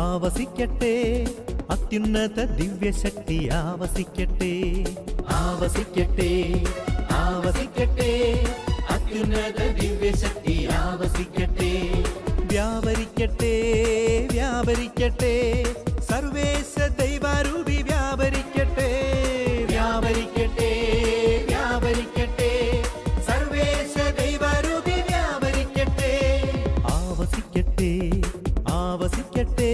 ആവസിക്കട്ടെ അത്യുന്നത ദിവ്യശക്തി ആവസിക്കട്ടെ, ആവസിക്കട്ടെ, ആവസിക്കട്ടെ, അത്യുന്നത ദിവ്യശക്തി ആവസിക്കട്ടെ. വ്യാപരിക്കട്ടെ, വ്യാപരിക്കട്ടെ, സർവേശ ദൈവാരൂപി വ്യാപരിക്കട്ടെ, വ്യാപരിക്കട്ടെ, വ്യാപരിക്കട്ടെ, സർവേശ ദൈവാരൂപി വ്യാപരിക്കട്ടെ. ആവസിക്കട്ടെ, ആവസിക്കട്ടെ,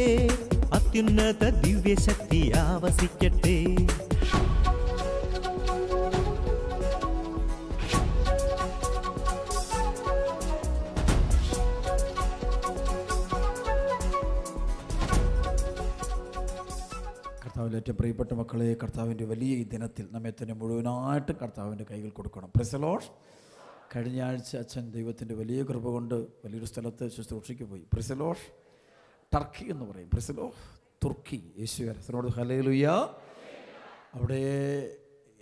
അത്യുന്നത ദിവ്യശക്തി ആവസിക്കട്ടെ. കർത്താവിൽ ഏറ്റവും പ്രിയപ്പെട്ട മക്കളെ, കർത്താവിൻ്റെ വലിയ ഈ ദിനത്തിൽ നമ്മെ തന്നെ മുഴുവനായിട്ട് കർത്താവിൻ്റെ കൈകൾ കൊടുക്കണം. Price the Lord. കഴിഞ്ഞ ആഴ്ച അച്ഛൻ ദൈവത്തിൻ്റെ വലിയ കൃപ കൊണ്ട് വലിയൊരു സ്ഥലത്ത് ശുശ്രൂഷയ്ക്ക് പോയി. Price the Lord. ടർക്കി എന്ന് പറയും. Praise the lord. തുർക്കി. യേശുവിനോട് ഹല്ലേലൂയ. അവിടെ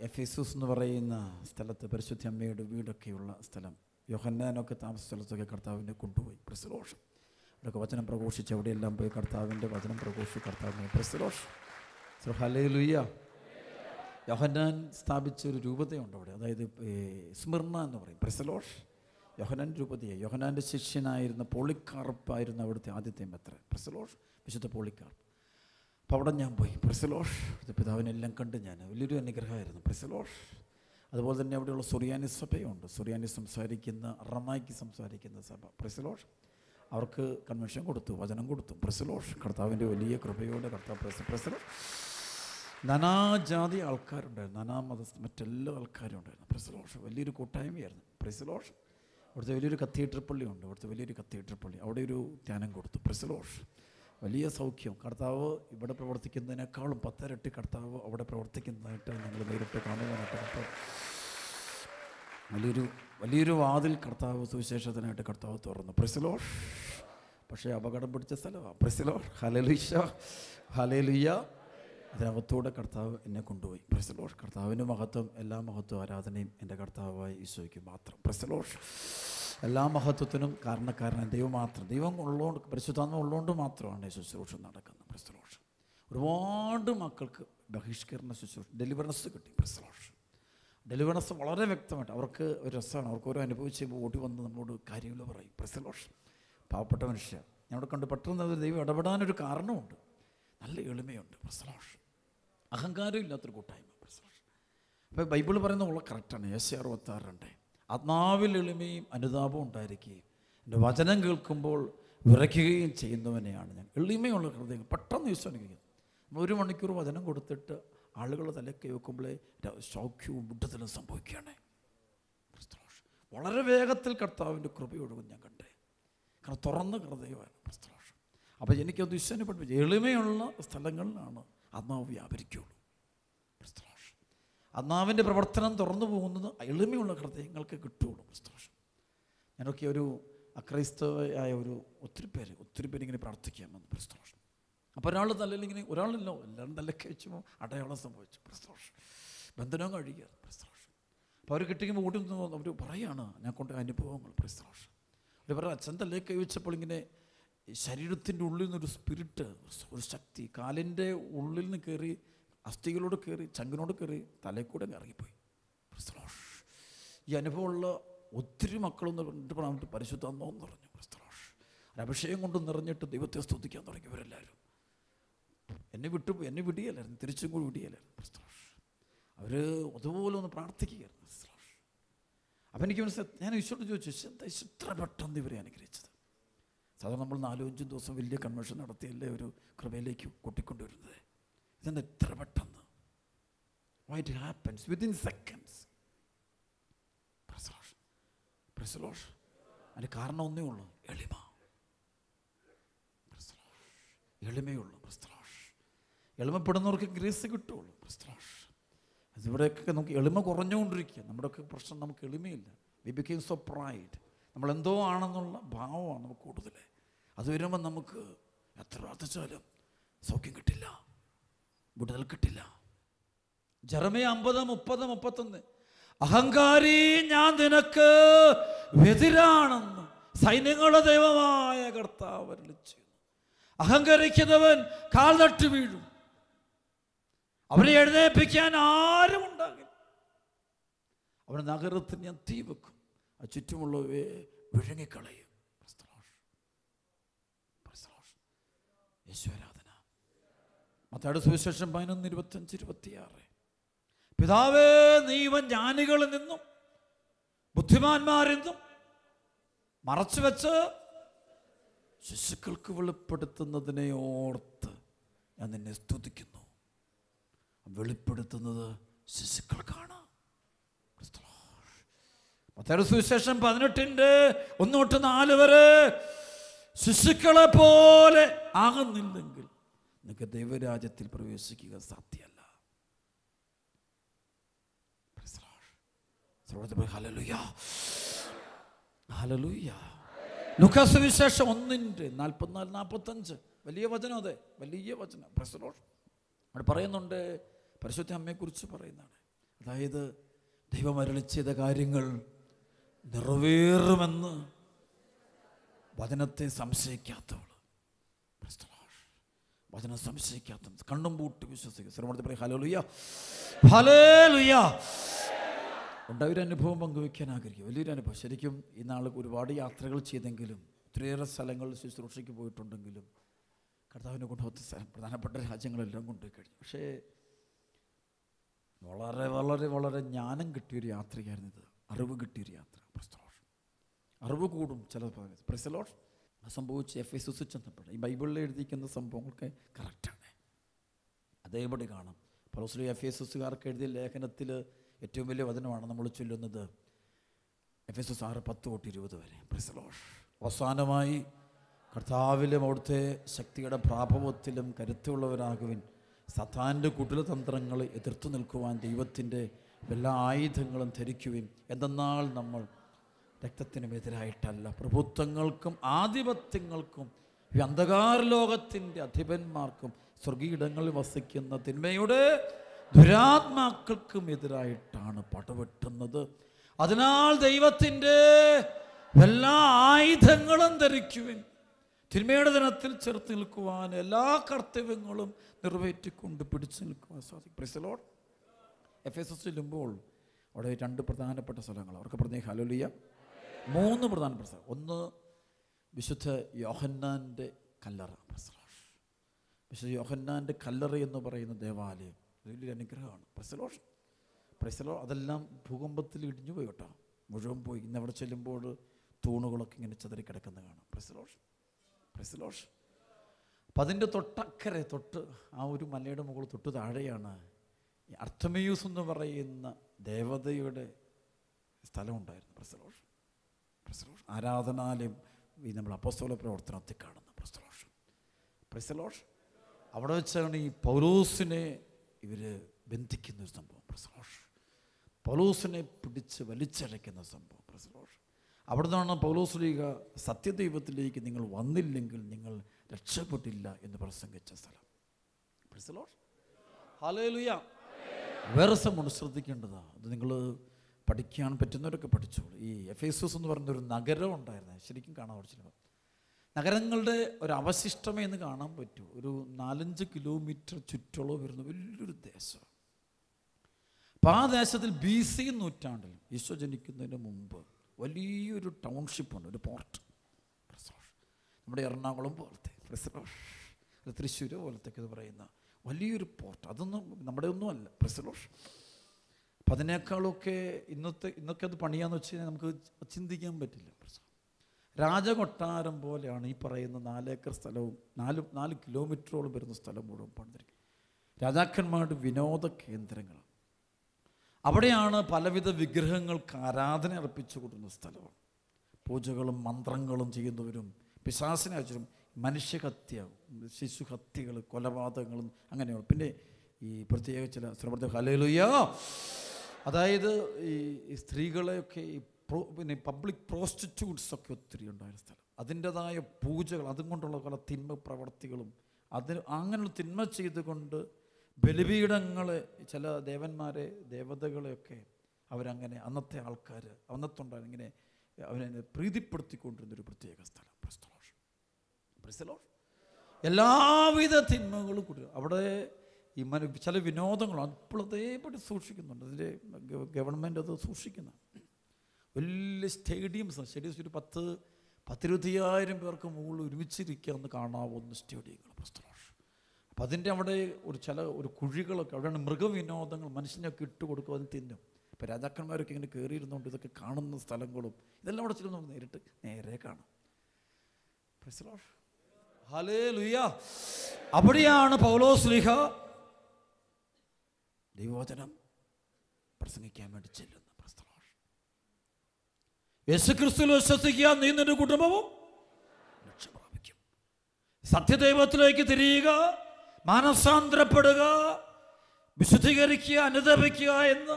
എഫെസൂസ് എന്ന് പറയുന്ന സ്ഥലത്ത് പരിശുദ്ധ അമ്മയുടെ വീടൊക്കെയുള്ള സ്ഥലം, യോഹന്നാനൊക്കെ താമസ സ്ഥലത്തൊക്കെ കർത്താവിനെ കൊണ്ടുപോയി. Praise the lord. അവിടെയൊക്കെ വചനം പ്രഘോഷിച്ച് അവിടെയെല്ലാം പോയി കർത്താവിൻ്റെ വചനം പ്രഘോഷിച്ച് കർത്താവിനെ. Praise the lord. സോ ഹല്ലേലൂയ. യോഹന്നാൻ സ്ഥാപിച്ച ഒരു രൂപതയുണ്ട് അവിടെ, അതായത് സ്മിർന എന്ന് പറയും. Praise the lord. യോഹന്നാൻ രൂപതയായി. യോഹന്നാൻ്റെ ശിഷ്യനായിരുന്ന പോളിക്കാർപ്പായിരുന്നു അവിടുത്തെ ആദ്യത്തെ മെത്രാൻ. Praise the lord. വിശുദ്ധ പോളിക്കാർപ്പ്. അപ്പോൾ അവിടെ ഞാൻ പോയി. Price the Lord. പിതാവിനെല്ലാം കണ്ട് ഞാൻ വലിയൊരു അനുഗ്രഹമായിരുന്നു. Price the Lord. അതുപോലെ തന്നെ അവിടെയുള്ള സുറിയാനി സഭയുണ്ട്. സുറിയാനി സംസാരിക്കുന്ന, അറമായിക്ക് സംസാരിക്കുന്ന സഭ. Price the Lord. അവർക്ക് കൺവെൻഷൻ കൊടുത്തു, വചനം കൊടുത്തു. Price the lord. കർത്താവിൻ്റെ വലിയ കൃപയോടെ കർത്താവ്. Price the Lord. നാനാജാതി ആൾക്കാരുണ്ടായിരുന്നു, മറ്റെല്ലാ ആൾക്കാരും ഉണ്ടായിരുന്നു. Price the Lord. വലിയൊരു കൂട്ടായ്മയായിരുന്നു. Price the Lord. അവിടുത്തെ വലിയൊരു കത്തീഡ്രൽ പള്ളിയുണ്ട്. അവിടുത്തെ വലിയൊരു കത്തീഡ്രൽ പള്ളി, അവിടെ ഒരു ധ്യാനം കൊടുത്തു. Price the Lord. വലിയ സൗഖ്യം. കർത്താവ് ഇവിടെ പ്രവർത്തിക്കുന്നതിനേക്കാളും 10 ഇരട്ടി കർത്താവ് അവിടെ പ്രവർത്തിക്കുന്നതായിട്ട് ഞങ്ങൾ നേരിട്ട് കാണുവാനായിട്ട് കർത്താവ് വലിയൊരു വാതിൽ കർത്താവ് സുവിശേഷത്തിനായിട്ട് കർത്താവ് തുറന്നു. Praise the lord. പക്ഷേ അപകടം പിടിച്ച സ്ഥലമാണ്. Praise the lord. ഹല്ലേലൂയ, ഹല്ലേലൂയ. അതിനകത്തൂടെ കർത്താവ് എന്നെ കൊണ്ടുപോയി. Praise the lord. കർത്താവിൻ്റെ മഹത്വം, എല്ലാ മഹത്വം ആരാധനയും എൻ്റെ കർത്താവായ ഈശോയ്ക്ക് മാത്രം. Praise the lord. എല്ലാ മഹത്വത്തിനും കാരണക്കാരനായ ദൈവം മാത്രം. ദൈവം ഉള്ളതുകൊണ്ട്, പരിശുദ്ധാത്മ ഉള്ളതുകൊണ്ട് മാത്രമാണ് ശുശ്രൂഷ നടക്കുന്നത്. Price the Lord. ഒരുപാട് മക്കൾക്ക് ബഹിഷ്കരണ ശുശ്രൂഷ, ഡെലിവറൻസ് കിട്ടി. Price the Lord. ഡെലിവറൻസ് വളരെ വ്യക്തമായിട്ട് അവർക്ക് ഒരു രസമാണ്. അവർക്ക് ഓരോ അനുഭവിച്ച് ഓടി വന്ന് നമ്മളോട് കാര്യങ്ങൾ പറയും. Praise the Lord. പാവപ്പെട്ട മനുഷ്യർ ഞങ്ങളുടെ കണ്ട് പെട്ടെന്ന് ദൈവം ഇടപെടാനൊരു കാരണമുണ്ട്. നല്ല എളിമയുണ്ട്. Price the Lord. അഹങ്കാരം ഇല്ലാത്തൊരു കൂട്ടായ്മ. Price the Lord. അപ്പോൾ ബൈബിൾ പറയുന്ന വളരെ കറക്റ്റാണ്. യെശയ്യാ 66:2 ആത്മാവിൽ എളിമയും അനുതാപവും ഉണ്ടായിരിക്കുകയും എൻ്റെ വചനം കേൾക്കുമ്പോൾ വിറയ്ക്കുകയും ചെയ്യുന്നവനെയാണ് ഞാൻ. എളിമയുള്ള ഹൃദയം പെട്ടെന്ന് വിശ്വസിക്കുന്നു. 1 മണിക്കൂർ വചനം കൊടുത്തിട്ട് ആളുകളെ തലക്കെ വെക്കുമ്പോഴേ സൗഖ്യവും വിടുതലും സംഭവിക്കുകയാണ്. വളരെ വേഗത്തിൽ കർത്താവിൻ്റെ കൃപയൊഴുകും ഞാൻ കണ്ടേ. കാരണം തുറന്ന ഹൃദയമാണ്. അപ്പോൾ എനിക്കത് വിശ്വസിനെ പഠിപ്പിച്ചു. എളിമയുള്ള സ്ഥലങ്ങളിലാണ് ആത്മാവ് വ്യാപരിക്കുകയുള്ളൂ. ആത്മാവിൻ്റെ പ്രവർത്തനം തുറന്നു പോകുന്നത് എളിമയുള്ള ഹൃദയങ്ങൾക്ക് കിട്ടുകയുള്ളൂ. ഞാനൊക്കെ ഒരു അക്രൈസ്തവയായ ഒത്തിരി പേര് ഇങ്ങനെ പ്രാർത്ഥിക്കാമെന്ന്. പ്രസ്തോഷം. അപ്പോൾ ഒരാൾ തലയിലിങ്ങനെ, ഒരാളല്ലോ എല്ലാവരും തലക്കെ വെച്ചുമ്പോൾ അടയാളം സംഭവിച്ചു. പ്രസ്തോഷം. ബന്ധനം കഴിയുക. പ്രസ്തോഷം. അപ്പോൾ അവർ കിട്ടിക്കുമ്പോൾ ഓടി അവർ പറയുകയാണ് ഞാൻ കൊണ്ട് അനുഭവങ്ങൾ. പ്രസ്തോഷം. അവർ പറയാം അച്ഛൻ തലയൊക്കെ വെച്ചപ്പോൾ ഇങ്ങനെ ശരീരത്തിൻ്റെ ഉള്ളിൽ നിന്നൊരു സ്പിരിറ്റ്, ഒരു ശക്തി കാലിൻ്റെ ഉള്ളിൽ നിന്ന് കയറി, അസ്ഥികളോട് കയറി, ചങ്കിനോട് കയറി, തലയിൽ ഇറങ്ങിപ്പോയി. പ്രസ്തോഷം. ഈ അനുഭവമുള്ള ഒത്തിരി മക്കളൊന്ന് പറഞ്ഞിട്ട് പരിശുദ്ധാത്മാവെന്ന് പറഞ്ഞു. പ്രസ്തോഷം. അഭിഷേകം കൊണ്ട് നിറഞ്ഞിട്ട് ദൈവത്തെ സ്തുതിക്കാൻ തുടങ്ങിയവരെല്ലാവരും. എന്നെ വിടിയല്ലായിരുന്നു, തിരിച്ചും കൂടി വിടിയല്ലായിരുന്നു. പ്രസ്തോഷം. അവർ അതുപോലെ ഒന്ന് പ്രാർത്ഥിക്കുകയായിരുന്നു. അപ്പം എനിക്ക് മനസ്സിലായി. ഞാൻ ഈശോയോട് ചോദിച്ചു എന്താ ഇത്ര പെട്ടെന്ന് ഇവരെ അനുഗ്രഹിച്ചത്? സാധാരണ നമ്മൾ 4-5 ദിവസം വലിയ കൺവെൻഷൻ നടത്തിയല്ലേ ഒരു കൃപയിലേക്ക് കൂട്ടിക്കൊണ്ടുവരുന്നത്. ഇതെന്താ ഇത്ര പെട്ടെന്ന്? Why it happens within seconds. അതിന് കാരണം ഒന്നേ ഉള്ളൂ, എളിമ. എളിമയുള്ളൂ. എളിമപ്പെടുന്നവർക്ക് ഗ്രേസ് കിട്ടുള്ളൂ. ഇവിടെയൊക്കെ നമുക്ക് എളിമ കുറഞ്ഞുകൊണ്ടിരിക്കുക. നമ്മുടെയൊക്കെ പ്രശ്നം നമുക്ക് എളിമയില്ല. We became so pride. നമ്മളെന്തോ ആണെന്നുള്ള ഭാവമാണ് നമുക്ക് കൂടുതൽ. അത് വരുമ്പോൾ നമുക്ക് എത്ര പ്രാർത്ഥിച്ചാലും സൗഖ്യം കിട്ടില്ല, വിടുതൽ കിട്ടില്ല. ജെറമ്യ 50:30-31 അഹങ്കാരി ഞാൻ നിനക്ക് എതിരാണെന്ന് സൈന്യങ്ങളുടെ ദൈവമായ കർത്താവ് അരുളിച്ചെയ്യുന്നു. അഹങ്കരിക്കുന്നവൻ കാൽ തട്ടി വീഴും. അവനെ എഴുന്നേൽപ്പിക്കാൻ ആരും ഉണ്ടാകില്ല. അവൻ നഗരത്തിന് ഞാൻ തീ വെക്കും, ആ ചുറ്റുമുള്ളവയെ വിഴുങ്ങിക്കളയും. യേശുആരാധന. മത്തായിയുടെ സുവിശേഷം 11:25-26. പിതാവേ, നീ ഇവൻ ജ്ഞാനികളിൽ നിന്നും ബുദ്ധിമാന്മാരിൽ നിന്നും മറച്ചു വെച്ച് ശിശുക്കൾക്ക് വെളിപ്പെടുത്തുന്നതിനെ ഓർത്ത് ഞാൻ നിന്നെ സ്തുതിക്കുന്നു. വെളിപ്പെടുത്തുന്നത് ശിശുക്കൾക്കാണ്. മത്തായിയുടെ സുവിശേഷം 18:1-4 വരെ ശിശുക്കളെ പോലെ ആകുന്നില്ലെങ്കിൽ നിങ്ങൾക്ക് ദൈവരാജ്യത്തിൽ പ്രവേശിക്കുക സാധ്യമല്ല. Hallelujah, hallelujah. ലൂക്കാസ് സുവിശേഷം 1:44-45 വലിയ വചനം, അതെ വലിയ വചനം. അവിടെ പറയുന്നുണ്ട്, പരിശുദ്ധ അമ്മയെക്കുറിച്ച് പറയുന്നതാണ്. അതായത് ദൈവം അരുളി ചെയ്ത കാര്യങ്ങൾ നിറവേറുമെന്ന് വചനത്തെ സംശയിക്കാത്തവൾ. വചനം സംശയിക്കാത്ത, കണ്ണും പൂട്ടി വിശ്വസിക്കുക. ശ്രമത്തിൽ പറയും ഹല്ലേലൂയ, ഹല്ലേലൂയ. ഉണ്ടായൊരു അനുഭവം പങ്കുവയ്ക്കാൻ ആഗ്രഹിക്കും. വലിയൊരു അനുഭവം. ശരിക്കും ഈ നാൾ ഒരുപാട് യാത്രകൾ ചെയ്തെങ്കിലും ഒത്തിരിയേറെ സ്ഥലങ്ങൾ ശുശ്രൂഷയ്ക്ക് പോയിട്ടുണ്ടെങ്കിലും കർത്താവിനെ കൊണ്ട് പ്രധാനപ്പെട്ട രാജ്യങ്ങളെല്ലാം കൊണ്ടുപോയി കഴിഞ്ഞു. പക്ഷേ വളരെ വളരെ വളരെ ജ്ഞാനം കിട്ടിയൊരു യാത്രയായിരുന്നു ഇത്. അറിവ് കിട്ടിയൊരു യാത്ര. അറിവ് കൂടും ചില പ്രൈസലോട്ട്. സംഭവിച്ച് എഫേസസിൽ ചെന്നപ്പോൾ ഈ ബൈബിളിൽ എഴുതിയിരിക്കുന്ന സംഭവങ്ങളൊക്കെ കറക്റ്റാണ്. അതേപടി കാണാം. പൗലോസ് എഫേസസുകാർക്ക് എഴുതിയ ലേഖനത്തിൽ ഏറ്റവും വലിയ വചനമാണ് നമ്മൾ ചൊല്ലുന്നത്. എഫേസസ് 6:10-20 വരെ. പ്രൈസലോട്ട്. അവസാനമായി കർത്താവിലും അവിടുത്തെ ശക്തിയുടെ പ്രാഭവത്തിലും കരുത്തുള്ളവരാകുവിൻ. സത്താൻ്റെ കുടിലതന്ത്രങ്ങളെ എതിർത്തു നിൽക്കുവാൻ ദൈവത്തിൻ്റെ എല്ലാ ആയുധങ്ങളും ധരിക്കുവിൻ. എന്തെന്നാൽ നമ്മൾ രക്തത്തിനും എതിരായിട്ടല്ല, പ്രഭുത്വങ്ങൾക്കും ആധിപത്യങ്ങൾക്കും ഈ അന്ധകാര ലോകത്തിൻ്റെ അധിപന്മാർക്കും സ്വർഗീയിടങ്ങളിൽ വസിക്കുന്ന തിന്മയുടെ ദുരാത്മാക്കൾക്കും എതിരായിട്ടാണ് പടവെട്ടുന്നത്. അതിനാൽ ദൈവത്തിൻ്റെ എല്ലാ ആയുധങ്ങളും ധരിക്കുവിൻ. തിന്മയുടെ ദിനത്തിൽ ചെറുത്ത് നിൽക്കുവാൻ എല്ലാ കർത്തവ്യങ്ങളും നിറവേറ്റിക്കൊണ്ട് പിടിച്ചു നിൽക്കുവാൻ സാധിക്കും. Price the Lord. എഫേസസ് ചെല്ലുമ്പോൾ അവിടെ 2 പ്രധാനപ്പെട്ട സ്ഥലങ്ങൾ അവർക്ക് പറഞ്ഞ ഹല്ലേലൂയ. 3 പ്രധാനപ്പെട്ട സ്ഥലം. ഒന്ന് വിശുദ്ധ യോഹന്നാൻ്റെ കല്ലറ. വിശുദ്ധ യോഹന്നാൻ്റെ കല്ലറ എന്ന് പറയുന്ന ദേവാലയം വലിയൊരു അനുഗ്രഹമാണ്. Price the Lord. അതെല്ലാം ഭൂകമ്പത്തിൽ ഇടിഞ്ഞു പോയി കേട്ടോ, മുഴുവൻ പോയി. ഇന്ന് അവിടെ ചെല്ലുമ്പോൾ തൂണുകളൊക്കെ ഇങ്ങനെ ചെതറി കിടക്കുന്ന കാണാം. Price the lord, praise the Lord. അപ്പം അതിൻ്റെ തൊട്ടക്കരെ തൊട്ട് ആ ഒരു മലയുടെ മുകളിൽ തൊട്ട് താഴെയാണ് ഈ അർത്തമിയൂസ് എന്ന് പറയുന്ന ദേവതയുടെ സ്ഥലമുണ്ടായിരുന്നു. Praise the lord, praise the lord. ആരാധനാലയം ഈ നമ്മൾ അപ്പോസ്തല പ്രവർത്തനത്തിൽ കാണുന്നു. Praise the lord, praise the lord. അവിടെ വെച്ചാണ് ഈ പൗലോസിനെ ഇവർ ബന്ധിക്കുന്ന ഒരു സംഭവം. Praise the lord. പൗലോസിനെ പിടിച്ച് വലിച്ചഴയ്ക്കുന്ന സംഭവം. Praise the lord. അവിടെ നിന്നാണ് പൗലോസ് ലീഗ സത്യദൈവത്തിലേക്ക് നിങ്ങൾ വന്നില്ലെങ്കിൽ നിങ്ങൾ രക്ഷപ്പെട്ടില്ല എന്ന് പ്രസംഗിച്ച സ്ഥലം. Price the lord, hallelujah. വേറെ സംഭവം ശ്രദ്ധിക്കേണ്ടതാണ്. അത് നിങ്ങൾ പഠിക്കാൻ പറ്റുന്നവരൊക്കെ പഠിച്ചോളൂ. ഈ എഫേസസ് എന്ന് പറയുന്നൊരു നഗരം ഉണ്ടായിരുന്നു. ശരിക്കും കാണാൻ പഠിച്ചില്ല. നഗരങ്ങളുടെ ഒരു അവശിഷ്ടമേ എന്ന് കാണാൻ പറ്റൂ. ഒരു 4-5 കിലോമീറ്റർ ചുറ്റളവ് വരുന്ന വലിയൊരു ദേശം. അപ്പം ആ ദേശത്തിൽ BC നൂറ്റാണ്ടിൽ ഈശോ ജനിക്കുന്നതിന് മുമ്പ് വലിയൊരു ടൗൺഷിപ്പുണ്ട്, ഒരു പോർട്ട്. നമ്മുടെ എറണാകുളം പോലത്തെ, തൃശ്ശൂർ പോലത്തേക്ക് ഇത് പറയുന്ന വലിയൊരു പോർട്ട്. അതൊന്നും നമ്മുടെ ഒന്നും അല്ല. പ്രസലോഷ്. അപ്പം അതിനേക്കാളൊക്കെ ഇന്നൊക്കെ അത് പണിയാന്ന് വെച്ച് കഴിഞ്ഞാൽ നമുക്ക് ചിന്തിക്കാൻ പറ്റില്ല. രാജകൊട്ടാരം പോലെയാണ് ഈ പറയുന്ന 4 ഏക്കർ സ്ഥലവും 4 കിലോമീറ്ററോളം വരുന്ന സ്ഥലം മുഴുവൻ പണിതിരിക്കും. രാജാക്കന്മാരുടെ വിനോദ കേന്ദ്രങ്ങൾ. അവിടെയാണ് പലവിധ വിഗ്രഹങ്ങൾക്ക് ആരാധന അർപ്പിച്ചു കൊടുക്കുന്ന സ്ഥലമാണ്. പൂജകളും മന്ത്രങ്ങളും ചെയ്യുന്നവരും പിശാചിനെ അയച്ചും മനുഷ്യഹത്യ, ശിശുഹത്യകൾ, കൊലപാതകങ്ങളും അങ്ങനെയുള്ള. പിന്നെ ഈ പ്രത്യേക ചില ശ്രമത്തെ ഹല്ലേലൂയ. അതായത് ഈ സ്ത്രീകളെയൊക്കെ പിന്നെ പബ്ലിക് പ്രോസ്റ്റിറ്റ്യൂട്ട്സ് ഒക്കെ ഒത്തിരി ഉണ്ടായിരുന്ന സ്ഥലം. അതിൻ്റെതായ പൂജകൾ, അതും കൊണ്ടുള്ള പല തിന്മ പ്രവർത്തികളും അങ്ങനെയുള്ള തിന്മ ചെയ്തുകൊണ്ട് ബലിപീഠങ്ങളെ, ചില ദേവന്മാരെ ദേവതകളെയൊക്കെ അവരങ്ങനെ അന്നത്തെ ആൾക്കാർ അന്നത്തുണ്ടായിരുന്നു ഇങ്ങനെ അവനെ പ്രീതിപ്പെടുത്തിക്കൊണ്ടിരുന്നൊരു പ്രത്യേക സ്ഥലം. Price the Lord. എല്ലാവിധ തിന്മകളും കൂടി അവിടെ ഈ ചില വിനോദങ്ങളും അപ്പോൾ അതേപടി സൂക്ഷിക്കുന്നുണ്ട്. അതിൻ്റെ ഗവൺമെൻറ് അത് സൂക്ഷിക്കുന്ന വലിയ സ്റ്റേഡിയംസ്, സ്റ്റേഡിയംസ് ഒരു 10,000-20,000 പേർക്ക് മുകളിൽ ഒരുമിച്ചിരിക്കാമെന്ന് കാണാവുന്ന സ്റ്റേഡിയങ്ങൾ. അപ്പം അതിൻ്റെ അവിടെ ഒരു കുഴികളൊക്കെ അവിടെയാണ് മൃഗവിനോദങ്ങൾ മനുഷ്യനൊക്കെ ഇട്ട് കൊടുക്കും, അതിന് തിന്നും. ഇപ്പം രാജാക്കന്മാരൊക്കെ ഇങ്ങനെ കയറിയിരുന്നുകൊണ്ട് ഇതൊക്കെ കാണുന്ന സ്ഥലങ്ങളും ഇതെല്ലാം അവിടെ ചെല്ലുമ്പോൾ നമുക്ക് നേരെ കാണാം. ഹല്ലേലൂയ. അവിടെയാണ് പൗലോസ്ലീഹ ദൈവവചനം പ്രസംഗിക്കാൻ വേണ്ടി ചെല്ലുന്നത്. യേശുക്രിസ്തുവിൽ വിശ്വസിക്കുക, നീ നിന്റെ കുടുംബവും രക്ഷ പ്രാപിക്കും. സത്യദൈവത്തിലേക്ക് തിരിയുക, മാനസാന്തരപ്പെടുക, വിശുദ്ധീകരിക്കുക, അനുദപിക്കുക എന്ന്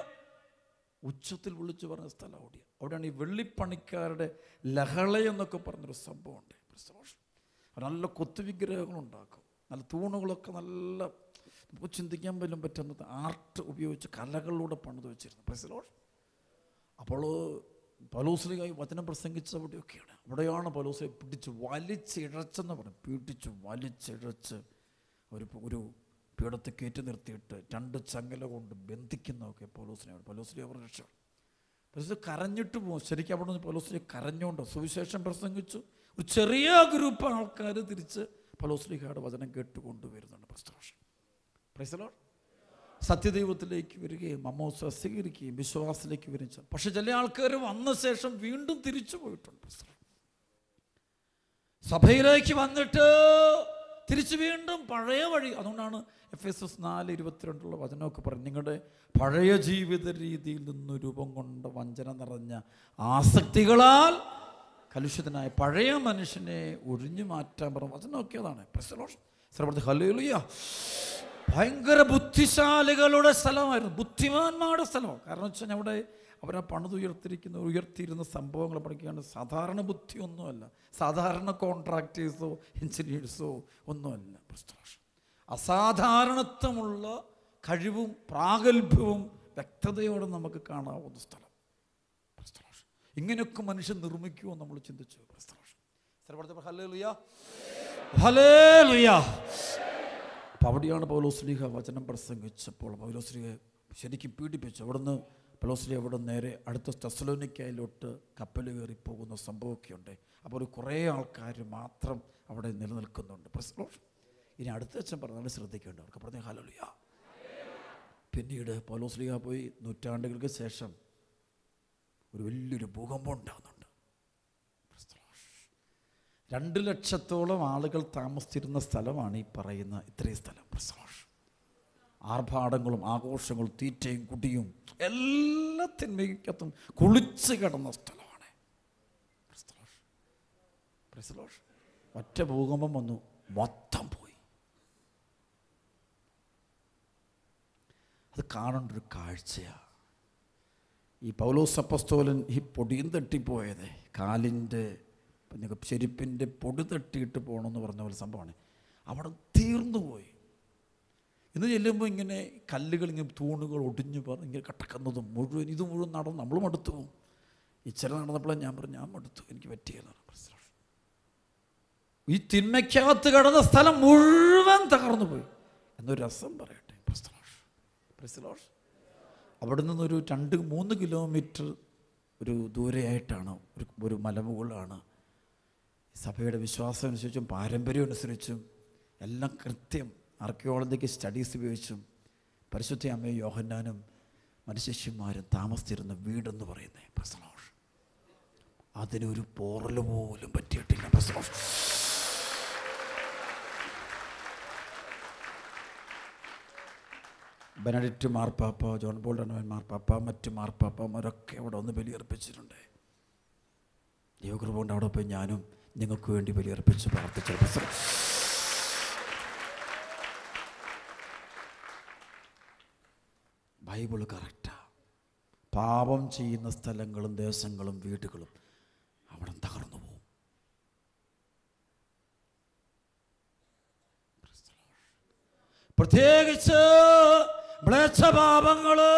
ഉച്ചത്തിൽ വിളിച്ചു പറഞ്ഞ സ്ഥലം അവിടെയാണ് ഈ വെള്ളിപ്പണിക്കാരുടെ ലഹള എന്നൊക്കെ പറഞ്ഞൊരു സംഭവമുണ്ട്. നല്ല കൊത്തുവിഗ്രഹങ്ങളുണ്ടാക്കും, നല്ല തൂണുകളൊക്കെ നല്ല നമുക്ക് ചിന്തിക്കാൻ പോലും പറ്റുന്നത് ആർട്ട് ഉപയോഗിച്ച് കലകളിലൂടെ പണിത് വെച്ചിരുന്നു. അപ്പോൾ പൗലോസ്ലീഹായി വചനം പ്രസംഗിച്ചവിടെയൊക്കെയാണ്. അവിടെയാണ് പൗലോസ്ലീഹ പിടിച്ച് വലിച്ചിഴച്ചെന്ന് പറയും. പിടിച്ച് വലിച്ചിഴച്ച് ഒരു പീഠത്തെ കയറ്റി നിർത്തിയിട്ട് 2 ചങ്ങല കൊണ്ട് ബന്ധിക്കുന്നതൊക്കെ പൗലോസ്ലീഹ അവരുടെ രക്ഷമാണ്. പൗലോസ്ലീഹ കരഞ്ഞിട്ട് പോകും. ശരിക്കും അവിടെ നിന്ന് പൗലോസ്ലീഹ കരഞ്ഞുകൊണ്ട് സുവിശേഷം പ്രസംഗിച്ചു. ഒരു ചെറിയ ഗ്രൂപ്പ് ആൾക്കാർ തിരിച്ച് പൗലോസ്ലീഹയുടെ വചനം കേട്ടുകൊണ്ടുവരുന്നുണ്ട്. Praise the lord. സത്യദൈവത്തിലേക്ക് വരികയും മമ്മൂസ സ്വീകരിക്കുകയും വിശ്വാസത്തിലേക്ക് വരിക. പക്ഷെ ചില ആൾക്കാർ വന്ന ശേഷം വീണ്ടും തിരിച്ചു പോയിട്ടുണ്ട്. സഭയിലേക്ക് വന്നിട്ട് തിരിച്ച് വീണ്ടും പഴയ വഴി. അതുകൊണ്ടാണ് എഫെസസ് 4:22 വചനമൊക്കെ പറഞ്ഞു, നിങ്ങളുടെ പഴയ ജീവിത രീതിയിൽ നിന്ന് രൂപം കൊണ്ട വഞ്ചന നിറഞ്ഞ ആസക്തികളാൽ കലുഷിതനായ പഴയ മനുഷ്യനെ ഒഴിഞ്ഞു മാറ്റാൻ പറഞ്ഞ വചനമൊക്കെ അതാണ്. ഹല്ലേലൂയ. ഭയങ്കര ബുദ്ധിശാലികളുടെ സ്ഥലമായിരുന്നു, ബുദ്ധിമാന്മാരുടെ സ്ഥലമാണ്. കാരണം വെച്ച് കഴിഞ്ഞാൽ അവിടെ അവരെ ഉയർത്തിയിരുന്ന സംഭവങ്ങൾ പഠിക്കുകയാണ്. സാധാരണ ബുദ്ധിയൊന്നുമല്ല, സാധാരണ കോൺട്രാക്ടേഴ്സോ എഞ്ചിനീയേഴ്സോ ഒന്നുമല്ല. അസാധാരണത്വമുള്ള കഴിവും പ്രാഗൽഭ്യവും വ്യക്തതയോടെ നമുക്ക് കാണാവുന്ന സ്ഥലം. ഇങ്ങനെയൊക്കെ മനുഷ്യൻ നിർമ്മിക്കുമോ നമ്മൾ ചിന്തിച്ചു. Hallelujah, hallelujah. അപ്പം അവിടെയാണ് പൗലോസ്ലീഹ വചനം പ്രസംഗിച്ചപ്പോൾ പൗലോസ്ലീഹ ശരിക്കും പീഡിപ്പിച്ചു. അവിടുന്ന് പൗലോസ്ലീഹ അവിടെ നേരെ അടുത്ത തെസ്സലോനിക്കയിലോട്ട് കപ്പൽ കയറി പോകുന്ന സംഭവമൊക്കെ ഉണ്ട്. അപ്പോൾ ഒരു കുറേ ആൾക്കാർ മാത്രം അവിടെ നിലനിൽക്കുന്നുണ്ട്. ഇനി അടുത്ത അച്ഛൻ പറഞ്ഞാൽ ശ്രദ്ധിക്കേണ്ടത് അവർക്ക് പറഞ്ഞ ഹല്ലേലൂയ. പിന്നീട് പൗലോസ്ലീഹ പോയി നൂറ്റാണ്ടുകൾക്ക് ശേഷം ഒരു വലിയൊരു ഭൂകമ്പം ഉണ്ടാകുന്നുണ്ട്. 2 ലക്ഷത്തോളം ആളുകൾ താമസിച്ചിരുന്ന സ്ഥലമാണ് ഈ പറയുന്ന ഇത്രയും സ്ഥലം. ആർഭാടങ്ങളും ആഘോഷങ്ങളും തീറ്റയും കുടിയും എല്ലാത്തിന്മേക്കത്തും കുളിച്ച് കിടന്ന സ്ഥലമാണ്. ഒറ്റ ഭൂകമ്പം വന്നു, മൊത്തം പോയി. അത് കാണേണ്ട ഒരു കാഴ്ചയാണ്. ഈ പൗലോസ് അപ്പോസ്തലൻ ഈ പൊടിയും തട്ടിപ്പോയത് കാലിൻ്റെ ചെരുപ്പിൻ്റെ പൊടി തട്ടിയിട്ട് പോകണമെന്ന് പറഞ്ഞ പോലെ സംഭവമാണ്. അവിടെ തീർന്നുപോയി. ഇന്ന് ചെല്ലുമ്പോൾ ഇങ്ങനെ കല്ലുകൾ ഇങ്ങനെ തൂണുകൾ ഒടിഞ്ഞ് ഇങ്ങനെ കട്ടക്കുന്നതും ഇത് മുഴുവൻ നടന്ന് നമ്മൾ മടുത്തു പോകും. ഇച്ചിരി നടന്നപ്പോഴാണ് ഞാൻ പറഞ്ഞു, ഞാൻ മടുത്തു, എനിക്ക് പറ്റിയെന്ന്. ഈ തിന്മയ്ക്കകത്ത് കിടന്ന സ്ഥലം മുഴുവൻ തകർന്നു പോയി എന്നൊരു രസം പറയട്ടെ. അവിടെ നിന്നൊരു 2-3 കിലോമീറ്റർ ഒരു ദൂരെയായിട്ടാണ് ഒരു മലമുകളാണ്. സഭയുടെ വിശ്വാസം അനുസരിച്ചും പാരമ്പര്യം അനുസരിച്ചും എല്ലാം കൃത്യം ആർക്കിയോളജിക്കൽ സ്റ്റഡീസ് ഉപയോഗിച്ചും പരിശുദ്ധ അമ്മയും യോഹന്നാനും മനുഷ്യന്മാരും താമസിച്ചിരുന്ന വീടെന്ന് പറയുന്നത് അതിനൊരു പോറൽ പോലും പറ്റിയിട്ടില്ല. ബെനഡിക്റ്റ് മാർപ്പാപ്പ, ജോൺ പോൾ രണ്ടാമൻ മാർപ്പാപ്പ, മറ്റ് മാർപ്പാപ്പമാരൊക്കെ അവിടെ ഒന്ന് ബലിയർപ്പിച്ചിട്ടുണ്ട്. ദൈവകൃപ കൊണ്ട് അവിടെ പോയി ഞാനും നിങ്ങൾക്ക് വേണ്ടി ബലിയർപ്പിച്ച് പ്രാർത്ഥിച്ചു. Bible correct. പാപം ചെയ്യുന്ന സ്ഥലങ്ങളും ദേശങ്ങളും വീടുകളും അവിടെ തകർന്നു പോകും. പ്രത്യേകിച്ച് മ്ലേച്ഛപാപങ്ങള്,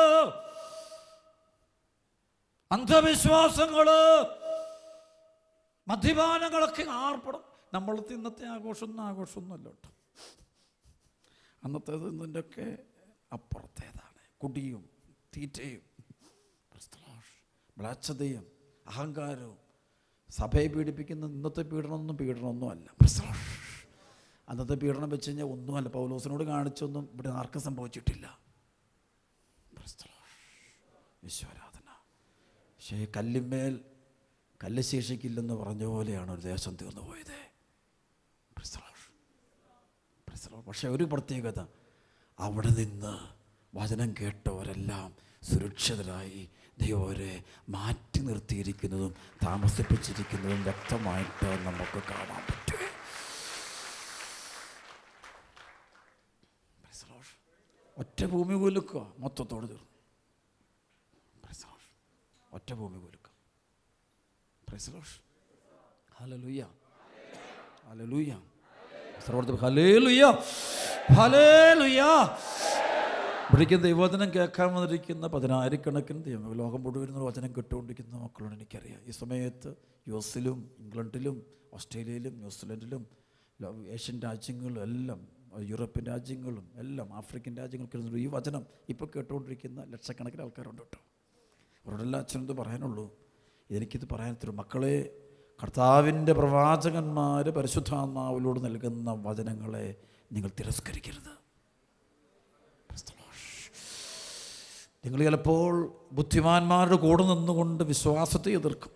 അന്ധവിശ്വാസങ്ങള്, മദ്യപാനങ്ങളൊക്കെ ആർപ്പണം. നമ്മളത്തെ ഇന്നത്തെ ആഘോഷമൊന്നുമല്ല കേട്ടോ. അന്നത്തേത് ഇതിൻ്റെയൊക്കെ അപ്പുറത്തേതാണ്. കുടിയും തീറ്റയും മ്ലേച്ഛതയും അഹങ്കാരവും സഭയെ പീഡിപ്പിക്കുന്ന ഇന്നത്തെ പീഡനമൊന്നും അല്ല. അന്നത്തെ പീഡനം വെച്ച് കഴിഞ്ഞാൽ ഒന്നുമല്ല. പൗലോസിനോട് കാണിച്ചൊന്നും ഇവിടെ ആർക്കും സംഭവിച്ചിട്ടില്ല. വിശ്വാരാധന. പക്ഷേ കല്ലിന്മേൽ കല്ല് ശേഷിക്കില്ലെന്ന് പറഞ്ഞ പോലെയാണ് ഒരു ദേശം തീർന്നു പോയത്. പക്ഷെ ഒരു പ്രത്യേകത, അവിടെ നിന്ന് വചനം കേട്ടവരെല്ലാം സുരക്ഷിതരായി ദൈവം അവരെ മാറ്റി നിർത്തിയിരിക്കുന്നതും താമസിപ്പിച്ചിരിക്കുന്നതും വ്യക്തമായിട്ട് നമുക്ക് കാണാൻ പറ്റും. ഒറ്റ ഭൂമി കുലുക്കുക, മൊത്തത്തോട് തീർന്നു. ഒറ്റ ഭൂമി കുലുക്കുക. ഹല്ലേലൂയ, ഹല്ലേലൂയ, ഹല്ലേലൂയ, ഹല്ലേലൂയ. ഇവിടേക്ക് ദൈവവചനം കേൾക്കാൻ വന്നിരിക്കുന്ന 10,000-കണക്കിന് ലോകം മുഴുവൻ വചനം കേട്ടുകൊണ്ടിരിക്കുന്ന മക്കളോട് എനിക്കറിയാം. ഈ സമയത്ത് യുഎസിലും ഇംഗ്ലണ്ടിലും ഓസ്ട്രേലിയയിലും ന്യൂസിലൻഡിലും ഏഷ്യൻ രാജ്യങ്ങളിലും എല്ലാം യൂറോപ്യൻ രാജ്യങ്ങളും എല്ലാം ആഫ്രിക്കൻ രാജ്യങ്ങൾക്കും ഈ വചനം ഇപ്പോൾ കേട്ടുകൊണ്ടിരിക്കുന്ന ലക്ഷക്കണക്കിന് ആൾക്കാരുണ്ട് കേട്ടോ. അവരോടെല്ലാം അച്ഛനെന്ത് പറയാനുള്ളൂ? എനിക്കിത് പറയാൻ തരും. മക്കളെ, കർത്താവിൻ്റെ പ്രവാചകന്മാർ പരിശുദ്ധാത്മാവിലൂടെ നൽകുന്ന വചനങ്ങളെ നിങ്ങൾ തിരസ്കരിക്കരുത്. നിങ്ങൾ ചിലപ്പോൾ ബുദ്ധിമാന്മാരുടെ കൂടെ നിന്നുകൊണ്ട് വിശ്വാസത്തെ എതിർക്കും.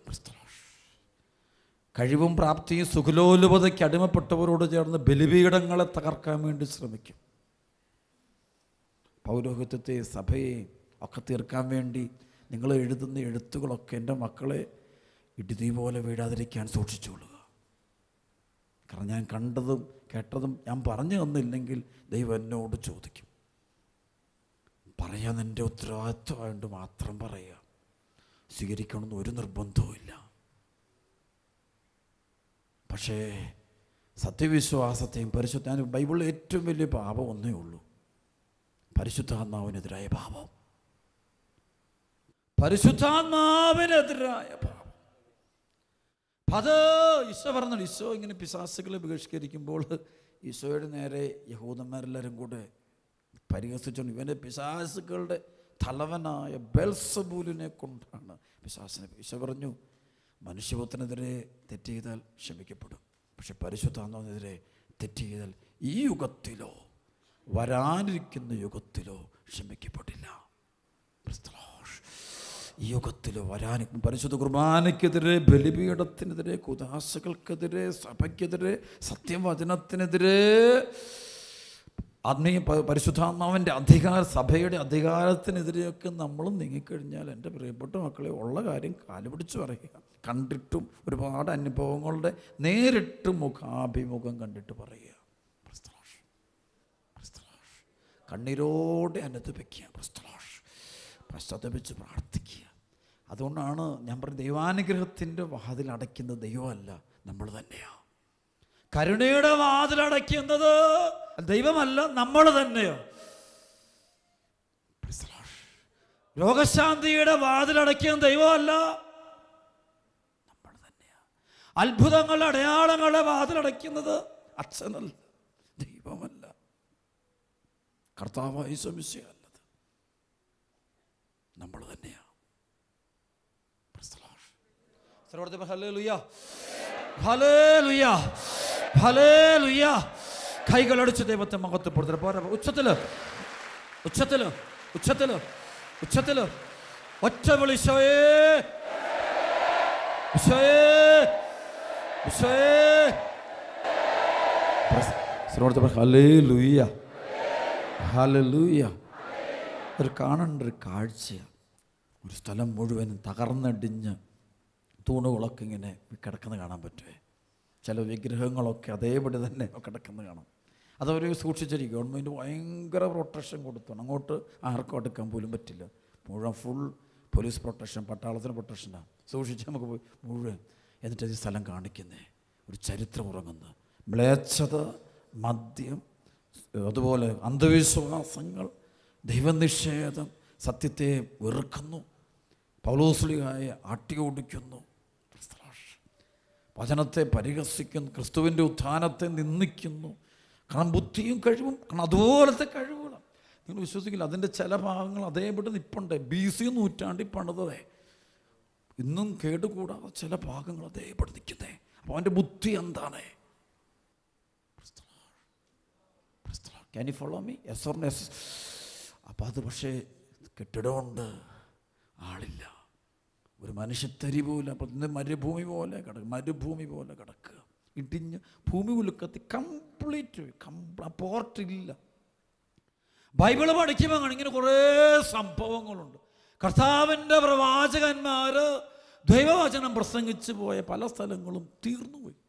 കഴിവും പ്രാപ്തിയും സുഖലോലുപതയ്ക്ക് അടിമപ്പെട്ടവരോട് ചേർന്ന് ബലിപീഠങ്ങളെ തകർക്കാൻ വേണ്ടി ശ്രമിക്കും. പൗരോഹിത്യത്തെ, സഭയെ ഒക്കെ തീർക്കാൻ വേണ്ടി നിങ്ങൾ എഴുതുന്ന എഴുത്തുകളൊക്കെ എൻ്റെ മക്കളെ ഇടുതി പോലെ വീഴാതിരിക്കാൻ സൂക്ഷിച്ചുകൊള്ളുക. കാരണം ഞാൻ കണ്ടതും കേട്ടതും ഞാൻ പറഞ്ഞു തന്നില്ലെങ്കിൽ ദൈവം എന്നോട് ചോദിക്കും. പറയാൻ എൻ്റെ ഉത്തരവാദിത്വമായിട്ട് മാത്രം പറയുക. സ്വീകരിക്കണമെന്ന് ഒരു നിർബന്ധവുമില്ല. പക്ഷേ സത്യവിശ്വാസത്തെയും ബൈബിളിൽ ഏറ്റവും വലിയ പാപം ഒന്നേ ഉള്ളൂ, പരിശുദ്ധാത്മാവിനെതിരായ പാപം. പരിശുദ്ധാത്മാവിനെതിരായ പാപം. അത് ഈശോ പറഞ്ഞു. ഈശോ ഇങ്ങനെ പിശാസുകളെ ബഹിഷ്കരിക്കുമ്പോൾ ഈശോയുടെ നേരെ യഹൂദന്മാരെല്ലാവരും കൂടെ പരിഹസിച്ചുകൊണ്ട് ഇവൻ്റെ പിശാസുകളുടെ തലവനായ ബെൽസബൂലിനെ കൊണ്ടാണ് പിശാസിനെ. ഈശോ പറഞ്ഞു, മനുഷ്യപുത്രനെതിരെ തെറ്റ് ചെയ്താൽ ക്ഷമിക്കപ്പെടും, പക്ഷെ പരിശുദ്ധാത്മാവിനെതിരെ തെറ്റ് ചെയ്താൽ ഈ യുഗത്തിലോ വരാനിരിക്കുന്ന യുഗത്തിലോ ക്ഷമിക്കപ്പെടില്ല. ഈ യുഗത്തിലോ വരാനിരിക്കും. പരിശുദ്ധ കുർബാനയ്ക്കെതിരെ, ബലിപീഠത്തിനെതിരെ, കുദാശകൾക്കെതിരെ, സഭയ്ക്കെതിരെ, സത്യവചനത്തിനെതിരെ, ആത്മീയ പരിശുദ്ധാത്മാവിൻ്റെ സഭയുടെ അധികാരത്തിനെതിരെയൊക്കെ നമ്മളും നീങ്ങിക്കഴിഞ്ഞാൽ എൻ്റെ പ്രിയപ്പെട്ട മക്കളെ, ഉള്ള കാര്യം കാലുപിടിച്ച് പറയുക. കണ്ടിട്ടും ഒരുപാട് അനുഭവങ്ങളുടെ നേരിട്ട് മുഖാഭിമുഖം കണ്ടിട്ട് പറയുക. കണ്ണീരോടെ അനുദപിക്കുക, പശ്ചാത്തപിച്ച് പ്രാർത്ഥിക്കുക. അതുകൊണ്ടാണ് ഞാൻ പറഞ്ഞ ദൈവാനുഗ്രഹത്തിൻ്റെ വാതിൽ അടയ്ക്കുന്നത് ദൈവമല്ല, നമ്മൾ തന്നെയാണ്. കരുണയുടെ വാതിലടയ്ക്കുന്നത് ദൈവമല്ല, നമ്മൾ തന്നെയോ. രോഗശാന്തിയുടെ വാതിലടയ്ക്കുന്നത് ദൈവമല്ല, നമ്മൾ തന്നെയാ. അത്ഭുതങ്ങളുടെ അടയാളങ്ങളുടെ വാതിലടയ്ക്കുന്നത് അച്ഛനല്ല, ദൈവമല്ല, കർത്താവായ യേശു മിശിഹായല്ലത്, നമ്മൾ തന്നെയാ. ഹല്ലേലൂയ, ഹല്ലേലൂയ, ഹല്ലേലൂയ. കൈകളടിച്ച് ദൈവത്തെ മഹത്വപ്പെടുത്തണം. പോരാ, ഉച്ചത്തില് ഉച്ചത്തില് ഉച്ചത്തില് ഉച്ചത്തില് ഒറ്റ വിളിശോയേ, ഹല്ലേലൂയ, ഹല്ലേലൂയ. ഒരു കാണേണ്ട ഒരു കാഴ്ചയാണ്. ഒരു സ്ഥലം മുഴുവനും തകർന്നടിഞ്ഞ് തൂണുകളൊക്കെ ഇങ്ങനെ കിടക്കുന്നത് കാണാൻ പറ്റുമേ. ചില വിഗ്രഹങ്ങളൊക്കെ അതേപടി തന്നെ കിടക്കുന്നത് കാണാം. അതവർ സൂക്ഷിച്ചിരിക്കും. ഗവൺമെൻറ് ഭയങ്കര പ്രൊട്ടക്ഷൻ കൊടുത്തു. അങ്ങോട്ട് ആർക്കും അടുക്കാൻ പോലും പറ്റില്ല. മുഴുവൻ ഫുൾ പോലീസ് പ്രൊട്ടക്ഷൻ, പട്ടാളത്തിന് പ്രൊട്ടക്ഷനാണ്. സൂക്ഷിച്ച് നമുക്ക് പോയി മുഴുവൻ. എന്നിട്ട് ഈ സ്ഥലം കാണിക്കുന്നേ ഒരു ചരിത്രം ഉറങ്ങുന്നു. മ്ലേച്ഛത, മദ്യം, അതുപോലെ അന്ധവിശ്വാസങ്ങൾ, ദൈവനിഷേധം, സത്യത്തെ വെറുക്കുന്നു, പൗലോസ്ലിഹായെ ആട്ടി ഓടിക്കുന്നു. വചനത്തെ പരിഹസിക്കുന്നു, ക്രിസ്തുവിൻ്റെ ഉത്ഥാനത്തെ നിന്ദിക്കുന്നു. കാരണം ബുദ്ധിയും കഴിവും, കാരണം അതുപോലത്തെ കഴിവുകളാണ്. നിങ്ങൾ വിശ്വസിക്കില്ല, അതിൻ്റെ ചില ഭാഗങ്ങൾ അതേപടി നിൽപ്പുണ്ട്. BC നൂറ്റാണ്ടിൽ പണിതതേ ഇന്നും കേടുകൂടാതെ ചില ഭാഗങ്ങൾ അതേപടി നിൽക്കുന്നേ. അപ്പോൾ അവൻ്റെ ബുദ്ധി എന്താണ്? Can you follow me? Yes or yes? അപ്പം അത് പക്ഷേ കെട്ടിടമുണ്ട്, ആളില്ല, ഒരു മനുഷ്യത്തരി പോലെ. അപ്പം ഇന്ന് മരുഭൂമി പോലെ കിടക്കുക, ഇടിഞ്ഞ് ഭൂമി ഉലുക്കത്തി കംപ്ലീറ്റ് പോർട്ടില്ല. ബൈബിള് പഠിക്കുമ്പോൾ കാണും ഇങ്ങനെ കുറേ സംഭവങ്ങളുണ്ട്. കർത്താവിൻ്റെ പ്രവാചകന്മാർ ദൈവവചനം പ്രസംഗിച്ച് പോയ പല സ്ഥലങ്ങളും തീർന്നുപോയി.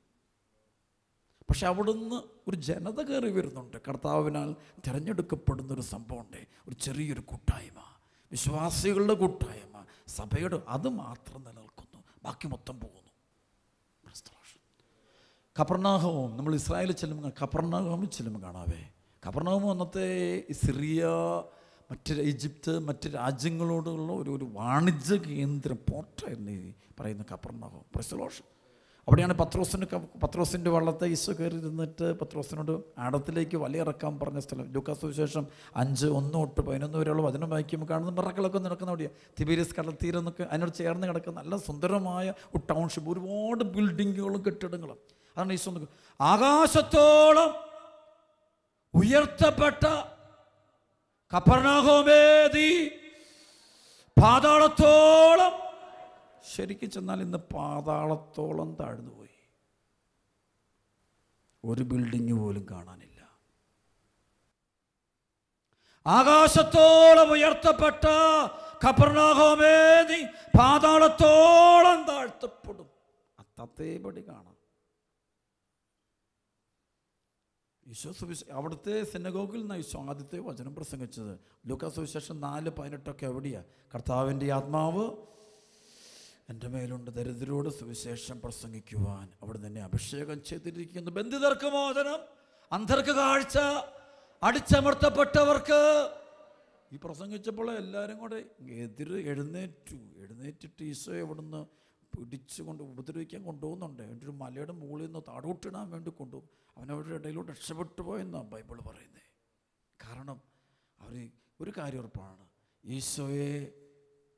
പക്ഷെ അവിടുന്ന് ഒരു ജനത കയറി വരുന്നുണ്ട്. കർത്താവിനാൽ തിരഞ്ഞെടുക്കപ്പെടുന്നൊരു സംഭവമുണ്ട്, ഒരു ചെറിയൊരു കൂട്ടായ്മ, വിശ്വാസികളുടെ കൂട്ടായ്മ, സഭയുടെ, അത് മാത്രം നിലനിൽക്കുന്നു, ബാക്കി മൊത്തം പോകുന്നു. കപ്പർനാഹവും, നമ്മൾ ഇസ്രായേലിൽ ചെല്ലുമ്പോൾ കപ്പർനാഹൂമിൽ ചെല്ലുമ്പോൾ കാണാവേ, കപ്പർനാഹൂം അന്നത്തെ സിറിയ, മറ്റ് ഈജിപ്ത്, മറ്റ് രാജ്യങ്ങളോടുള്ള ഒരു വാണിജ്യ കേന്ദ്രം, പോർട്ടായിരുന്നു ഈ പറയുന്ന കപ്പർനാഹൂം. പ്രൈസ്. അവിടെയാണ് പത്രോസിൻ്റെ വള്ളത്തെ ഈശോ കയറി ഇരുന്നിട്ട് പത്രോസിനോട് ആഴത്തിലേക്ക് വലയിറക്കാൻ പറഞ്ഞ സ്ഥലം. ലൂക്കാസ് സുവിശേഷം 5:1-11 വരെയുള്ള വചനം വായിക്കുമ്പോൾ കാണുന്ന മിറക്കിളൊക്കെ നടക്കുന്ന അവിടെയാണ്. തിബേരിയസ് കടൽത്തീരം എന്നൊക്കെ അതിനോട് ചേർന്ന് കിടക്കുന്ന നല്ല സുന്ദരമായ ഒരു ടൗൺഷിപ്പ്, ഒരുപാട് ബിൽഡിങ്ങുകളും കെട്ടിടങ്ങളും. അതാണ് ഈശോ ആകാശത്തോളം ഉയർത്തപ്പെട്ട കപ്പർനാഹൂമേതി പാതാളത്തോളം, ശരിക്കും ചെന്നാൽ ഇന്ന് പാതാളത്തോളം താഴ്ന്നു പോയി, ഒരു ബിൽഡിങ് പോലും കാണാനില്ല. ആകാശത്തോളം ഉയർത്തപ്പെട്ട കപ്പർനാഹൂമേതി പാതാളത്തോളം താഴ്ത്തപ്പെടും. അതേപടി കാണാം. ഈശോ അവിടുത്തെ സിനഗോഗിൽ നിന്നാണ് ഈശോ ആദ്യത്തെ വചനം പ്രസംഗിച്ചത്. ലൂക്കാസ് സുവിശേഷം 4:18 എവിടെയാ? കർത്താവിൻ്റെ ആത്മാവ് എൻ്റെ മേലുണ്ട്, ദരിദ്രരോട് സുവിശേഷം പ്രസംഗിക്കുവാൻ അവിടെ തന്നെ അഭിഷേകം ചെയ്തിരിക്കുന്നു. ബന്ധിതർക്ക് മോചനം, അന്ധർക്ക് കാഴ്ച, അടിച്ചമർത്തപ്പെട്ടവർക്ക്. ഈ പ്രസംഗിച്ചപ്പോൾ എല്ലാവരും കൂടെ എഴുന്നേറ്റിട്ട് ഈശോയെ അവിടുന്ന് പിടിച്ചുകൊണ്ട് ഉപദ്രവിക്കാൻ കൊണ്ടുപോകുന്നുണ്ട്. എൻ്റെ ഒരു മലയുടെ മുകളിൽ നിന്ന് താഴോട്ടിടാൻ വേണ്ടി കൊണ്ടുപോകും. അവനവരുടെ ഇടയിലൂടെ രക്ഷപ്പെട്ടു പോയെന്നാണ് ബൈബിൾ പറയുന്നത്. കാരണം അവർ ഒരു കാര്യം ഉറപ്പാണ്, ഈശോയെ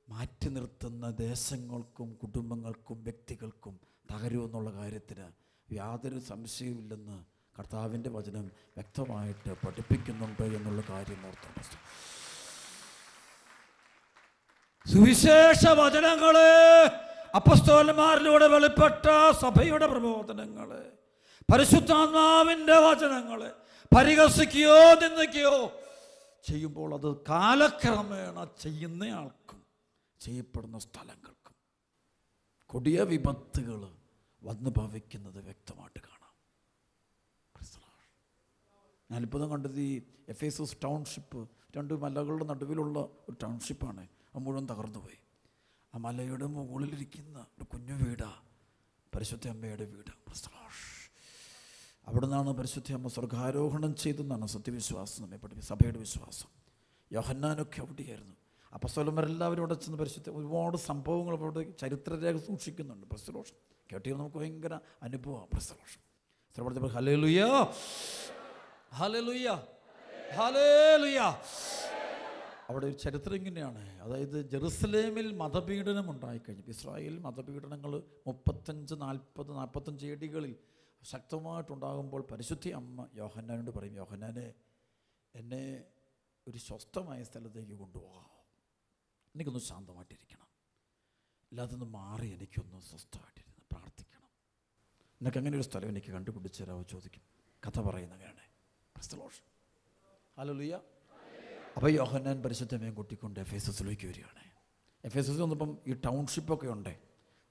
മാറ്റി നിർത്തുന്ന ദേശങ്ങൾക്കും കുടുംബങ്ങൾക്കും വ്യക്തികൾക്കും തകരുമെന്നുള്ള കാര്യത്തിന് യാതൊരു സംശയവുമില്ലെന്ന് കർത്താവിൻ്റെ വചനം വ്യക്തമായിട്ട് പഠിപ്പിക്കുന്നുണ്ട് എന്നുള്ള കാര്യം ഓർത്തോണം. സുവിശേഷ വചനങ്ങളെ, അപ്പസ്തോലന്മാരിലൂടെ വെളിപ്പെട്ട സഭയുടെ പ്രബോധനങ്ങളെ, പരിശുദ്ധാത്മാവിൻ്റെ വചനങ്ങളെ പരിഹസിക്കുകയോ നിന്ദിക്കുകയോ ചെയ്യുമ്പോൾ അത് കാലക്രമേണ ചെയ്യുന്നയാൾക്കും ചെയ്യപ്പെടുന്ന സ്ഥലങ്ങൾക്കും കൊടിയ വിപത്തുകൾ വന്നു ഭവിക്കുന്നത് വ്യക്തമായിട്ട് കാണാം. ഞാൻ അത്ഭുതം കണ്ടത് ഈ എഫേസസ് ടൗൺഷിപ്പ്, 2 മലകളുടെ നടുവിലുള്ള ഒരു ടൗൺഷിപ്പാണ്. അത് മുഴുവൻ തകർന്നു പോയി. ആ മലയുടെ മുകളിലിരിക്കുന്ന ഒരു കുഞ്ഞു വീടാ പരിശുദ്ധ അമ്മയുടെ വീട്. അവിടെ നിന്നാണ് പരിശുദ്ധ അമ്മ സ്വർഗാരോഹണം ചെയ്തെന്നാണ് സത്യവിശ്വാസം നമ്മെ പഠിപ്പിച്ച സഭയുടെ വിശ്വാസം. യോഹന്നാനൊക്കെ അവിടെയായിരുന്നു. അപ്പസ്തോലന്മാരെല്ലാവരും അവിടെ ചെന്ന് പരിശുദ്ധ ഒരുപാട് സംഭവങ്ങൾ അവിടെ ചരിത്രരേഖ സൂക്ഷിക്കുന്നുണ്ട്. പ്രസ്തലോഷം കേട്ടിട്ട് നമുക്ക് ഭയങ്കര അനുഭവമാണ്. പ്രസ്തലോഷം ഹല്ലേലൂയ, ഹല്ലേലൂയ, ഹല്ലേലൂയ. അവിടെ ഒരു ചരിത്രം ഇങ്ങനെയാണ്. അതായത് ജെറുസലേമിൽ മതപീഡനം ഉണ്ടായിക്കഴിഞ്ഞു. ഇസ്രായേൽ മതപീഡനങ്ങൾ 35-40-45 AD ശക്തമായിട്ടുണ്ടാകുമ്പോൾ പരിശുദ്ധ അമ്മ യോഹന്നാനോട് പറയും, യോഹന്നാനെ, എന്നെ ഒരു സ്വസ്ഥമായ സ്ഥലത്തേക്ക് കൊണ്ടുപോകാം, എനിക്കൊന്ന് ശാന്തമായിട്ടിരിക്കണം, എല്ലാതൊന്ന് മാറി എനിക്കൊന്ന് സ്വസ്ഥമായിട്ടിരുന്ന് പ്രാർത്ഥിക്കണം, നിനക്ക് അങ്ങനെ ഒരു സ്ഥലം എനിക്ക് കണ്ടുപിടിച്ച് തരാമോ ചോദിക്കും. കഥ പറയുന്നവരാണ്. ഹല്ലേലൂയ. അപ്പോൾ യോഹന്നാൻ പരിശുദ്ധമയം കൂട്ടിക്കൊണ്ട് എഫേസസിലേക്ക് വരികയാണ്. എഫേസസിൽ വന്നപ്പം ഈ ടൗൺഷിപ്പൊക്കെ ഉണ്ട്.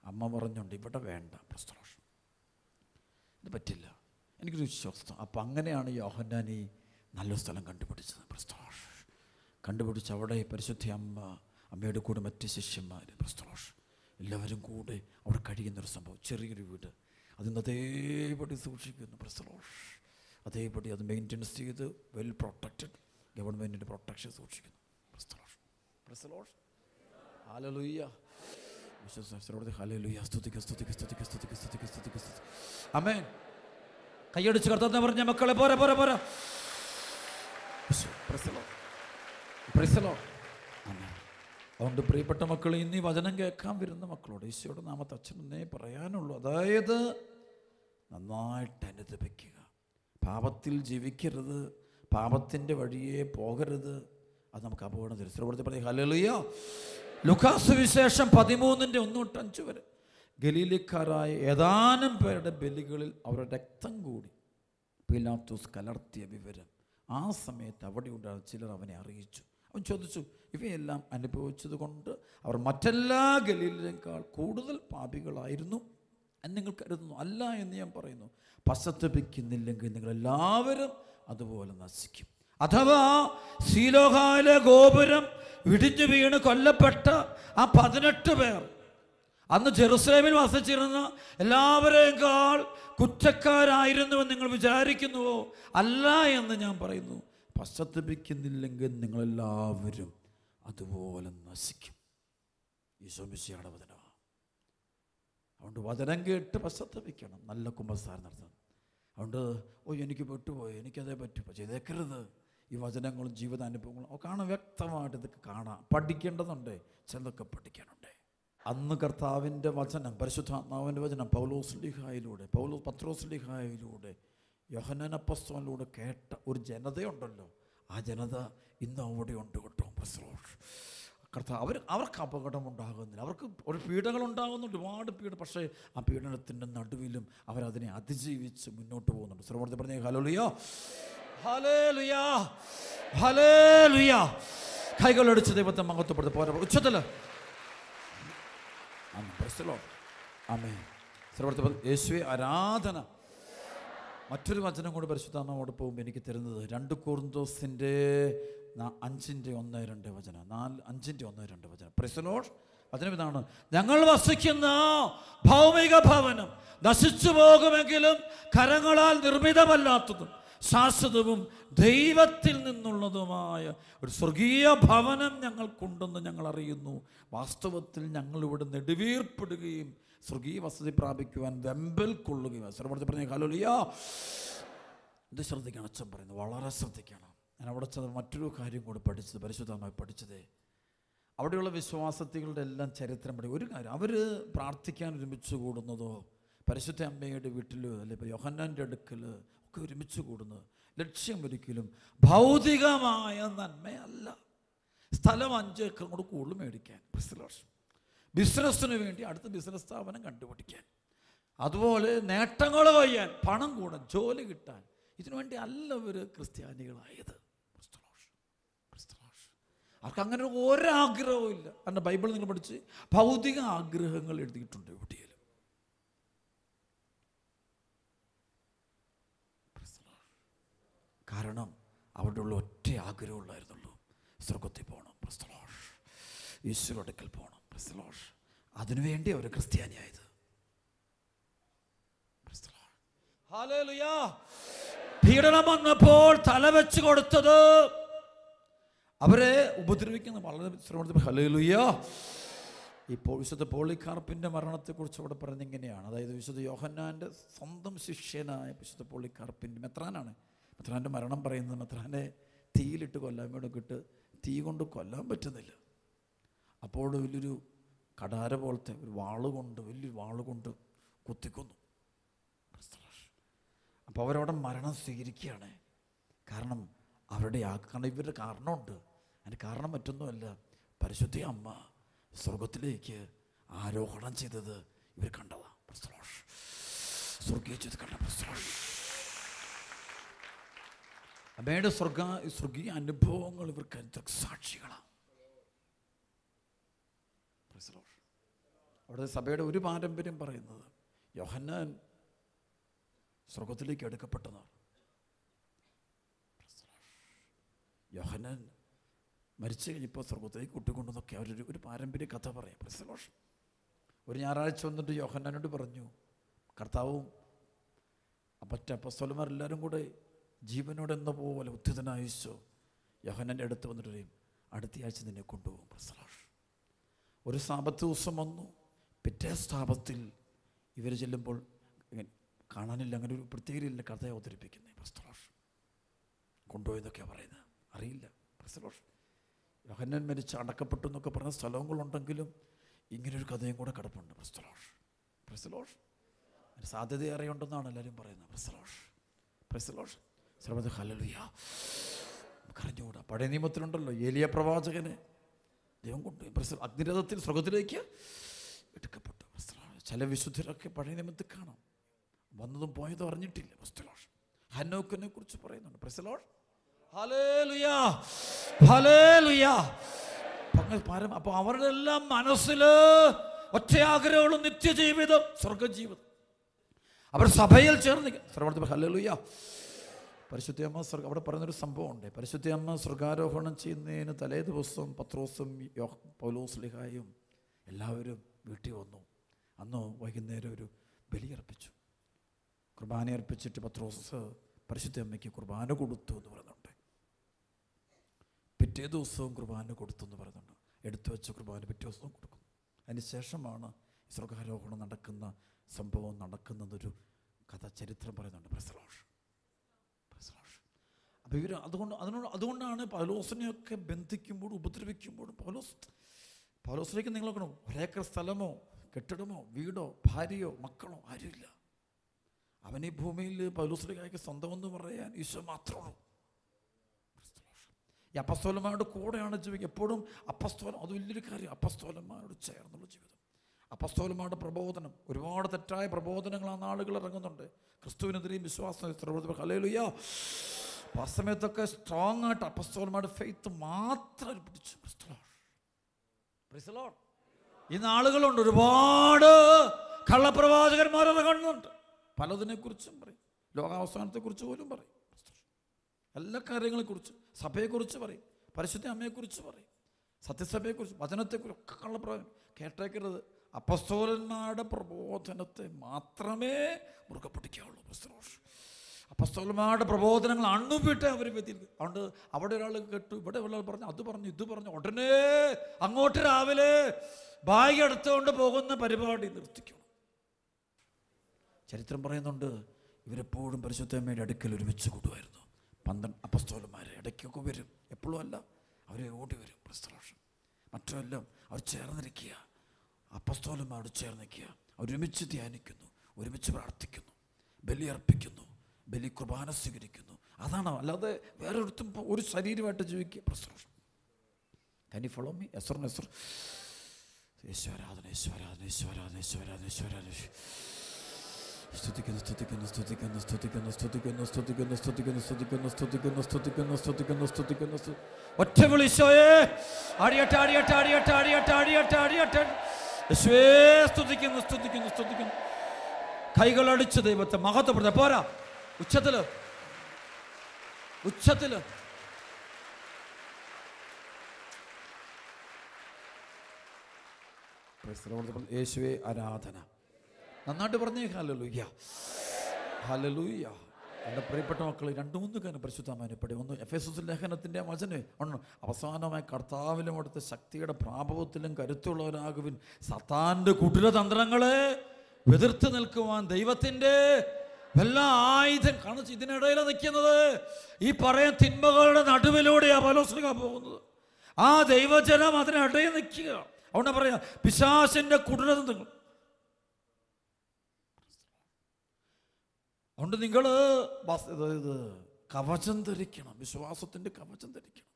അമ്മ പറഞ്ഞുണ്ട്, ഇവിടെ വേണ്ട, പ്രസ്തലോഷം, ഇത് പറ്റില്ല, എനിക്കൊരു വിശ്വാസം. അപ്പം അങ്ങനെയാണ് യോഹന്നാൻ ഈ നല്ലൊരു സ്ഥലം കണ്ടുപിടിച്ചത്. പ്രസ്തലോഷ് കണ്ടുപിടിച്ച് അവിടെ പരിശുദ്ധ അമ്മയുടെ കൂടെ മറ്റ് ശിഷ്യന്മാർ, പ്രസ്തലോഷ് എല്ലാവരും കൂടെ അവിടെ കഴിയുന്നൊരു സംഭവം. ചെറിയൊരു വീട്, അതിന് അതേപടി സൂക്ഷിക്കുന്നു. പ്രസ്തലോഷ് അതേപടി അത് മെയിൻ്റെനൻസ് ചെയ്ത് വെൽ പ്രൊട്ടക്റ്റഡ്, ഗവൺമെൻറ്റിൻ്റെ പ്രൊട്ടക്ഷൻ സൂക്ഷിക്കുന്നു. പ്രസ്തലോഷ്, പ്രസ്തലോഷ്, ഹല്ലേലൂയ. ആമേൻ. കൈയടിച്ച് കർത്താവിനെ പറഞ്ഞ മക്കളെ പോരാ പോരാ പോരാ. അതുകൊണ്ട് പ്രിയപ്പെട്ട മക്കൾ, ഇന്ന് ഈ വചനം കേൾക്കാൻ വരുന്ന മക്കളോട് ഈശോയുടെ നാമത്തെ അച്ഛനെന്നേ പറയാനുള്ളൂ. അതായത് നന്നായിട്ട് അനുദപിക്കുക, പാപത്തിൽ ജീവിക്കരുത്, പാപത്തിൻ്റെ വഴിയെ പോകരുത്. അത് നമുക്ക് അപകടം തരും. പറയും ഹല്ലേലൂയ. ലൂക്കാസ് സുവിശേഷം 13:1-5 വരെ ഗലീലക്കാരായ ഏതാനും പേരുടെ ബലികളിൽ അവരുടെ രക്തം കൂടി പീലാത്തോസ് കലർത്തിയ വിവരം ആ സമയത്ത് അവിടെ ഉണ്ടായ ചിലർ അവനെ അറിയിച്ചു. അവൻ ചോദിച്ചു, ഇവയെല്ലാം അനുഭവിച്ചത് കൊണ്ട് അവർ മറ്റെല്ലാ ഗലീലിനേക്കാൾ കൂടുതൽ പാപികളായിരുന്നു എന്ന് നിങ്ങൾ കരുതുന്നു? അല്ല എന്ന് ഞാൻ പറയുന്നു. പശ്ചാത്തപിക്കുന്നില്ലെങ്കിൽ നിങ്ങളെല്ലാവരും അതുപോലെ നശിക്കും. അഥവാ സീലോഹായിലെ ഗോപുരം ഇടിഞ്ഞു വീണ് കൊല്ലപ്പെട്ട ആ 18 പേർ അന്ന് ജെറുസലേമിൽ വസിച്ചിരുന്ന എല്ലാവരേക്കാൾ കുറ്റക്കാരായിരുന്നുവെന്ന് നിങ്ങൾ വിചാരിക്കുന്നുവോ? അല്ല എന്ന് ഞാൻ പറയുന്നു. പശ്ചാത്തപിക്കുന്നില്ലെങ്കിൽ നിങ്ങളെല്ലാവരും അതുപോലെ നശിക്കും. ഈശോ മിശിഹായുടെ വചനമാണ്. അതുകൊണ്ട് വചനം കേട്ട് പശ്ചാത്തപിക്കണം, നല്ല കുമ്പസാരം നടത്തണം. അതുകൊണ്ട് എനിക്ക് പെട്ടുപോയി, എനിക്കതേ പറ്റും, ചെയ്തേക്കരുത്. ഈ വചനങ്ങളും ജീവിതാനുഭവങ്ങളും കാണാൻ വ്യക്തമായിട്ട് ഇതൊക്കെ കാണാം. പഠിക്കേണ്ടതുണ്ട്, ചിലതൊക്കെ പഠിക്കാനുണ്ട്. അന്ന് കർത്താവിൻ്റെ വചനം, പരിശുദ്ധാത്മാവിൻ്റെ വചനം പത്രോസ്ലീഹായിലൂടെ യോഹന്നാൻ അപ്പോസ്തലനിലൂടെ കേട്ട ഒരു ജനതയുണ്ടല്ലോ, ആ ജനത ഇന്ന് അവിടെ ഉണ്ട് കേട്ടോ. കർത്താവ് അവർക്ക് അപകടം ഉണ്ടാകുന്നില്ല, അവർക്ക് ഒരു പീഡകൾ ഉണ്ടാകുന്നുണ്ട്, ഒരുപാട് പീഡ. പക്ഷേ ആ പീഡനത്തിൻ്റെ നടുവിലും അവരതിനെ അതിജീവിച്ച് മുന്നോട്ട് പോകുന്നുണ്ട്. സർവ്വത്തെ പറഞ്ഞേ ഹല്ലേലൂയ, ഹല്ലേലൂയ, ഹല്ലേലൂയ. കൈകളടിച്ച് ദൈവത്തെ മഹത്വപ്പെടുത്തി പോരാ ഉച്ചത്തില്. ആമേൻ. സർവ്വത്തെ യേശുവേ ആരാധന. മറ്റൊരു വചനം കൂടി പരിശുദ്ധാത്മാവോട് പോകുമ്പോൾ എനിക്ക് തരുന്നത് 2 കൊരിന്തോസിൻ്റെ 5:1-2 വചനം, 5:1-2 വചനം. Price the Lord. വചനം ഇതാണ്: ഞങ്ങൾ വസിക്കുന്ന ഭൗമിക ഭവനം നശിച്ചു പോകുമെങ്കിലും കരങ്ങളാൽ നിർമ്മിതമല്ലാത്തതും ശാശ്വതവും ദൈവത്തിൽ നിന്നുള്ളതുമായ ഒരു സ്വർഗീയ ഭവനം ഞങ്ങൾക്കുണ്ടെന്ന് ഞങ്ങൾ അറിയുന്നു. വാസ്തവത്തിൽ ഞങ്ങളിവിടെ നെടുവീർപ്പെടുകയും സ്വർഗീയ വസതി പ്രാപിക്കുവാൻ വെമ്പൽ കൊള്ളുകയും. സർവ്വത്തെ പറഞ്ഞ ഹല്ലേലൂയ. ഇത് ശ്രദ്ധിക്കണം, അച്ഛൻ പറയുന്നത് വളരെ ശ്രദ്ധിക്കണം. ഞാൻ അവിടെ ചെന്ന് മറ്റൊരു കാര്യം കൂടി പഠിച്ചത്, പരിശുദ്ധമായി പഠിച്ചത്, അവിടെയുള്ള വിശ്വാസത്തികളുടെ എല്ലാം ചരിത്രം പഠിക്കും. ഒരു കാര്യം, അവർ പ്രാർത്ഥിക്കാൻ ഒരുമിച്ച് കൂടുന്നതോ പരിശുദ്ധ അമ്മയുടെ വീട്ടിൽ അല്ലെങ്കിൽ യോഹന്നാൻ്റെ അടുക്കൽ ഒക്കെ ഒരുമിച്ച് കൂടുന്നത് ലക്ഷ്യം ഒരിക്കലും ഭൗതികമായ നന്മയല്ല. സ്ഥലം 5 ഏക്കർ കൂടെ കൂടുതൽ മേടിക്കാൻ, ബിസിനസ്സിന് വേണ്ടി അടുത്ത ബിസിനസ് സ്ഥാപനം കണ്ടുപിടിക്കാൻ, അതുപോലെ നേട്ടങ്ങൾ കൊയ്യാൻ, പണം കൂടാൻ, ജോലി കിട്ടാൻ, ഇതിനുവേണ്ടി അല്ല ഇവർ ക്രിസ്ത്യാനികളായത്. അവർക്ക് അങ്ങനെ ഒരാഗ്രഹവും ഇല്ല. കാരണം ബൈബിൾ നിങ്ങൾ പഠിച്ച് ഭൗതിക ആഗ്രഹങ്ങൾ എഴുതിയിട്ടുണ്ട് എവിടെയും. കാരണം അവിടെയുള്ള ഒറ്റ ആഗ്രഹമുള്ളായിരുന്നുള്ളൂ, സ്വർഗത്തിൽ പോകണം, ഈശ്വര അടുക്കൽ പോകണം. അതിനുവേണ്ടി അവർ ക്രിസ്ത്യാനിയായത്. പീഡനം വന്നപ്പോൾ തലവെച്ച് കൊടുത്തത് അവരെ ഉപദ്രവിക്കുന്ന വളരെ ശ്രമത്തിൽ. ഹല്ലേലൂയ. ഇപ്പോൾ വിശുദ്ധ പോളികാർപ്പിൻ്റെ മരണത്തെക്കുറിച്ച് അവിടെ പറയുന്നത് ഇങ്ങനെയാണ്. അതായത് വിശുദ്ധ യോഹന്നാൻ്റെ സ്വന്തം ശിഷ്യനായ വിശുദ്ധ പോളികാർപ്പിൻ്റെ മെത്രാനാണ്. മെത്രാൻ്റെ മരണം പറയുന്നത്, മെത്രാനെ തീയിലിട്ട് കൊല്ലാൻ വേണ്ടിയിട്ട് തീ കൊണ്ട് കൊല്ലാൻ പറ്റുന്നില്ല. അപ്പോൾ വലിയൊരു കടാര പോലത്തെ ഒരു വാളുകൊണ്ട്, വലിയൊരു വാളുകൊണ്ട് കുത്തിക്കൊന്നു. അപ്പോൾ അവരവിടെ മരണം സ്വീകരിക്കുകയാണ്. കാരണം അവരുടെ കാരണം ഇവരുടെ കാരണമുണ്ട്. അതിന് കാരണം മറ്റൊന്നുമല്ല, പരിശുദ്ധ അമ്മ സ്വർഗത്തിലേക്ക് ആരോഹണം ചെയ്തത് ഇവർ കണ്ടതാണ്. സ്വർഗീയ ചെയ്ത് കണ്ട അമ്മയുടെ സ്വർഗീയ അനുഭവങ്ങൾ ഇവർക്ക് സാക്ഷികളാണ്. അവിടെ സഭയുടെ ഒരു പാരമ്പര്യം പറയുന്നത് യോഹന്നാൻ സ്വർഗത്തിലേക്ക് എടുക്കപ്പെട്ടതാണ്. യോഹന്നാൻ മരിച്ചു കഴിഞ്ഞപ്പോൾ സ്വർഗത്തിലേക്ക് കൂട്ടിക്കൊണ്ടെന്നൊക്കെ ഒരു പാരമ്പര്യ കഥ പറയാം. ഒരു ഞായറാഴ്ച വന്നിട്ട് യോഹന്നാനോട് പറഞ്ഞു, കർത്താവും മറ്റ് അപ്പോസ്തലന്മാരെല്ലാവരും കൂടെ ജീവനോട് എന്ന പോലെ ഉദ്ധിതനായ യേശു യോഹന്നാൻ്റെ അടുത്ത് വന്നിട്ട് അടുത്ത ആഴ്ച നിന്നെ കൊണ്ടുപോകും. ഒരു സാബത്ത് ദിവസം വന്നു, പിറ്റേ സ്ഥാപത്തിൽ ഇവർ ചെല്ലുമ്പോൾ കാണാനില്ല, അങ്ങനെ ഒരു പ്രത്യേകതയില്ല കഥയെ അവതരിപ്പിക്കുന്നത്. പ്രസ്തലോഷ് കൊണ്ടുപോയെന്നൊക്കെയാണ് പറയുന്നത്, അറിയില്ല. പ്രസ്തലോഷ് യോഹന്നാൻ മരിച്ച് അടക്കപ്പെട്ടു എന്നൊക്കെ പറഞ്ഞ സ്ഥലങ്ങളുണ്ടെങ്കിലും ഇങ്ങനൊരു കഥയും കൂടെ കിടപ്പുണ്ട്. പ്രസ്തലോഷ് പ്രസ്തലോഷ് സാധ്യതയേറെ ഉണ്ടെന്നാണ് എല്ലാവരും പറയുന്നത്. പ്രസ്തലോഷ് പ്രസ്തലോഷ് സർവ്വത ഹല്ലേലൂയ. കരഞ്ഞുകൂടാ. പഴയ നിയമത്തിലുണ്ടല്ലോ, ഏലിയ പ്രവാചകന് ദൈവം കൊണ്ട് അഗ്നിരഥത്തിൽ സ്വർഗത്തിലേക്ക് എടുക്കപ്പെട്ടു. ചില വിശുദ്ധരൊക്കെ പഴയ നിയമത്തിൽ കാണാം, വന്നതും പോയതും അറിഞ്ഞിട്ടില്ല. പ്രസ്തലോഷ് ഹനോക്കിനെ കുറിച്ച് പറയുന്നുണ്ട്. പ്രസ്തലോഷ് ഹല്ലേലൂയ ഹല്ലേലൂയ. അപ്പോൾ അവരുടെ എല്ലാം മനസ്സിൽ ഒറ്റ ആഗ്രഹമുള്ള നിത്യജീവിതം, സ്വർഗജീവിതം. അവർ സഭയിൽ ചേർന്ന് ഹല്ലേലൂയ. പരിശുദ്ധയമ്മ അവിടെ പറയുന്നൊരു സംഭവമുണ്ട്. പരിശുദ്ധയമ്മ സ്വർഗാരോഹണം ചെയ്യുന്നതിന് തലേ ദിവസം പത്രോസും പൗലോസ്ലിഹായും എല്ലാവരും വീട്ടിൽ വന്നു. അന്ന് വൈകുന്നേരം ഒരു ബലിയർപ്പിച്ചു. കുർബാന അർപ്പിച്ചിട്ട് പത്രോസ് പരിശുദ്ധയമ്മയ്ക്ക് കുർബാന കൊടുത്തു എന്ന് പറയുന്നുണ്ട്. പിറ്റേ ദിവസവും കുർബാന കൊടുത്തു എന്ന് പറയുന്നുണ്ട്. എടുത്തു വെച്ച കുർബാന പിറ്റേ ദിവസവും കൊടുക്കും. അതിന് ശേഷമാണ് സ്വർഗാരോഹണം നടക്കുന്ന സംഭവം നടക്കുന്നതൊരു കഥ, ചരിത്രം പറയുന്നുണ്ട്. പ്രസ്തലോഷ് പ്രസ്തലോഷ്. അപ്പോൾ ഇവർ അതുകൊണ്ടാണ് പൗലോസിനെയൊക്കെ ബന്ധിക്കുമ്പോഴും ഉപദ്രവിക്കുമ്പോഴും പൗലോസിലേക്ക് നിങ്ങൾ നോക്കണം, ഒരേക്കർ സ്ഥലമോ കെട്ടിടമോ വീടോ ഭാര്യയോ മക്കളോ ആരുമില്ല. അവൻ ഈ ഭൂമിയിൽ പൗലോസിലേക്ക് സ്വന്തമെന്ന് പറയാൻ ഈശോ മാത്രമേ ഉള്ളൂ. ഈ അപ്പസ്തോലന്മാരുടെ കൂടെയാണ് ജീവിക്കുക എപ്പോഴും. അപ്പസ്തോലം അത് വലിയൊരു കാര്യം. അപ്പസ്തോലന്മാരോട് ചേർന്നുള്ള ജീവിതം, അപ്പസ്തോലന്മാരുടെ പ്രബോധനം. ഒരുപാട് തെറ്റായ പ്രബോധനങ്ങൾ ആ നാളുകൾ ഇറങ്ങുന്നുണ്ട്. ക്രിസ്തുവിനെതിരെയും വിശ്വാസം. ഹല്ലേലൂയ. ആ സമയത്തൊക്കെ സ്ട്രോങ് ആയിട്ട് അപ്പസ്തോലന്മാരുടെ ഫെയ്ത്ത് മാത്രം പിടിച്ചു. ഈ നാളുകളുണ്ട്, ഒരുപാട് കള്ളപ്രവാചകന്മാർ ഇറങ്ങുന്നുണ്ട്. പലതിനെക്കുറിച്ചും പറയും, ലോകാവസാനത്തെക്കുറിച്ച് പോലും പറയും, എല്ലാ കാര്യങ്ങളെക്കുറിച്ച്, സഭയെക്കുറിച്ച് പറയും, പരിശുദ്ധ അമ്മയെക്കുറിച്ച് പറയും, സത്യസഭയെക്കുറിച്ച്, വചനത്തെക്കുറിച്ച് ഒക്കെ കള്ളപ്രവാചകൻ. കേട്ടേക്കരുത്. അപ്പസ്തോലന്മാരുടെ പ്രബോധനത്തെ മാത്രമേ മുറുകെ പിടിക്കാവുള്ളൂ. അപ്പസ്തോലന്മാരുടെ പ്രബോധനങ്ങൾ അണ്ണുപിട്ട് അവർ വ്യതിരിക്കും. അതുകൊണ്ട് അവിടെ ഒരാൾ കേട്ടു, ഇവിടെ ഒരാൾ പറഞ്ഞു, അത് പറഞ്ഞു, ഇത് പറഞ്ഞു, ഉടനെ അങ്ങോട്ട് രാവിലെ ബാഗ് എടുത്തുകൊണ്ട് പോകുന്ന പരിപാടി നിർത്തിക്കണം. ചരിത്രം പറയുന്നുണ്ട്, ഇവരെപ്പോഴും പരിശുദ്ധമ്മയുടെ അടുക്കൽ ഒരുമിച്ച് കൂടുമായിരുന്നു. 12 അപ്പസ്തോലന്മാർ ഇടയ്ക്കൊക്കെ വരും, എപ്പോഴും അല്ല, അവരെ ഓടി വരും. പ്രസ്തലോഷം മറ്റെല്ലാം അവർ ചേർന്നിരിക്കുക, അപ്പസ്തോലന്മാരോട് ചേർന്നിരിക്കുക, ഒരുമിച്ച് ധ്യാനിക്കുന്നു, ഒരുമിച്ച് പ്രാർത്ഥിക്കുന്നു, ബലി അർപ്പിക്കുന്നു, ബലി കുർബാന സ്വീകരിക്കുന്നു. അതാണ്, അല്ലാതെ വേറെ ഒരിടത്തും ഒരു ശരീരമായിട്ട് ജീവിക്കുക. പ്രസ്തലോഷം Can you follow me? Yes or no? ഈശ്വരാധന ഈശ്വരാധന ഈശ്വരാധന ഈശ്വരാധന ഈശ്വരാധന. സ്തുതിക്കുന്നു സ്തുതിക്കുന്നു സ്തുതിക്കുന്നു സ്തുതിക്കുന്നു സ്തുതിക്കുന്നു സ്തുതിക്കുന്നു സ്തുതിക്കുന്നു സ്തുതിക്കുന്നു സ്തുതിക്കുന്നു സ്തുതിക്കുന്നു സ്തുതിക്കുന്നു സ്തുതിക്കുന്നു. ഒറ്റ വിളിശോയേ, ആടിയട്ടെ ആടിയട്ടെ ആടിയട്ടെ ആടിയട്ടെ ആടിയട്ടെ ആടിയട്ടെ. യേശുവേ സ്തുതിക്കുന്നു സ്തുതിക്കുന്നു സ്തുതിക്കുന്നു. കൈകളടിച്ച് ദൈവത്തെ മഹത്വപ്പെടുത്ത പോരാ, ഉച്ചത്തില് ഉച്ചത്തില്. യേശുവേ ആരാധന. നന്നായിട്ട് പറഞ്ഞേ ഹല്ലേലൂയ ഹല്ലേലൂയ. എൻ്റെ പ്രിയപ്പെട്ട മക്കൾ, 2-3 കാര്യം പരിശുദ്ധമാനപ്പെടി. ഒന്ന് എഫെസോസ് ലേഖനത്തിൻ്റെ വചനം ഒന്ന്, അവസാനമായി കർത്താവിലും അവിടുത്തെ ശക്തിയുടെ പ്രാഭവത്തിലും കരുത്തുള്ളവരാകുവിൻ, സത്താൻ്റെ കുടിലതന്ത്രങ്ങളെ എതിർത്ത് നിൽക്കുവാൻ ദൈവത്തിൻ്റെ എല്ലാ ആയുധം കാണിച്ച്. ഇതിനിടയിലാണ് നിൽക്കുന്നത്. ഈ പറയാൻ തിന്മകളുടെ നടുവിലൂടെയാണ് പൗലോസ് പോകുന്നത്. ആ ദൈവജനം അതിനിടയിൽ നിൽക്കുക. അവിടെ പറയാ പിശാചിന്റെ കുടിലതന്ത്രങ്ങൾ. അതുകൊണ്ട് നിങ്ങൾ കവചം ധരിക്കണം, വിശ്വാസത്തിൻ്റെ കവചം ധരിക്കണം,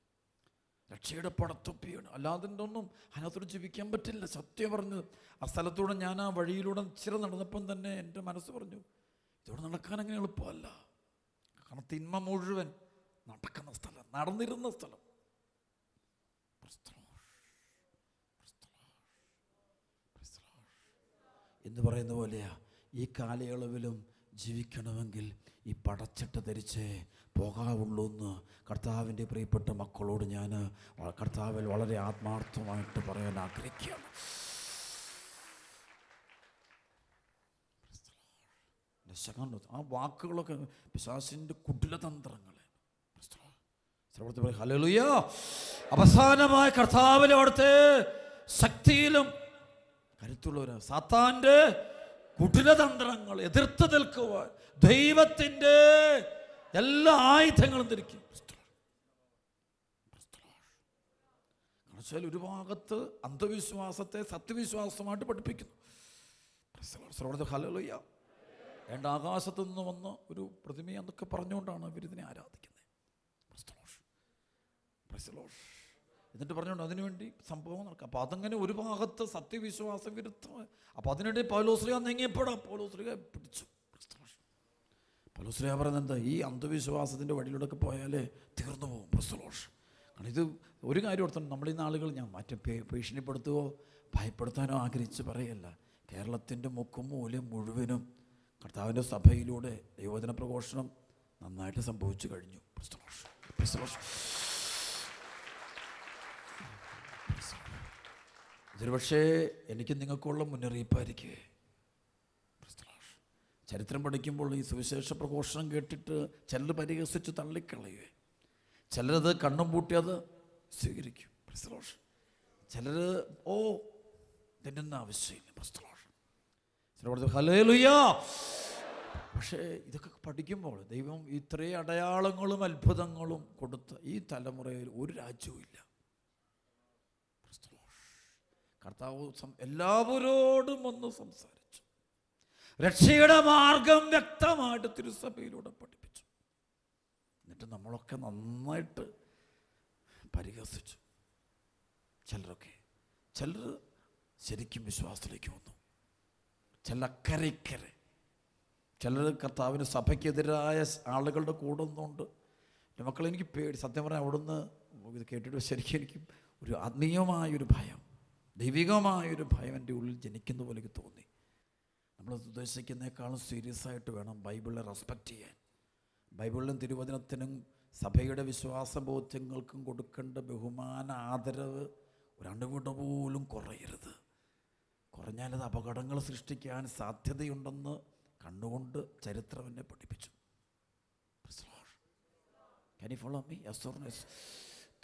രക്ഷയുടെ പടത്തൊപ്പിയാണ്. അല്ലാതെ ഒന്നും അതിനകത്തോട് ജീവിക്കാൻ പറ്റില്ല. സത്യം പറഞ്ഞത്, ആ സ്ഥലത്തൂടെ ഞാൻ ആ വഴിയിലൂടെ ഇച്ചിരി നടന്നപ്പം തന്നെ എൻ്റെ മനസ്സ് പറഞ്ഞു, ഇതോടെ നടക്കാൻ അങ്ങനെ എളുപ്പമല്ല. കാരണം തിന്മ മുഴുവൻ നടക്കുന്ന സ്ഥലം, നടന്നിരുന്ന സ്ഥലം. എന്ന് പറയുന്ന പോലെയാ ഈ കാലയളവിലും ജീവിക്കണമെങ്കിൽ ഈ പടച്ചിട്ട് ധരിച്ചേ പോകാവുള്ളൂ എന്ന് കർത്താവിൻ്റെ പ്രിയപ്പെട്ട മക്കളോട് ഞാൻ കർത്താവിൽ വളരെ ആത്മാർത്ഥമായിട്ട് പറയാൻ ആഗ്രഹിക്കുകയാണ്. ആ വാക്കുകളൊക്കെ പിശാചിൻ്റെ കുടിലതന്ത്രങ്ങളെ. ഹല്ലേലൂയ. അവസാനമായി കർത്താവിലെ അവിടുത്തെ ശക്തിയിലും കരുത്തുള്ളവരാ. സാത്താൻ്റെ കുടിലതന്ത്രങ്ങൾ എതിർത്ത് നിൽക്കുവാൻ ദൈവത്തിൻ്റെ എല്ലാ ആയുധങ്ങളും ധരിക്കും. എന്നുവെച്ചാൽ ഒരു ഭാഗത്ത് അന്ധവിശ്വാസത്തെ സത്യവിശ്വാസമായിട്ട് പഠിപ്പിക്കുന്നു. ഹല്ലേലൂയ. ഏണ്ട ആകാശത്ത് നിന്ന് വന്ന ഒരു പ്രതിമ എന്നൊക്കെ പറഞ്ഞുകൊണ്ടാണ് ഇവരിതിനെ ആരാധിക്കുന്നത്. എന്നിട്ട് പറഞ്ഞുകൊണ്ട് അതിനുവേണ്ടി സംഭവം നടക്കുക. അപ്പോൾ അതങ്ങനെ ഒരു ഭാഗത്ത് സത്യവിശ്വാസ വിരുദ്ധമായി. അപ്പോൾ അതിനിടെ പൗലോസ്ലീഹ നീങ്ങിയപ്പോഴാണ് പൗലോസ്ലീഹ പിടിച്ചു. പൗലോസ്ലീഹ പറയുന്നത് എന്താ? ഈ അന്ധവിശ്വാസത്തിൻ്റെ വഴിയിലൂടെയൊക്കെ പോയാലേ തീർന്നു പോകും. കാരണം ഇത് ഒരു കാര്യം ഓർത്തണം, നമ്മളിന്ന് ആളുകൾ ഞാൻ മറ്റേ ഭീഷണിപ്പെടുത്തുകയോ ഭയപ്പെടുത്താനോ ആഗ്രഹിച്ച് പറയല്ല. കേരളത്തിൻ്റെ മുക്കും മൂലം മുഴുവനും കർത്താവിൻ്റെ സഭയിലൂടെ ദൈവവചന പ്രഘോഷണം നന്നായിട്ട് സംഭവിച്ചു കഴിഞ്ഞു. ഇതൊരു പക്ഷേ എനിക്ക് നിങ്ങൾക്കുള്ള മുന്നറിയിപ്പായിരിക്കേ. ചരിത്രം പഠിക്കുമ്പോൾ ഈ സുവിശേഷ പ്രഘോഷണം കേട്ടിട്ട് ചിലർ പരിഹസിച്ച് തള്ളിക്കളയുവേ, ചിലരത് കണ്ണും പൂട്ടിയത് സ്വീകരിക്കും. ചിലർ ഇതിൻ്റെ ആവശ്യമില്ല. ഹല്ലേലൂയ. പക്ഷേ ഇതൊക്കെ പഠിക്കുമ്പോൾ ദൈവം ഇത്രയും അടയാളങ്ങളും അത്ഭുതങ്ങളും കൊടുത്ത ഈ തലമുറയിൽ ഒരു രാജ്യവും ഇല്ല. കർത്താവ് എല്ലാവരോടും ഒന്ന് സംസാരിച്ചു. രക്ഷയുടെ മാർഗം വ്യക്തമായിട്ട് തിരുസഭയിലൂടെ പഠിപ്പിച്ചു. എന്നിട്ട് നമ്മളൊക്കെ നന്നായിട്ട് പരിഹസിച്ചു. ചിലർ ശരിക്കും വിശ്വാസത്തിലേക്ക് വന്നു, ചില അക്കരയ്ക്കരെ, ചിലർ കർത്താവിന് സഭയ്ക്കെതിരായ ആളുകളുടെ കൂടെ ഒന്നുകൊണ്ട്. എൻ്റെ മക്കളെ, എനിക്ക് പേടി, സത്യം പറഞ്ഞാൽ അവിടുന്ന് ഇത് കേട്ടിട്ട് ശരിക്കും എനിക്ക് ഒരു ആത്മീയമായൊരു ഭയം, ദൈവികമായൊരു ഭയം എൻ്റെ ഉള്ളിൽ ജനിക്കുന്ന പോലെ എനിക്ക് തോന്നി. നമ്മൾ ഉദ്ദേശിക്കുന്നേക്കാളും സീരിയസ് ആയിട്ട് വേണം ബൈബിളിനെ റെസ്പെക്റ്റ് ചെയ്യാൻ. ബൈബിളിലും തിരുവചനത്തിനും സഭയുടെ വിശ്വാസബോധ്യങ്ങൾക്കും കൊടുക്കേണ്ട ബഹുമാന, ആദരവ് ഒരണ്ടുവിട പോലും കുറയരുത്. കുറഞ്ഞാലത് അപകടങ്ങൾ സൃഷ്ടിക്കാൻ സാധ്യതയുണ്ടെന്ന് കണ്ടുകൊണ്ട് ചരിത്രം എന്നെ പഠിപ്പിച്ചു.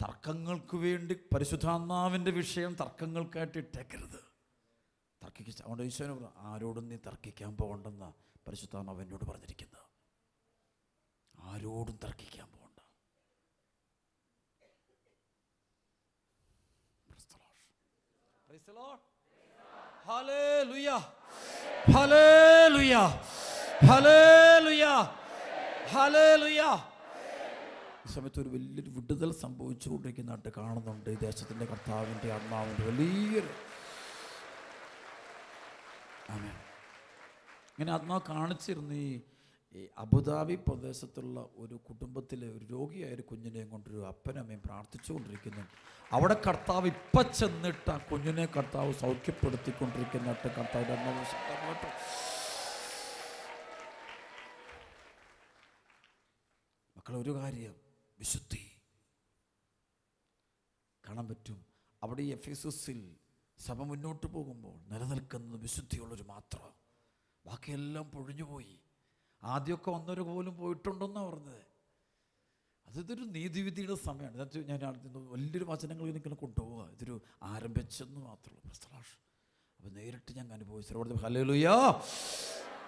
തർക്കങ്ങൾക്ക് വേണ്ടി പരിശുദ്ധാത്മാവിൻ്റെ വിഷയം തർക്കങ്ങൾക്കായിട്ട് ഇട്ടേക്കരുത്. അതുകൊണ്ട് ഈശോനെ ആരോടും നീ തർക്കിക്കാൻ പോകണ്ടെന്ന പരിശുദ്ധാത്മാവ് എന്നോട് പറഞ്ഞിരിക്കുന്നത്. ആരോടും തർക്കിക്കാൻ പോകണ്ട. ഹല്ലേലൂയ, ഹല്ലേലൂയ, ഹല്ലേലൂയ, ഹല്ലേലൂയ. ഈ സമയത്ത് ഒരു വലിയൊരു വിടുതൽ സംഭവിച്ചുകൊണ്ടിരിക്കുന്നതായിട്ട് കാണുന്നുണ്ട്. ഈ ദേശത്തിൻ്റെ കർത്താവിൻ്റെ ആത്മാവിൻ്റെ വലിയൊരു ഇങ്ങനെ ആത്മാവ് കാണിച്ചിരുന്നു. ഈ അബുദാബി പ്രദേശത്തുള്ള ഒരു കുടുംബത്തിലെ ഒരു രോഗിയായ ഒരു കുഞ്ഞിനെയും കൊണ്ടൊരു അപ്പനമ്മയും പ്രാർത്ഥിച്ചുകൊണ്ടിരിക്കുന്നു. അവിടെ കർത്താവ് ഇപ്പം ചെന്നിട്ട് ആ കുഞ്ഞിനെ കർത്താവ് സൗഖ്യപ്പെടുത്തിക്കൊണ്ടിരിക്കുന്നിട്ട് കർത്താവിൻ്റെ ആത്മാവ്. മക്കളെ, ഒരു കാര്യം വിശുദ്ധി കാണാൻ പറ്റും. അവിടെ ഈ എഫെസസിൽ സഭ മുന്നോട്ട് പോകുമ്പോൾ നിലനിൽക്കുന്നത് വിശുദ്ധിയുള്ളൊരു മാത്രം. ബാക്കിയെല്ലാം പൊഴിഞ്ഞുപോയി. ആദ്യമൊക്കെ വന്നവർ പോലും പോയിട്ടുണ്ടെന്നാണ് പറഞ്ഞത്. ഇതൊരു നീതിവിധിയുടെ സമയമാണ്. ഞാൻ വലിയൊരു വചനങ്ങൾ എനിക്കിങ്ങനെ കൊണ്ടുപോവുക. ഇതൊരു ആരംഭിച്ചെന്ന് മാത്രമല്ല. അപ്പോൾ നേരിട്ട് ഞാൻ അനുഭവിച്ചു. ഹല്ലേലൂയ.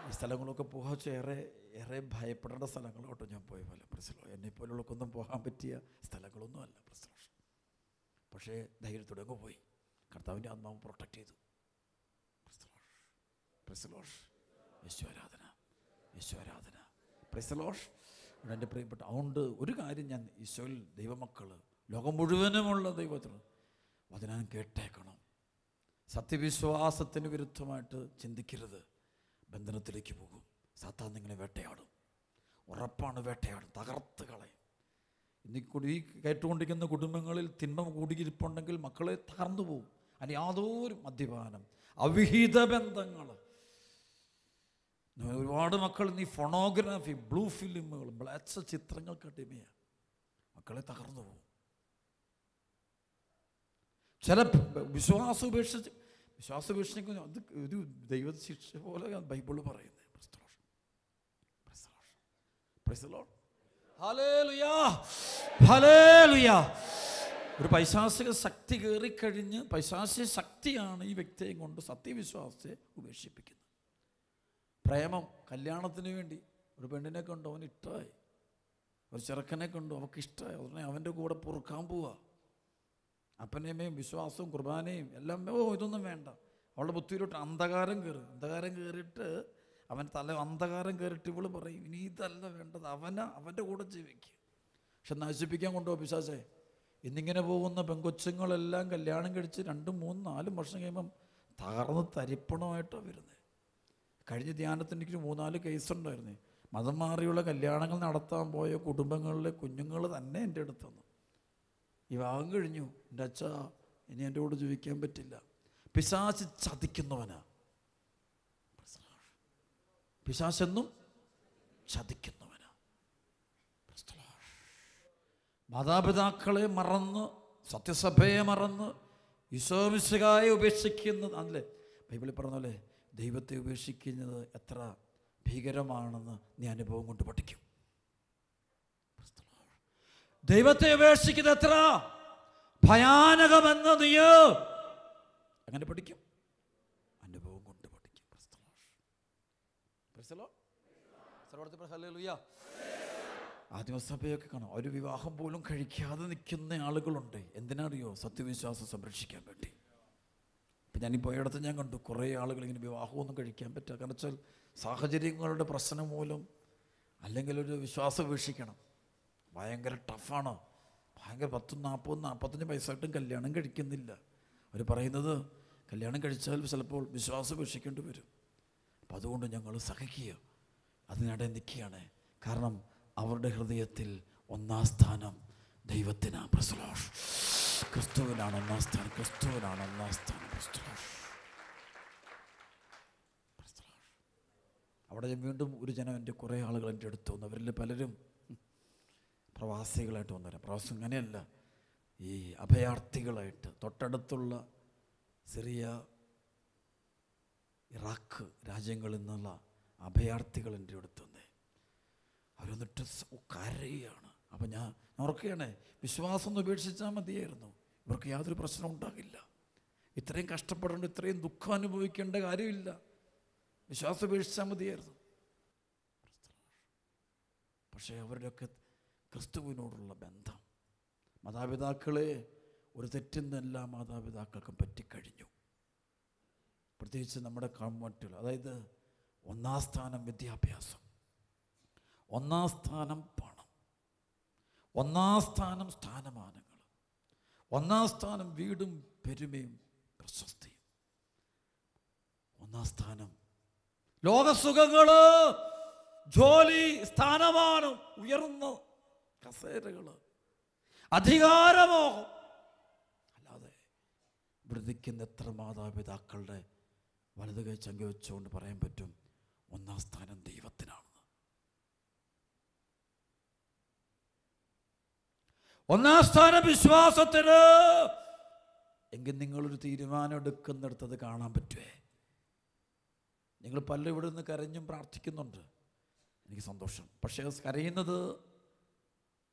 ഈ സ്ഥലങ്ങളൊക്കെ പോകാൻ ഏറെ ഭയപ്പെടേണ്ട സ്ഥലങ്ങളോട്ടോ ഞാൻ പോയ പോലെ. എന്നെപ്പോലുള്ളവർക്കൊന്നും പോകാൻ പറ്റിയ സ്ഥലങ്ങളൊന്നും അല്ല. പക്ഷേ ധൈര്യത്തോടെ അങ്ങ് പോയി. കർത്താവിൻ്റെ ആത്മാവ് പ്രൊട്ടക്റ്റ് ചെയ്തു. യേശുആരാധന, യേശുആരാധന. എൻ്റെ പ്രിയപ്പെട്ട, അതുകൊണ്ട് ഒരു കാര്യം ഞാൻ ഈശോയിൽ ദൈവമക്കൾ, ലോകം മുഴുവനുമുള്ള ദൈവത്തിന് വചനം കേട്ടേക്കണം. സത്യവിശ്വാസത്തിന് വിരുദ്ധമായിട്ട് ചിന്തിക്കരുത്. ബന്ധനത്തിലേക്ക് പോകും. സാത്താൻ നിങ്ങളെ വേട്ടയാടും. ഉറപ്പാണ്, വേട്ടയാടും, തകർത്ത് കളയും. ഈ കേട്ടുകൊണ്ടിരിക്കുന്ന കുടുംബങ്ങളിൽ തിന്മ കൂടിയിരിപ്പുണ്ടെങ്കിൽ മക്കളെ തകർന്നു പോകും. അതിന് യാതൊരു മദ്യപാനം, അവിഹിത ബന്ധങ്ങൾ, ഒരുപാട് മക്കൾ ഈ ഫോണോഗ്രാഫി, ബ്ലൂ ഫിലിമുകൾ, മ്ലേച്ഛ ചിത്രങ്ങൾക്ക് അടിമയാണ്. മക്കളെ തകർന്നു പോകും. ചില വിശ്വാസോപേക്ഷയ്ക്ക് അത് ഒരു ദൈവ ശിക്ഷ പോലെ ബൈബിള് പറയുന്നത്. ഹല്ലേലൂയ, ഹല്ലേലൂയ, ഒരു പൈശാചിക ശക്തി കയറിക്കഴിഞ്ഞ് പൈശാചിക ശക്തിയാണ് ഈ വ്യക്തിയെ കൊണ്ട് സത്യവിശ്വാസത്തെ ഉപേക്ഷിപ്പിക്കുന്നത്. പ്രേമം, കല്യാണത്തിന് വേണ്ടി ഒരു പെണ്ണിനെ കണ്ടു, അവന് ഇഷ്ടമായി. ഒരു ചെറുക്കനെ കണ്ടു, അവൾക്ക് ഇഷ്ടമായി. ഉടനെ അവൻ്റെ കൂടെ പൊറുക്കാൻ പോവുക. അപ്പനെയും വിശ്വാസവും കുർബാനയും എല്ലാം, ഇതൊന്നും വേണ്ട. അവളുടെ ബുദ്ധിയിലോട്ട് അന്ധകാരം കയറിയിട്ട് അവൻ അന്ധകാരം കയറിയിട്ട് ഇവള് പറയും, ഇനി ഇതല്ല വേണ്ടത്, അവൻ്റെ കൂടെ ജീവിക്കുക. പക്ഷെ നശിപ്പിക്കാൻ കൊണ്ടുപോകും പിശാചേ. ഇന്നിങ്ങനെ പോകുന്ന പെങ്കൊച്ചുങ്ങളെല്ലാം കല്യാണം കഴിച്ച് 2, 3, 4 വർഷം കഴിയുമ്പം തകർന്ന് തരിപ്പണമായിട്ടാണ് വരുന്നത്. കഴിഞ്ഞ ധ്യാനത്തിന് എനിക്ക് 3-4 കേസുണ്ടായിരുന്നു. മതം മാറിയുള്ള കല്യാണങ്ങൾ നടത്താൻ പോയ കുടുംബങ്ങളിലെ കുഞ്ഞുങ്ങൾ തന്നെ എൻ്റെ അടുത്ത് വന്നു, വിവാഹം കഴിഞ്ഞു, എൻ്റെ അച്ഛാ ഇനി എൻ്റെ കൂടെ ജീവിക്കാൻ പറ്റില്ല. പിശാച് ചതിക്കുന്നവനാ. പിശാചെന്നും ചതിക്കുന്നവനാ. മാതാപിതാക്കളെ മറന്ന്, സത്യസഭയെ മറന്ന്, ഈശോമിശിഹായെ ഉപേക്ഷിക്കുന്നത് അല്ലേ ബൈബിളിൽ പറഞ്ഞല്ലേ, ദൈവത്തെ ഉപേക്ഷിക്കുന്നത് എത്ര ഭീകരമാണെന്ന് നീ അനുഭവം കൊണ്ട് പഠിക്കും. ദൈവത്തെ ഉപേക്ഷിക്കുന്നത് എത്ര ഭയാനകമെന്ന് നീ അങ്ങനെ പഠിക്കും, അനുഭവം കൊണ്ട് പഠിക്കും. ആദിമസഭയൊക്കെ കാണാം, ഒരു വിവാഹം പോലും കഴിക്കാതെ നിൽക്കുന്ന ആളുകളുണ്ട്. എന്തിനറിയോ? സത്യവിശ്വാസം സംരക്ഷിക്കാൻ വേണ്ടി. ഇപ്പം ഞാനീ പോയിടത്ത് ഞാൻ കണ്ടു കുറേ ആളുകൾ ഇങ്ങനെ വിവാഹമൊന്നും കഴിക്കാൻ പറ്റുക. കാരണം വെച്ചാൽ സാഹചര്യങ്ങളുടെ പ്രശ്നം മൂലം, അല്ലെങ്കിൽ ഒരു വിശ്വാസം ഉപേക്ഷിക്കണം, ഭയങ്കര ടഫാണ്. ഭയങ്കര 40-45 വയസ്സായിട്ടും കല്യാണം കഴിക്കുന്നില്ല. അവർ പറയുന്നത് കല്യാണം കഴിച്ചാൽ ചിലപ്പോൾ വിശ്വാസം ഉപേക്ഷിക്കേണ്ടി വരും. അപ്പം അതുകൊണ്ട് ഞങ്ങൾ സഹിക്കുക, അതിനിടെ നിൽക്കുകയാണ്. കാരണം അവരുടെ ഹൃദയത്തിൽ 1-ാം സ്ഥാനം ദൈവത്തിനാണ്. ക്രിസ്തുവിനാണ് 1-ാം സ്ഥാനം, ക്രിസ്തുവിനാണ് 1-ാം സ്ഥാനം. അവിടെ ഞാൻ വീണ്ടും ഒരു ജനം, എൻ്റെ കുറേ ആളുകൾ എൻ്റെ അടുത്ത് വന്നു. അവരിൽ പലരും പ്രവാസികളായിട്ട് വന്നവരാ. പ്രവാസം അങ്ങനെയല്ല, ഈ അഭയാർത്ഥികളായിട്ട് തൊട്ടടുത്തുള്ള സിറിയ, ഇറാഖ് രാജ്യങ്ങളിൽ നിന്നുള്ള അഭയാർത്ഥികൾ എൻ്റെ അടുത്ത് വന്നേ. അവരൊന്നിട്ട് കരയാണ്. അപ്പം ഞാൻ ഓർക്കുകയാണ്, വിശ്വാസം ഒന്ന് ഉപേക്ഷിച്ചാൽ മതിയായിരുന്നു, ഇവർക്ക് യാതൊരു പ്രശ്നം ഉണ്ടാകില്ല. ഇത്രയും കഷ്ടപ്പെടേണ്ട, ഇത്രയും ദുഃഖം അനുഭവിക്കേണ്ട കാര്യമില്ല, വിശ്വാസം ഉപേക്ഷിച്ചാൽ മതിയായിരുന്നു. പക്ഷേ അവരുടെയൊക്കെ ക്രിസ്തുവിനോടുള്ള ബന്ധം, മാതാപിതാക്കളെ ഒരു തെറ്റുന്ന എല്ലാ മാതാപിതാക്കൾക്കും പറ്റിക്കഴിഞ്ഞു. പ്രത്യേകിച്ച് നമ്മുടെ കമ്മ്യൂണിറ്റികൾ. അതായത് 1-ാം സ്ഥാനം വിദ്യാഭ്യാസം, 1-ാം സ്ഥാനം പണം, 1-ാം സ്ഥാനം സ്ഥാനമാനങ്ങൾ, 1-ാം സ്ഥാനം വീടും പെരുമയും പ്രശസ്തിയും, 1-ാം സ്ഥാനം ലോകസുഖങ്ങള്, ജോലി, സ്ഥാനമാനം, ഉയർന്ന കസേരകള്, അധികാരമോഹം. അല്ലാതെ ഇവിടെ നിൽക്കുന്ന എത്ര മാതാപിതാക്കളുടെ വലത് കൈ ചങ്കി വെച്ചുകൊണ്ട് പറയാൻ പറ്റും 1-ാം സ്ഥാനം ദൈവത്തിനാണെന്ന്? 1-ാം സ്ഥാനം വിശ്വാസത്തിന് എങ്കിൽ നിങ്ങളൊരു തീരുമാനം എടുക്കുന്നിടത്തത് കാണാൻ പറ്റുമേ. നിങ്ങൾ പലരും ഇവിടെ നിന്ന് കരഞ്ഞും പ്രാർത്ഥിക്കുന്നുണ്ട്, എനിക്ക് സന്തോഷം. പക്ഷേ കരയുന്നത്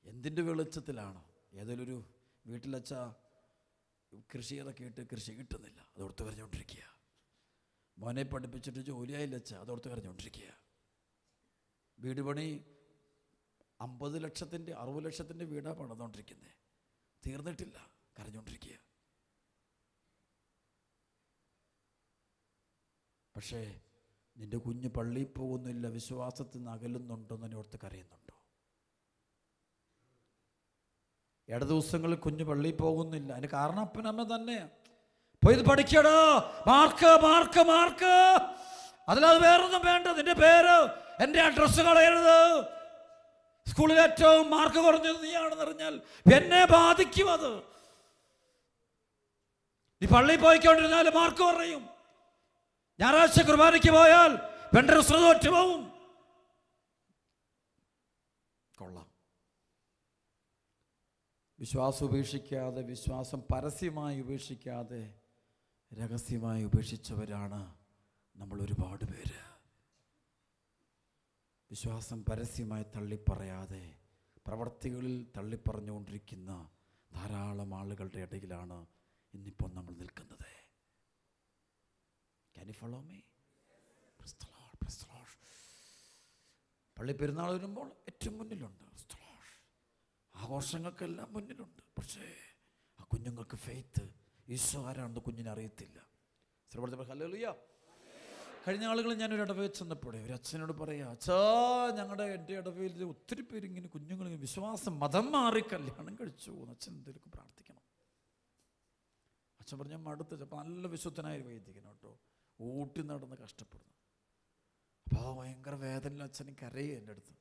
എന്തിൻ്റെ വെളിച്ചത്തിലാണ്? ഏതെങ്കിലും ഒരു വീട്ടിലച്ച കൃഷി ഇറക്കിയിട്ട് കൃഷി കിട്ടുന്നില്ല, അതോർത്ത് കരഞ്ഞുകൊണ്ടിരിക്കുക. മോനെ പഠിപ്പിച്ചിട്ട് ജോലിയായില്ലച്ച, അതോർത്ത് കരഞ്ഞുകൊണ്ടിരിക്കുക. വീട് പണി 50 ലക്ഷത്തിൻ്റെ 60 ലക്ഷത്തിൻ്റെ വീടാണ് പണിതുകൊണ്ടിരിക്കുന്നത്, തീർന്നിട്ടില്ല, കരഞ്ഞുകൊണ്ടിരിക്കുക. പക്ഷേ നിൻ്റെ കുഞ്ഞ് പള്ളിയിൽ പോകുന്നില്ല, വിശ്വാസത്തിൽ നിന്ന് അകലുന്നുണ്ടോന്ന് ഓർത്ത് കരയുന്നുണ്ടോ? ദിവസങ്ങളിൽ കുഞ്ഞ് പള്ളിയിൽ പോകുന്നില്ല, അതിന് കാരണം അപ്പനമ്മ തന്നെയാണ്. പോയി ഇത് പഠിക്കടാ, മാർക്ക് മാർക്ക് മാർക്ക്, അതിലത് വേറൊന്നും വേണ്ട, നിന്റെ പേര് എൻ്റെ അഡ്രസ്സ് കളയരുത്, സ്കൂളിൽ ഏറ്റവും മാർക്ക് കുറഞ്ഞത് നീയാണെന്ന് അറിഞ്ഞാൽ എന്നെ ബാധിക്കും. അത് നീ പള്ളിയിൽ പോയിക്കൊണ്ടിരുന്നാൽ മാർക്ക് കുറയും, ഞായറാഴ്ച കുർബാനയ്ക്ക് പോയാൽ വെണ്ടരസ്രത ഒറ്റുപോകും. കൊള്ളാം. വിശ്വാസം ഉപേക്ഷിക്കാതെ, വിശ്വാസം പരസ്യമായി ഉപേക്ഷിക്കാതെ രഹസ്യമായി ഉപേക്ഷിച്ചവരാണ് നമ്മൾ ഒരുപാട് പേര്. വിശ്വാസം പരസ്യമായി തള്ളിപ്പറയാതെ പ്രവർത്തികളിൽ തള്ളിപ്പറഞ്ഞുകൊണ്ടിരിക്കുന്ന ധാരാളം ആളുകളുടെ ഇടയിലാണ് ഇന്നിപ്പോൾ നമ്മൾ നിൽക്കുന്നത്. Can you follow me? Praise the Lord, praise the Lord. പള്ളി പെരുന്നാൾ വരുമ്പോൾ ഏറ്റവും മുന്നിലുണ്ട്. ആഘോഷങ്ങൾക്കെല്ലാം മുന്നിലുണ്ട്. പക്ഷേ ആ കുഞ്ഞുങ്ങൾക്ക് ഫെയ്ത്ത്, ഈശോ ആരാണെന്ന് കുഞ്ഞിനെ അറിയത്തില്ല. ഹല്ലേലൂയ. കഴിഞ്ഞ ആളുകൾ ഞാനൊരു ഇടവയിൽ ചെന്നപ്പോഴേ ഒരു അച്ഛനോട് പറയാ, അച്ഛാ എൻ്റെ ഇടവയിൽ ഒത്തിരി പേര് ഇങ്ങനെ കുഞ്ഞുങ്ങളിങ്ങനെ വിശ്വാസം മതം മാറി കല്യാണം കഴിച്ചു പോകുന്നു. അച്ഛൻ എന്തെങ്കിലും പ്രാർത്ഥിക്കണം. അച്ഛൻ പറഞ്ഞ മടുത്ത ചിലപ്പോൾ നല്ല വിശുദ്ധനായ വൈദികനോ കേട്ടോ, ഊട്ടി നടന്ന് കഷ്ടപ്പെടുന്നു. അപ്പോൾ ആ ഭയങ്കര വേദനയിൽ അച്ഛനും കരയും എൻ്റെ അടുത്ത്.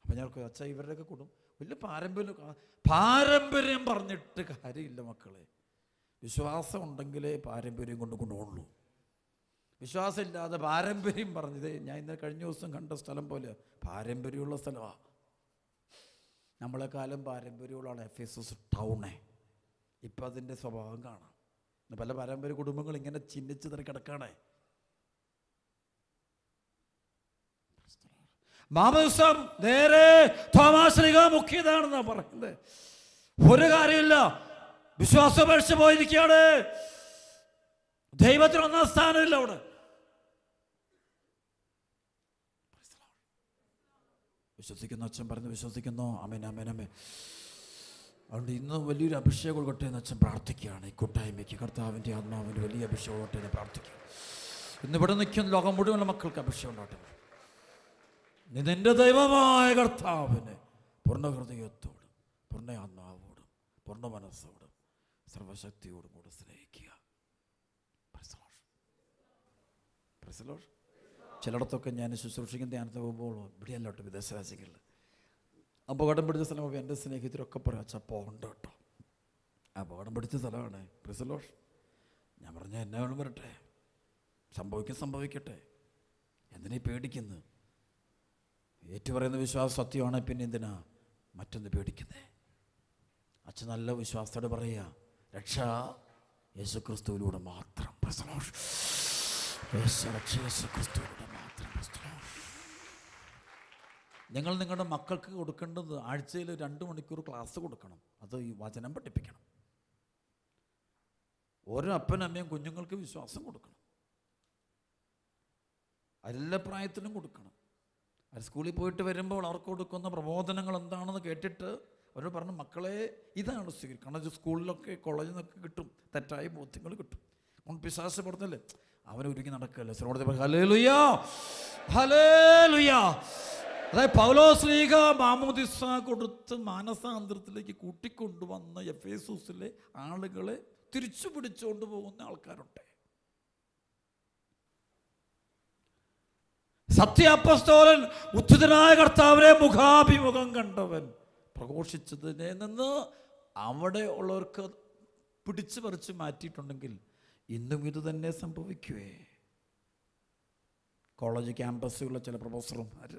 അപ്പം ഞാൻ അച്ഛാ ഇവരുടെയൊക്കെ കുടുംബം വലിയ പാരമ്പര്യം പറഞ്ഞിട്ട് കാര്യമില്ല മക്കളെ. വിശ്വാസം ഉണ്ടെങ്കിലേ പാരമ്പര്യം കൊണ്ടുപോകുള്ളൂ. വിശ്വാസം ഇല്ലാതെ പാരമ്പര്യം പറഞ്ഞത് ഞാൻ ഇന്നലെ കഴിഞ്ഞ ദിവസം കണ്ട സ്ഥലം പോലെ പാരമ്പര്യമുള്ള സ്ഥലമാണ്. നമ്മളെക്കാലം പാരമ്പര്യമുള്ളതാണ് എഫേസസ് ടൗണേ. ഇപ്പം അതിൻ്റെ സ്വഭാവം കാണാം. പല പാരമ്പര്യ കുടുംബങ്ങൾ ഇങ്ങനെ ചിഹ്നിച്ച് തറി കിടക്കാണേ. മാമോദിസം നേരെ തോമാശ്ലീഹ മുഖ്യതാണെന്നാണ് പറയുന്നത്. ഒരു കാര്യമില്ല, വിശ്വാസപേക്ഷ പോയിരിക്കുകയാണ്. ദൈവത്തിന് ഒന്നാം സ്ഥാനമില്ല അവിടെ. വിശ്വസിക്കുന്നു അച്ഛൻ പറഞ്ഞു, വിശ്വസിക്കുന്നു. ആമേൻ ആമേൻ ആമേൻ. അതുകൊണ്ട് ഇന്ന് വലിയൊരു അഭിഷേകം കൊടുക്കട്ടെ എന്ന് അച്ഛൻ പ്രാർത്ഥിക്കുകയാണ്. ഈ കൂട്ടായ്മയ്ക്ക് കർത്താവിൻ്റെ ആത്മാവിൻ്റെ വലിയ അഭിഷേകം കൊടുക്കട്ടെ എന്ന് പ്രാർത്ഥിക്കുക. ഇന്നിവിടെ നിൽക്കുന്ന ലോകം മുഴുവനുള്ള മക്കൾക്ക് അഭിഷേകം ഉണ്ടാകട്ടെ. നീ നിന്റെ ദൈവമായ കർത്താവിനെ പൂർണ്ണ ഹൃദയത്തോടും പൂർണ്ണ ആത്മാവോടും പൂർണ്ണ മനസ്സോടും സർവശക്തിയോടും കൂടെ സ്നേഹിക്കുക. ചിലയിടത്തൊക്കെ ഞാൻ ശുശ്രൂഷിക്കുന്ന ധ്യാനത്ത് പോകുമ്പോൾ ഇവിടെയല്ലോട്ട് വിദേശ രാജ്യങ്ങളിൽ അപകടം പിടിച്ച സ്ഥലമൊക്കെ എൻ്റെ സ്നേഹിതരൊക്കെ പറയാം, അച്ഛാ പോകണ്ട കേട്ടോ, അപകടം പിടിച്ച സ്ഥലമാണ്. പ്രിസലോഷ് ഞാൻ പറഞ്ഞ എന്നെ വേണം വരട്ടെ, സംഭവിക്കട്ടെ, എന്തിനാ പേടിക്കുന്നത്? ഏറ്റുപറയുന്ന വിശ്വാസം സത്യമാണ്, പിന്നെ എന്തിനാ മറ്റൊന്ന് പേടിക്കുന്നത്? അച്ഛൻ നല്ല വിശ്വാസത്തോടെ പറയുക, രക്ഷ യേശുക്രിസ്തുവിലൂടെ മാത്രം. യേശുക്രിസ്തുവിലൂടെ മാത്രം. നിങ്ങൾ നിങ്ങളുടെ മക്കൾക്ക് കൊടുക്കേണ്ടത് ആഴ്ചയിൽ 2 മണിക്കൂർ ക്ലാസ് കൊടുക്കണം. അത് ഈ വചനം പഠിപ്പിക്കണം. ഓരോ അപ്പനും അമ്മയും കുഞ്ഞുങ്ങൾക്ക് വിശ്വാസം കൊടുക്കണം. എല്ലാ പ്രായത്തിലും കൊടുക്കണം. അത് സ്കൂളിൽ പോയിട്ട് വരുമ്പോൾ അവർക്ക് കൊടുക്കുന്ന പ്രബോധനങ്ങൾ എന്താണെന്ന് കേട്ടിട്ട് അവരോട് പറഞ്ഞു, മക്കളെ ഇതാണ് സ്വീകരിക്കണം. കാരണം സ്കൂളിലൊക്കെ കോളേജിൽ നിന്നൊക്കെ കിട്ടും, തെറ്റായ ബോധ്യങ്ങൾ കിട്ടും. പിശാച് പറഞ്ഞല്ലേ അവനൊരുങ്ങി നടക്കല്ലേ. ഹല്ലേലൂയ ഹല്ലേലൂയ. അതായത് പൗലോസ്ലീഹ മാമോദിസ കൊടുത്ത് മാനസാന്തരത്തിലേക്ക് കൂട്ടിക്കൊണ്ടുവന്ന എഫേസൂസിലെ ആളുകളെ തിരിച്ചു പിടിച്ചുകൊണ്ട് പോകുന്ന ആൾക്കാരുണ്ട്. സത്യ അപ്പോസ്തലൻ ഉത്ഥിതനായ കർത്താവിനെ മുഖാഭിമുഖം കണ്ടവൻ പ്രഘോഷിച്ചതിനെ നിന്ന് അവിടെ ഉള്ളവർക്ക് പിടിച്ചു പറിച്ച് മാറ്റിയിട്ടുണ്ടെങ്കിൽ ഇന്നും ഇത് തന്നെ സംഭവിക്കുവേ. കോളേജ് ക്യാമ്പസുകളിലെ ചില പ്രൊഫസർമാർ,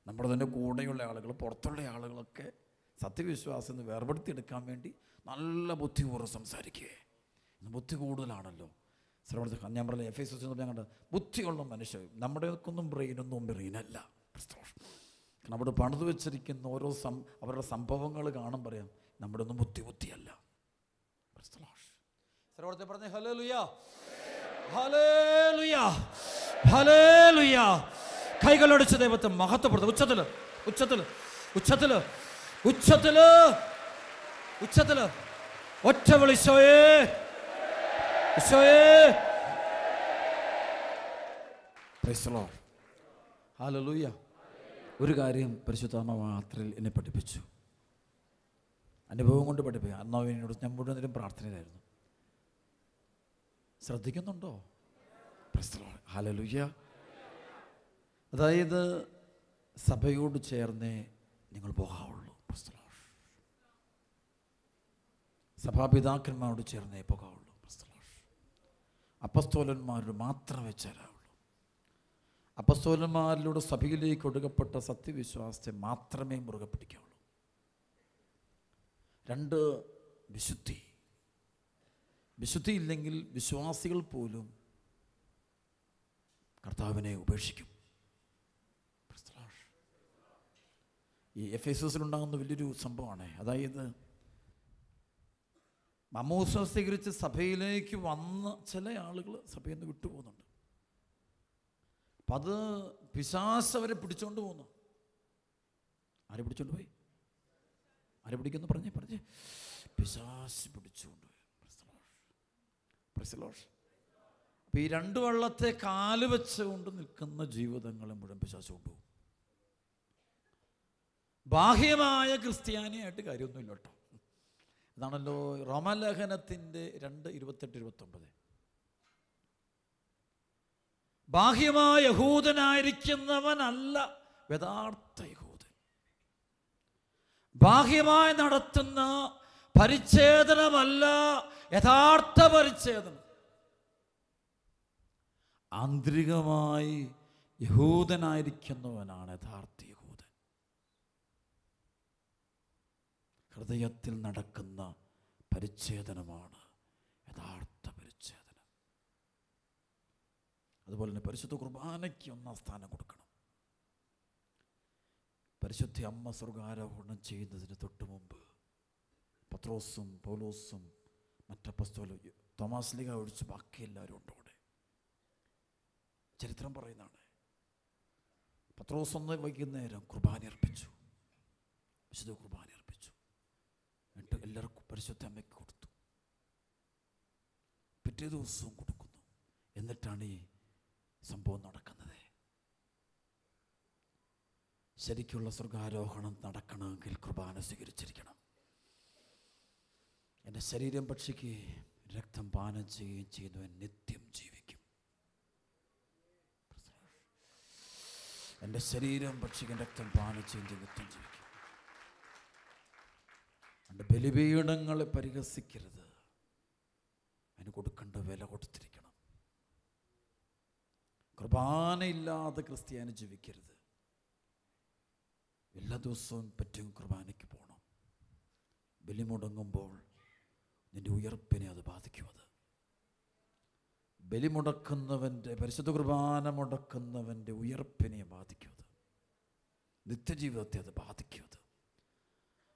നമ്മുടെ തന്നെ കൂടെയുള്ള ആളുകൾ, പുറത്തുള്ള ആളുകളൊക്കെ സത്യവിശ്വാസം വേർപെടുത്തിയെടുക്കാൻ വേണ്ടി നല്ല ബുദ്ധിപൂർവ്വം സംസാരിക്കുകയെ. ഇന്ന് ബുദ്ധി കൂടുതലാണല്ലോ. ഞാൻ പറഞ്ഞ എഫേസസ് ഞങ്ങളുടെ ബുദ്ധിയുള്ള മനുഷ്യർ, നമ്മുടെയൊന്നും ബ്രെയിനല്ല. നമ്മുടെ പണിത് വെച്ചിരിക്കുന്ന ഓരോ അവരുടെ സംഭവങ്ങൾ കാണാൻ പറയാം, നമ്മുടെ ഒന്നും ബുദ്ധിയല്ല. പറഞ്ഞ ഹല്ലേലൂയ ഹല്ലേലൂയ ഹല്ലേലൂയ. കൈകളൊടിച്ച് ദൈവത്തെ മഹത്വപ്പെടുത്തും. ഉച്ചത്തില് ഉച്ചത്തില് ഉച്ചത്തില് ഉച്ചത്തില് ഉച്ചത്തില് ഒറ്റ വിളി, ഈശോയേ ഈശോയേ. Price the lord hallelujah. ഒരു കാര്യം പരിശുദ്ധാത്മാവ് മാത്രയിൽ എന്നെ പഠിപ്പിച്ചു, അനുഭവം കൊണ്ട് പഠിപ്പിക്കുക. അന്നാവിനോട് ഞാൻ മുഴുവൻ നേരം പ്രാർത്ഥനയിലായിരുന്നു. ശ്രദ്ധിക്കുന്നുണ്ടോ? പ്രൈസ് ദി ലോർഡ് ഹല്ലേലൂയ. അതായത് സഭയോട് ചേർന്നേ നിങ്ങൾ പോകാവുള്ളൂ. Praise the lord. സഭാപിതാക്കന്മാരോട് ചേർന്നേ പോകാവുള്ളൂ. Praise the lord. അപ്പസ്തോലന്മാരോട് മാത്രമേ ചേരാവുള്ളൂ. അപ്പസ്തോലന്മാരിലൂടെ സഭയിലേക്ക് ഒടുക്കപ്പെട്ട സത്യവിശ്വാസത്തെ മാത്രമേ മുറുകെ പിടിക്കാവുള്ളൂ. 2 വിശുദ്ധി ഇല്ലെങ്കിൽ വിശ്വാസികൾ പോലും കർത്താവിനെ ഉപേക്ഷിക്കും. ഈ എഫേസസിലുണ്ടാകുന്ന വലിയൊരു സംഭവമാണ്. അതായത് മാമോദിസ സ്വീകരിച്ച് സഭയിലേക്ക് വന്ന ചില ആളുകൾ സഭയിൽ നിന്ന് വിട്ടുപോകുന്നുണ്ട്. അപ്പം അത് പിശാച് അവരെ പിടിച്ചോണ്ട് പോകുന്നു. ആരെ പിടിച്ചോണ്ട് പോയി? ആരെ പിടിക്കുന്നു? പറഞ്ഞേ. പിശാച് പിടിച്ചുകൊണ്ട് പോയി. അപ്പം ഈ രണ്ട് വള്ളത്തെ കാല് വെച്ചുകൊണ്ട് നിൽക്കുന്ന ജീവിതങ്ങളെ മുഴുവൻ പിശാച് കൊണ്ടുപോകും. ബാഹ്യമായ ക്രിസ്ത്യാനിയായിട്ട് കാര്യമൊന്നുമില്ല കേട്ടോ. ഇതാണല്ലോ റോമാലേഖനത്തിൻ്റെ 2:28-29. ബാഹ്യമായ യഹൂദനായിരിക്കുന്നവനല്ല യഥാർത്ഥ യഹൂദൻ. ബാഹ്യമായി നടത്തുന്ന പരിച്ഛേദനമല്ല യഥാർത്ഥ പരിച്ഛേദനം. ആന്തരികമായി യഹൂദനായിരിക്കുന്നവനാണ് യഥാർത്ഥ യഹൂദൻ. ഹൃദയത്തിൽ നടക്കുന്ന പരിച്ഛേദനമാണ് യഥാർത്ഥ പരിച്ഛേദനം. അതുപോലെ തന്നെ പരിശുദ്ധ കുർബാനയ്ക്ക് ഒന്നാം സ്ഥാനം കൊടുക്കണം. പരിശുദ്ധ അമ്മ സ്വർഗ്ഗാരോഹണം ചെയ്യുന്നതിന് തൊട്ട് മുമ്പ് പത്രോസും പൗലോസും മറ്റപ്പസ്തോലും തോമാസ് ലീഗ ഒഴിച്ച് ബാക്കി എല്ലാവരും ഉണ്ട് അവിടെ. ചരിത്രം പറയുന്നതാണ്. പത്രോസ് ഒന്ന് വൈകുന്നേരം കുർബാന അർപ്പിച്ചു, വിശുദ്ധ കുർബാന അർപ്പിച്ചു. എന്നിട്ട് എല്ലാവർക്കും പരിശുദ്ധ അമ്മയ്ക്ക് കൊടുത്തു. പിറ്റേ ദിവസവും കൊടുക്കുന്നു. എന്നിട്ടാണ് ഈ സംഭവം നടക്കുന്നത്. ശരിക്കുള്ള സ്വർഗ്ഗാരോഹണം നടക്കണമെങ്കിൽ കുർബാന സ്വീകരിച്ചിരിക്കണം. എൻ്റെ ശരീരം ഭക്ഷിക്കുകയും രക്തം പാനം ചെയ്യുകയും ചെയ്യുന്നവൻ നിത്യം ജീവിക്കും. എൻ്റെ ശരീരം ഭക്ഷിക്കാൻ രക്തം പാനം ചെയ്യുന്ന നിത്യം ജീവിക്കും. എൻ്റെ ബലിപീഠങ്ങളെ പരിഹസിക്കരുത്. അതിന് കൊടുക്കേണ്ട വില കൊടുത്തിരിക്കണം. കുർബാനയില്ലാതെ ക്രിസ്ത്യാനി ജീവിക്കരുത്. എല്ലാ ദിവസവും പറ്റും കുർബാനയ്ക്ക് പോകണം. ബലി മുടങ്ങുമ്പോൾ നിന്റെ ഉയർപ്പിനെ അത് ബാധിക്കും. അത് ബലി മുടക്കുന്നവൻ്റെ, പരിശുദ്ധ കുർബാന മുടക്കുന്നവൻ്റെ ഉയർപ്പിനെ ബാധിക്കും. അത് നിത്യജീവിതത്തെ അത് ബാധിക്കും. അത്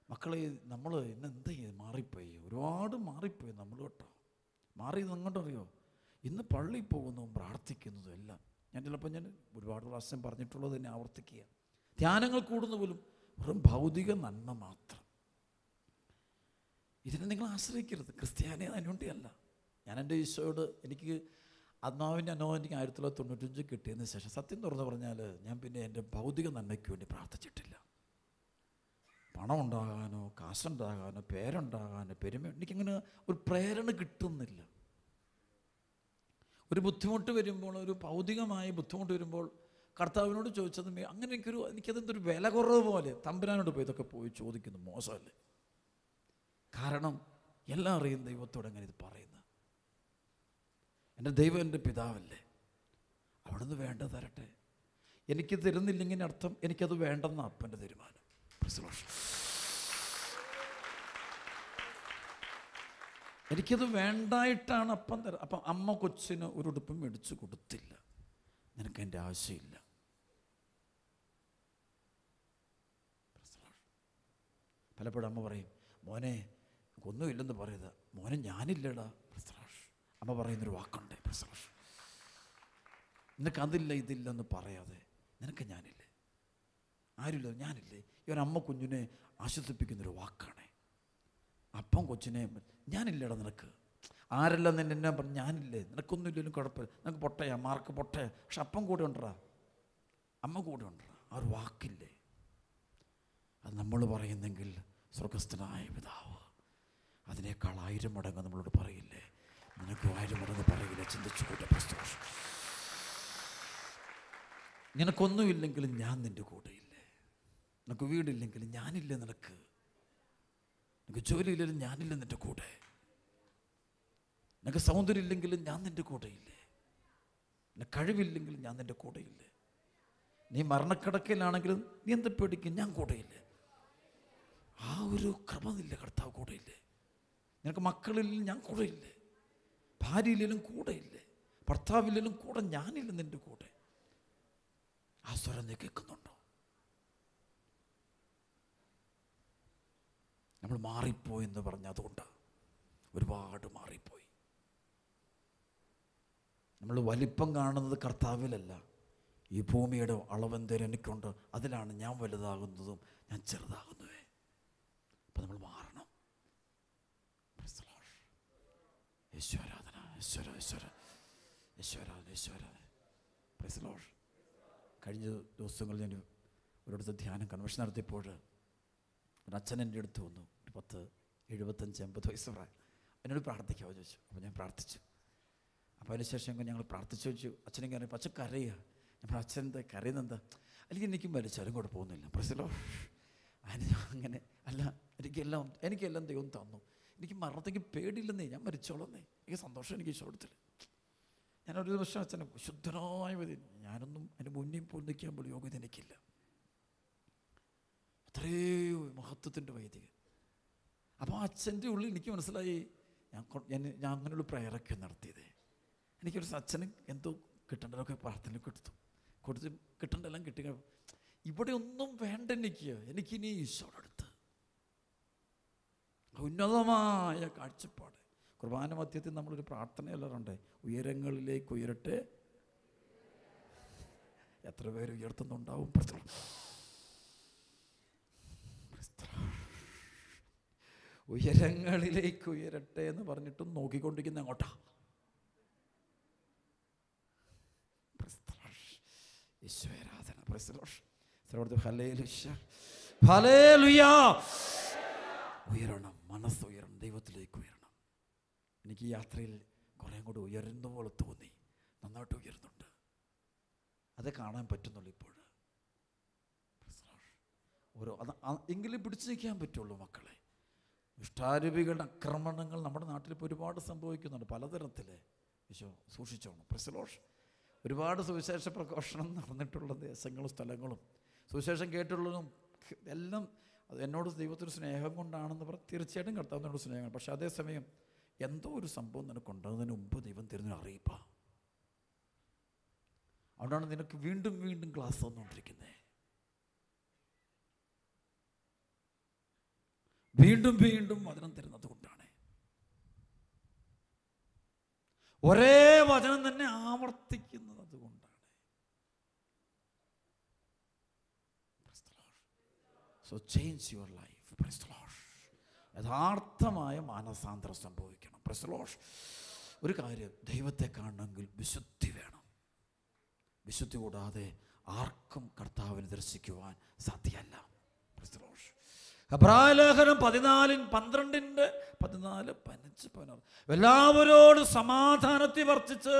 മക്കളെ, നമ്മൾ ഇന്ന് എന്താ മാറിപ്പോയി, ഒരുപാട് മാറിപ്പോയി നമ്മൾ കേട്ടോ. മാറി നിങ്ങോട്ടറിയോ, ഇന്ന് പള്ളിയിൽ പോകുന്നതും പ്രാർത്ഥിക്കുന്നതും എല്ലാം ഞാൻ ഒരുപാട് പ്രാവശ്യം പറഞ്ഞിട്ടുള്ളത് തന്നെ ആവർത്തിക്കുക. ധ്യാനങ്ങൾ കൂടുന്ന പോലും വെറും ഭൗതിക നന്മ മാത്രം. ഇതിനെ നിങ്ങൾ ആശ്രയിക്കരുത്. ക്രിസ്ത്യാനിയെ അതിനുവേണ്ടിയല്ല. ഞാൻ എൻ്റെ ഈശോയോട് എനിക്ക് ആത്മാവിൻ്റെ അനുഭവം 1995 കിട്ടിയതിന് ശേഷം സത്യം തുറന്ന് പറഞ്ഞാൽ ഞാൻ പിന്നെ എൻ്റെ ഭൗതിക നന്മയ്ക്ക് വേണ്ടി പ്രാർത്ഥിച്ചിട്ടില്ല. പണം ഉണ്ടാകാനോ കാശുണ്ടാകാനോ പേരുണ്ടാകാനോ പെരുമ എനിക്കങ്ങനെ ഒരു പ്രേരണ കിട്ടുന്നില്ല. ഒരു ബുദ്ധിമുട്ട് വരുമ്പോൾ, ഒരു ഭൗതികമായ ബുദ്ധിമുട്ട് വരുമ്പോൾ കർത്താവിനോട് ചോദിച്ചത് അങ്ങനെ എനിക്കതെന്തൊരു വില കുറവ് പോലെ തമ്പുരാനോട് പോയി ഇതൊക്കെ പോയി ചോദിക്കുന്നു. മോശമല്ലേ? കാരണം എല്ലാം അറിയുന്ന ദൈവത്തോട് എങ്ങനെ ഇത് പറയുന്നത്? എൻ്റെ ദൈവം എൻ്റെ പിതാവല്ലേ, അവിടുന്ന് വേണ്ടത് തരട്ടെ. എനിക്ക് തരുന്നില്ലെങ്കിൽ അർത്ഥം എനിക്കത് വേണ്ടെന്ന അപ്പൻ്റെ തീരുമാനം. എനിക്കത് വേണ്ടായിട്ടാണ് അപ്പം തരാം. അപ്പം അമ്മ കൊച്ചിന് ഒരു ഉടുപ്പും മേടിച്ചു കൊടുത്തില്ല. നിനക്ക് എൻ്റെ ആവശ്യമില്ല. പലപ്പോഴും അമ്മ പറയും, മോനെ ഒന്നുമില്ലെന്ന് പറയരുത്. മോനെ ഞാനില്ലടാ. അമ്മ പറയുന്നൊരു വാക്കുണ്ട്, നിനക്ക് അതില്ല ഇതില്ലെന്ന് പറയാതെ നിനക്ക് ഞാനില്ലേ, ആരുമില്ല ഞാനില്ലേ. ഇവരമ്മ കുഞ്ഞിനെ ആശ്വസിപ്പിക്കുന്നൊരു വാക്കാണ്. അപ്പം കൊച്ചിനെ ഞാനില്ലടാ നിനക്ക്, ആരെല്ലാം നിന്നെ പറഞ്ഞു ഞാനില്ലേ, നിനക്കൊന്നുമില്ലെങ്കിലും കുഴപ്പമില്ല, നിനക്ക് പൊട്ടയാ, മാർക്ക് പൊട്ടയാ, പക്ഷെ അപ്പം കൂടെ ഉണ്ടറാ, അമ്മ കൂടെ ഉണ്ടറാ. ആ ഒരു വാക്കില്ലേ, അത് നമ്മൾ പറയുന്നെങ്കിൽ സ്വർഗസ്ഥനായ പിതാവ് അതിനേക്കാൾ 1000 മടങ്ങ് നമ്മളോട് പറയില്ലേ? നിനക്ക് 1000 മടങ്ങ് പറയില്ല. ചിന്തിച്ചു കൂടെ. നിനക്കൊന്നുമില്ലെങ്കിലും ഞാൻ നിൻ്റെ കൂടെയില്ലേ? നിനക്ക് വീടില്ലെങ്കിലും ഞാനില്ലേ നിനക്ക്? നിനക്ക് ജോലിയില്ലെങ്കിലും ഞാനില്ല നിൻ്റെ കൂടെ? നിനക്ക് സൗന്ദര്യം ഇല്ലെങ്കിലും ഞാൻ നിൻ്റെ കൂടെയില്ലേ? നിനക്ക് കഴിവില്ലെങ്കിലും ഞാൻ നിൻ്റെ കൂടെയില്ലേ? നീ മരണക്കിടക്കയിലാണെങ്കിലും നീ എന്ത് പേടിക്കും? ഞാൻ കൂടെയില്ലേ? ആ ഒരു ക്രമമില്ല. കർത്താവ് കൂടെയില്ലേ? നിനക്ക് മക്കളില്ലെങ്കിൽ ഞാൻ കൂടെയില്ലേ? ഭാര്യയില്ലെങ്കിലും കൂടെയില്ലേ? ഭർത്താവില്ലെങ്കിലും കൂടെ ഞാനില്ല നിൻ്റെ കൂടെ? ആ സ്വരം നീ കേൾക്കുന്നുണ്ടോ? നമ്മൾ മാറിപ്പോയെന്ന് പറഞ്ഞ അതുകൊണ്ടാണ്. ഒരുപാട് മാറിപ്പോയി. നമ്മൾ വലിപ്പം കാണുന്നത് കർത്താവിലല്ല, ഈ ഭൂമിയുടെ അളവെന്തേരം എനിക്കുണ്ട്, അതിലാണ് ഞാൻ വലുതാകുന്നതും ഞാൻ ചെറുതാകുന്നതേ. അപ്പം നമ്മൾ മാറണം. ഈശ്വരാധന, ഈശ്വരാധന. Praise lord. കഴിഞ്ഞ ദിവസങ്ങളിൽ ഞാൻ ഒരിടത്ത് ധ്യാനം കൺവെൻഷൻ നടത്തിയപ്പോൾ ഒരു അച്ഛൻ എൻ്റെ അടുത്ത് വന്നു. ഒരു 75-80 വയസ്സ് പ്രായം. എന്നോട് പ്രാർത്ഥിക്കാമോ ചോദിച്ചു. അപ്പോൾ ഞാൻ പ്രാർത്ഥിച്ചു. അപ്പോൾ അതിനുശേഷം ഞങ്ങൾ പ്രാർത്ഥിച്ചു ചോദിച്ചു, അച്ഛനെ കരയും. അച്ഛൻ കരയുക. ഞാൻ അച്ഛൻ എന്താ കരയുന്നെന്താ? അല്ലെങ്കിൽ എനിക്കും വലിച്ചാലും കൂടെ പോകുന്നില്ല. Praise Lord. അങ്ങനെ അല്ല, എനിക്കെല്ലാം ദൈവം തന്നു. എനിക്ക് മരണത്തേക്ക് പേടിയില്ലെന്നേ, ഞാൻ മരിച്ചോളന്നേ, എനിക്ക് സന്തോഷം എനിക്ക് ഈശോടത്തിൽ. ഞാനൊരു ദിവസം അച്ഛനെ ശുദ്ധനായ വിധി, ഞാനൊന്നും അതിന് മുന്നേ പോയി നിൽക്കാൻ പോലും യോഗ്യത എനിക്കില്ല. അത്രയോ മഹത്വത്തിൻ്റെ വൈദികൻ. അപ്പോൾ അച്ഛൻ്റെ ഉള്ളിൽ എനിക്ക് മനസ്സിലായി, ഞാൻ അങ്ങനെയുള്ള പ്രയറൊക്കെ നടത്തിയത്. എനിക്കൊരു അച്ഛന് എന്തോ കിട്ടേണ്ടതൊക്കെ പ്രാർത്ഥന കൊടുത്ത് കിട്ടേണ്ടെല്ലാം കിട്ടി. ഇവിടെ ഒന്നും വേണ്ട എനിക്കിനി ഈശോയുടെ അടുത്ത് ഉന്നതമായ കാഴ്ചപ്പാട്. കുർബാന മധ്യത്തിൽ നമ്മളൊരു പ്രാർത്ഥനയല്ലാറുണ്ട്, ഉയരങ്ങളിലേക്ക് ഉയരട്ടെ. എത്ര പേര് ഉയർത്തുന്നുണ്ടാവും? ഉയരങ്ങളിലേക്ക് ഉയരട്ടെ എന്ന് പറഞ്ഞിട്ടും നോക്കിക്കൊണ്ടിരിക്കുന്ന അങ്ങോട്ടാ. ഉയരണം, മനസ്സുയരണം, ദൈവത്തിലേക്ക് ഉയരണം. എനിക്ക് ഈ യാത്രയിൽ കുറേ കൂടി ഉയരുന്ന പോലെ തോന്നി. നന്നായിട്ട് ഉയരുന്നുണ്ട്. അത് കാണാൻ പറ്റുന്നുള്ളൂ ഇപ്പോൾ. എങ്കിലും പിടിച്ചു നിൽക്കാൻ പറ്റുള്ളൂ മക്കളെ. ഇഷ്ടാരൂപികളുടെ ആക്രമണങ്ങൾ നമ്മുടെ നാട്ടിലിപ്പോൾ ഒരുപാട് സംഭവിക്കുന്നുണ്ട്, പലതരത്തിൽ. ഈശോ സൂക്ഷിച്ചോണം. പ്രൈസ്. ഒരുപാട് സുവിശേഷ പ്രഘോഷണം നടന്നിട്ടുള്ള ദേശങ്ങളും സ്ഥലങ്ങളും സുവിശേഷം കേട്ടുള്ളതും എല്ലാം അത് എന്നോട് ദൈവത്തിന് സ്നേഹം കൊണ്ടാണെന്ന് തീർച്ചയായിട്ടും കർത്താവിനോട് സ്നേഹമാണ്. പക്ഷെ അതേസമയം എന്തോ ഒരു സംഭവം നിനക്കുണ്ടാകുന്നതിന് മുമ്പ് ദൈവം തരുന്ന അറിയിപ്പാണ്. അതുകൊണ്ടാണ് നിനക്ക് വീണ്ടും വീണ്ടും ക്ലാസ് തന്നുകൊണ്ടിരിക്കുന്നത്. വീണ്ടും വീണ്ടും വചനം തരുന്നത് കൊണ്ടാണ്. ഒരേ വചനം തന്നെ ആവർത്തിക്കുന്നത് അതുകൊണ്ടാണ്. So change your life. Price the Lord. യഥാർത്ഥമായ മാനസാന്തരം സംഭവിക്കണം. Price the Lord. ഒരു കാര്യം, ദൈവത്തെ കാണണമെങ്കിൽ വിശുദ്ധി വേണം. വിശുദ്ധി കൂടാതെ ആർക്കും കർത്താവിനെ ദർശിക്കുവാൻ സാധ്യമല്ല. Price the Lord. എബ്രായലേഖനം 14:15 എല്ലാവരോടും സമാധാനത്തെ വർദ്ധിച്ച്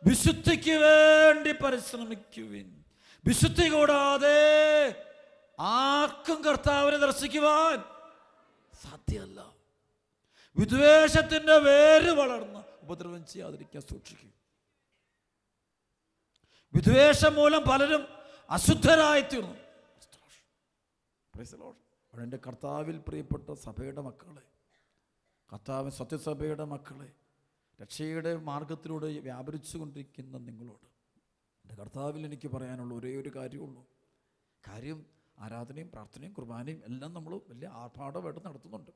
വിശുദ്ധിക്ക് വേണ്ടി പരിശ്രമിക്കുവിൻ. വിശുദ്ധി കൂടാതെ ആർക്കും കർത്താവിനെ ദർശിക്കുവാൻ സാധ്യമല്ല. വിദ്വേഷത്തിന്റെ വേര് വളർന്ന് ഉപദ്രവം ചെയ്യാതിരിക്കാൻ സൂക്ഷിക്കും. വിദ്വേഷം മൂലം പലരും അശുദ്ധരായിത്തീർന്നു. എൻ്റെ കർത്താവിൽ പ്രിയപ്പെട്ട സഭയുടെ മക്കളെ, കർത്താവ് സത്യസഭയുടെ മക്കളെ, രക്ഷയുടെ മാർഗത്തിലൂടെ വ്യാപരിച്ചു കൊണ്ടിരിക്കുന്ന നിങ്ങളോട് എൻ്റെ കർത്താവിൽ എനിക്ക് പറയാനുള്ള ഒരേ ഒരു കാര്യമുള്ളൂ. കാര്യം ആരാധനയും പ്രാർത്ഥനയും കുർബാനയും എല്ലാം നമ്മൾ വലിയ ആർഭാടമായിട്ട് നടത്തുന്നുണ്ട്.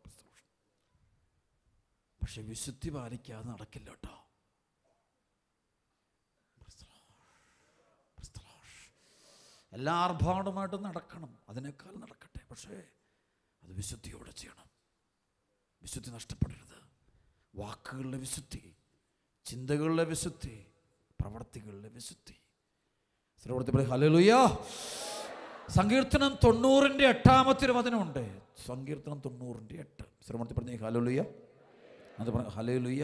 പക്ഷെ വിശുദ്ധി പാലിക്കാതെ നടക്കില്ല കേട്ടോ. എല്ലാ ആർഭാടമായിട്ടും നടക്കണം, അതിനേക്കാൾ നടക്കട്ടെ. പക്ഷേ അത് വിശുദ്ധിയോടെ ചെയ്യണം. വിശുദ്ധി നഷ്ടപ്പെടരുത്. വാക്കുകളിലെ വിശുദ്ധി, ചിന്തകളിലെ വിശുദ്ധി, പ്രവർത്തികളിലെ വിശുദ്ധി. ഹല്ലേലൂയ. സങ്കീർത്തനം 90:8 വചനമുണ്ട്. സങ്കീർത്തനം 90:8 ശ്രമത്തിൽ പറഞ്ഞേ ഹല്ലേലൂയ. അത് പറഞ്ഞു ഹല്ലേലൂയ.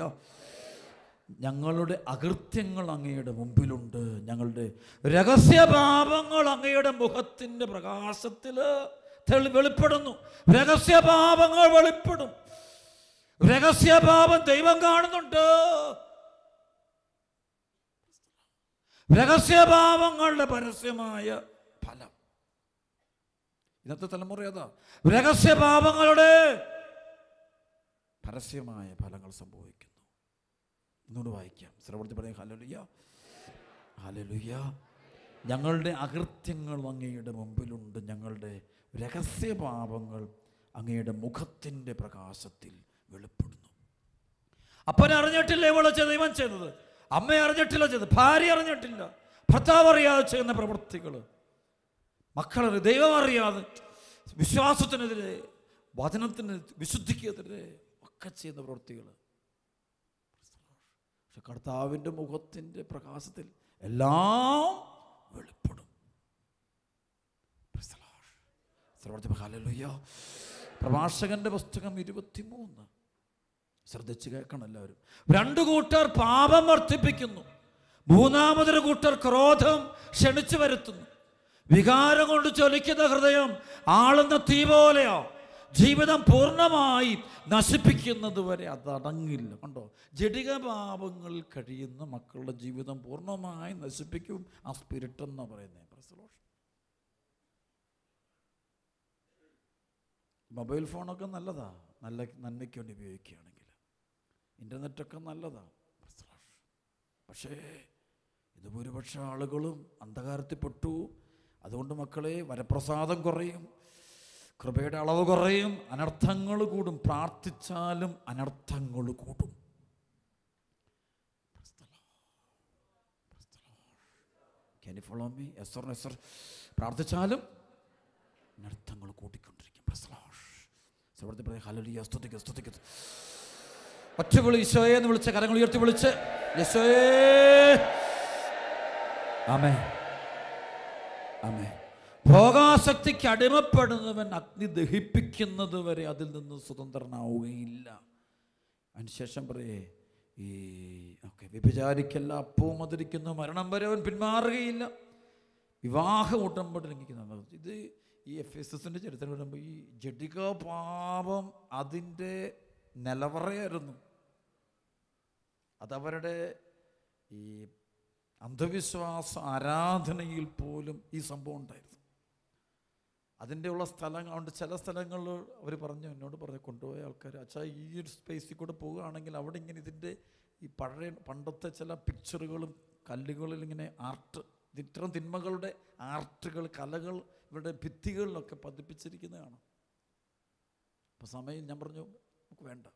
ഞങ്ങളുടെ അകൃത്യങ്ങൾ അങ്ങയുടെ മുമ്പിലുണ്ട്, ഞങ്ങളുടെ രഹസ്യപാപങ്ങൾ അങ്ങയുടെ മുഖത്തിൻ്റെ പ്രകാശത്തിൽ വെളിപ്പെടുന്നു. രഹസ്യപാപങ്ങൾ വെളിപ്പെടും. രഹസ്യപാപം ദൈവം കാണുന്നുണ്ട്. രഹസ്യപാപങ്ങളുടെ പരസ്യമായ ഫലം ഇന്നത്തെ തലമുറ അതാ. രഹസ്യപാപങ്ങളുടെ പരസ്യമായ ഫലങ്ങൾ സംഭവിക്കുന്നു. ഇന്നോട് വായിക്കാം. ശ്രവണത്തിൽ പറയാം ഹല്ലേലൂയ. ഹല്ലേലൂയ. ഞങ്ങളുടെ അകൃത്യങ്ങൾ അങ്ങയുടെ മുമ്പിലുണ്ട്, ഞങ്ങളുടെ രഹസ്യപാപങ്ങൾ അങ്ങയുടെ മുഖത്തിൻ്റെ പ്രകാശത്തിൽ വെളിപ്പെടുന്നു. അപ്പനെ അറിഞ്ഞിട്ടില്ല ഇവളെ ദൈവം ചെയ്തത്, അമ്മയെ അറിഞ്ഞിട്ടില്ല ചെയ്തത്, ഭാര്യ അറിഞ്ഞിട്ടില്ല, ഭർത്താവ് അറിയാതെ ചെയ്യുന്ന പ്രവൃത്തികൾ, മക്കളെ ദൈവം അറിയാതെ വിശ്വാസത്തിനെതിരെ, വചനത്തിന് വിശുദ്ധിക്കെതിരെ ഒക്കെ ചെയ്യുന്ന പ്രവൃത്തികൾ. പക്ഷെ കർത്താവിൻ്റെ മുഖത്തിൻ്റെ പ്രകാശത്തിൽ എല്ലാം വെളിപ്പെടും. ഹല്ലേലൂയ. പ്രഭാഷകന്റെ പുസ്തകം 23 ശ്രദ്ധിച്ച് കേൾക്കണം എല്ലാവരും. 2 കൂട്ടർ പാപം വർദ്ധിപ്പിക്കുന്നു, 3 കൂട്ടർ ക്രോധം ക്ഷണിച്ചു വരുത്തുന്നു. വികാരം കൊണ്ട് ചൊലിക്കുന്ന ഹൃദയം ആളുന്ന തീ പോലെയോ, ജീവിതം പൂർണ്ണമായി നശിപ്പിക്കുന്നത് വരെ അതടങ്ങില്ല. കണ്ടോ, ജഡിക പാപങ്ങളിൽ കഴിയുന്ന മക്കളുടെ ജീവിതം പൂർണ്ണമായി നശിപ്പിക്കും ആ സ്പിരിറ്റ് എന്നാണ് പറയുന്നത്. മൊബൈൽ ഫോണൊക്കെ നല്ലതാ, നല്ല നന്മയ്ക്ക് വേണ്ടി ഉപയോഗിക്കുകയാണെങ്കിൽ. ഇൻ്റർനെറ്റൊക്കെ നല്ലതാ. പക്ഷേ ഇത് ഭൂരിപക്ഷ ആളുകളും അന്ധകാരത്തിൽ പെട്ടു. അതുകൊണ്ട് മക്കളെ വരപ്രസാദം കുറയും, കൃപയുടെ അളവ് കുറയും, അനർത്ഥങ്ങൾ കൂടും. പ്രാർത്ഥിച്ചാലും അനർത്ഥങ്ങൾ കൂടും. Can you follow me? Yes sir, yes sir. പ്രാർത്ഥിച്ചാലും അനർത്ഥങ്ങൾ കൂട്ടിക്കൊണ്ടിരിക്കും. ഹല്ലേലൂയ, സ്തുതിക്കുക, സ്തുതിക്കുക. ഒറ്റവിളി ഈശോയെ എന്ന് വിളിച്ച് കരങ്ങൾ ഉയർത്തി വിളിച്ച് ഈശോയേ. ആമേൻ, ആമേൻ. ഭോഗാസക്തിക്ക് അടിമപ്പെടുന്നവൻ അഗ്നി ദഹിപ്പിക്കുന്നത് വരെ അതിൽ നിന്ന് സ്വതന്ത്രനാവുകയില്ല. അതിനുശേഷം പറയേ ഈ വ്യഭിചാരിക്കല്ല, അപ്പവും മധുരിക്കുന്നു, മരണം വരെ അവൻ പിന്മാറുകയില്ല, വിവാഹ ഉടമ്പടി ലംഘിക്കുന്ന. ഇത് ഈ എഫേസസിൻ്റെ ചരിത്രം വരുമ്പോൾ ഈ ജഡിക പാപം അതിൻ്റെ നിലവറയായിരുന്നു. അതവരുടെ ഈ അന്ധവിശ്വാസ ആരാധനയിൽ പോലും ഈ സംഭവം ഉണ്ടായിരുന്നു. അതിൻ്റെ ഉള്ള സ്ഥലങ്ങൾ ഉണ്ട്. ചില സ്ഥലങ്ങളിൽ അവർ പറഞ്ഞു, എന്നോട് പറഞ്ഞു കൊണ്ടുപോയ ആൾക്കാർ, അച്ഛാ ഈ ഒരു സ്പേസിൽ കൂടെ പോവുകയാണെങ്കിൽ അവിടെ ഇങ്ങനെ ഇതിൻ്റെ ഈ പണ്ടത്തെ ചില പിക്ചറുകളും കല്ലുകളിൽ ഇങ്ങനെ ആർട്ട്, ഇത്തരം തിന്മകളുടെ ആർട്ടുകൾ, കലകൾ ഇവരുടെ ഭിത്തികളിലൊക്കെ പതിപ്പിച്ചിരിക്കുന്നതാണ്. അപ്പോൾ സമയം ഞാൻ പറഞ്ഞു നമുക്ക് വേണ്ട.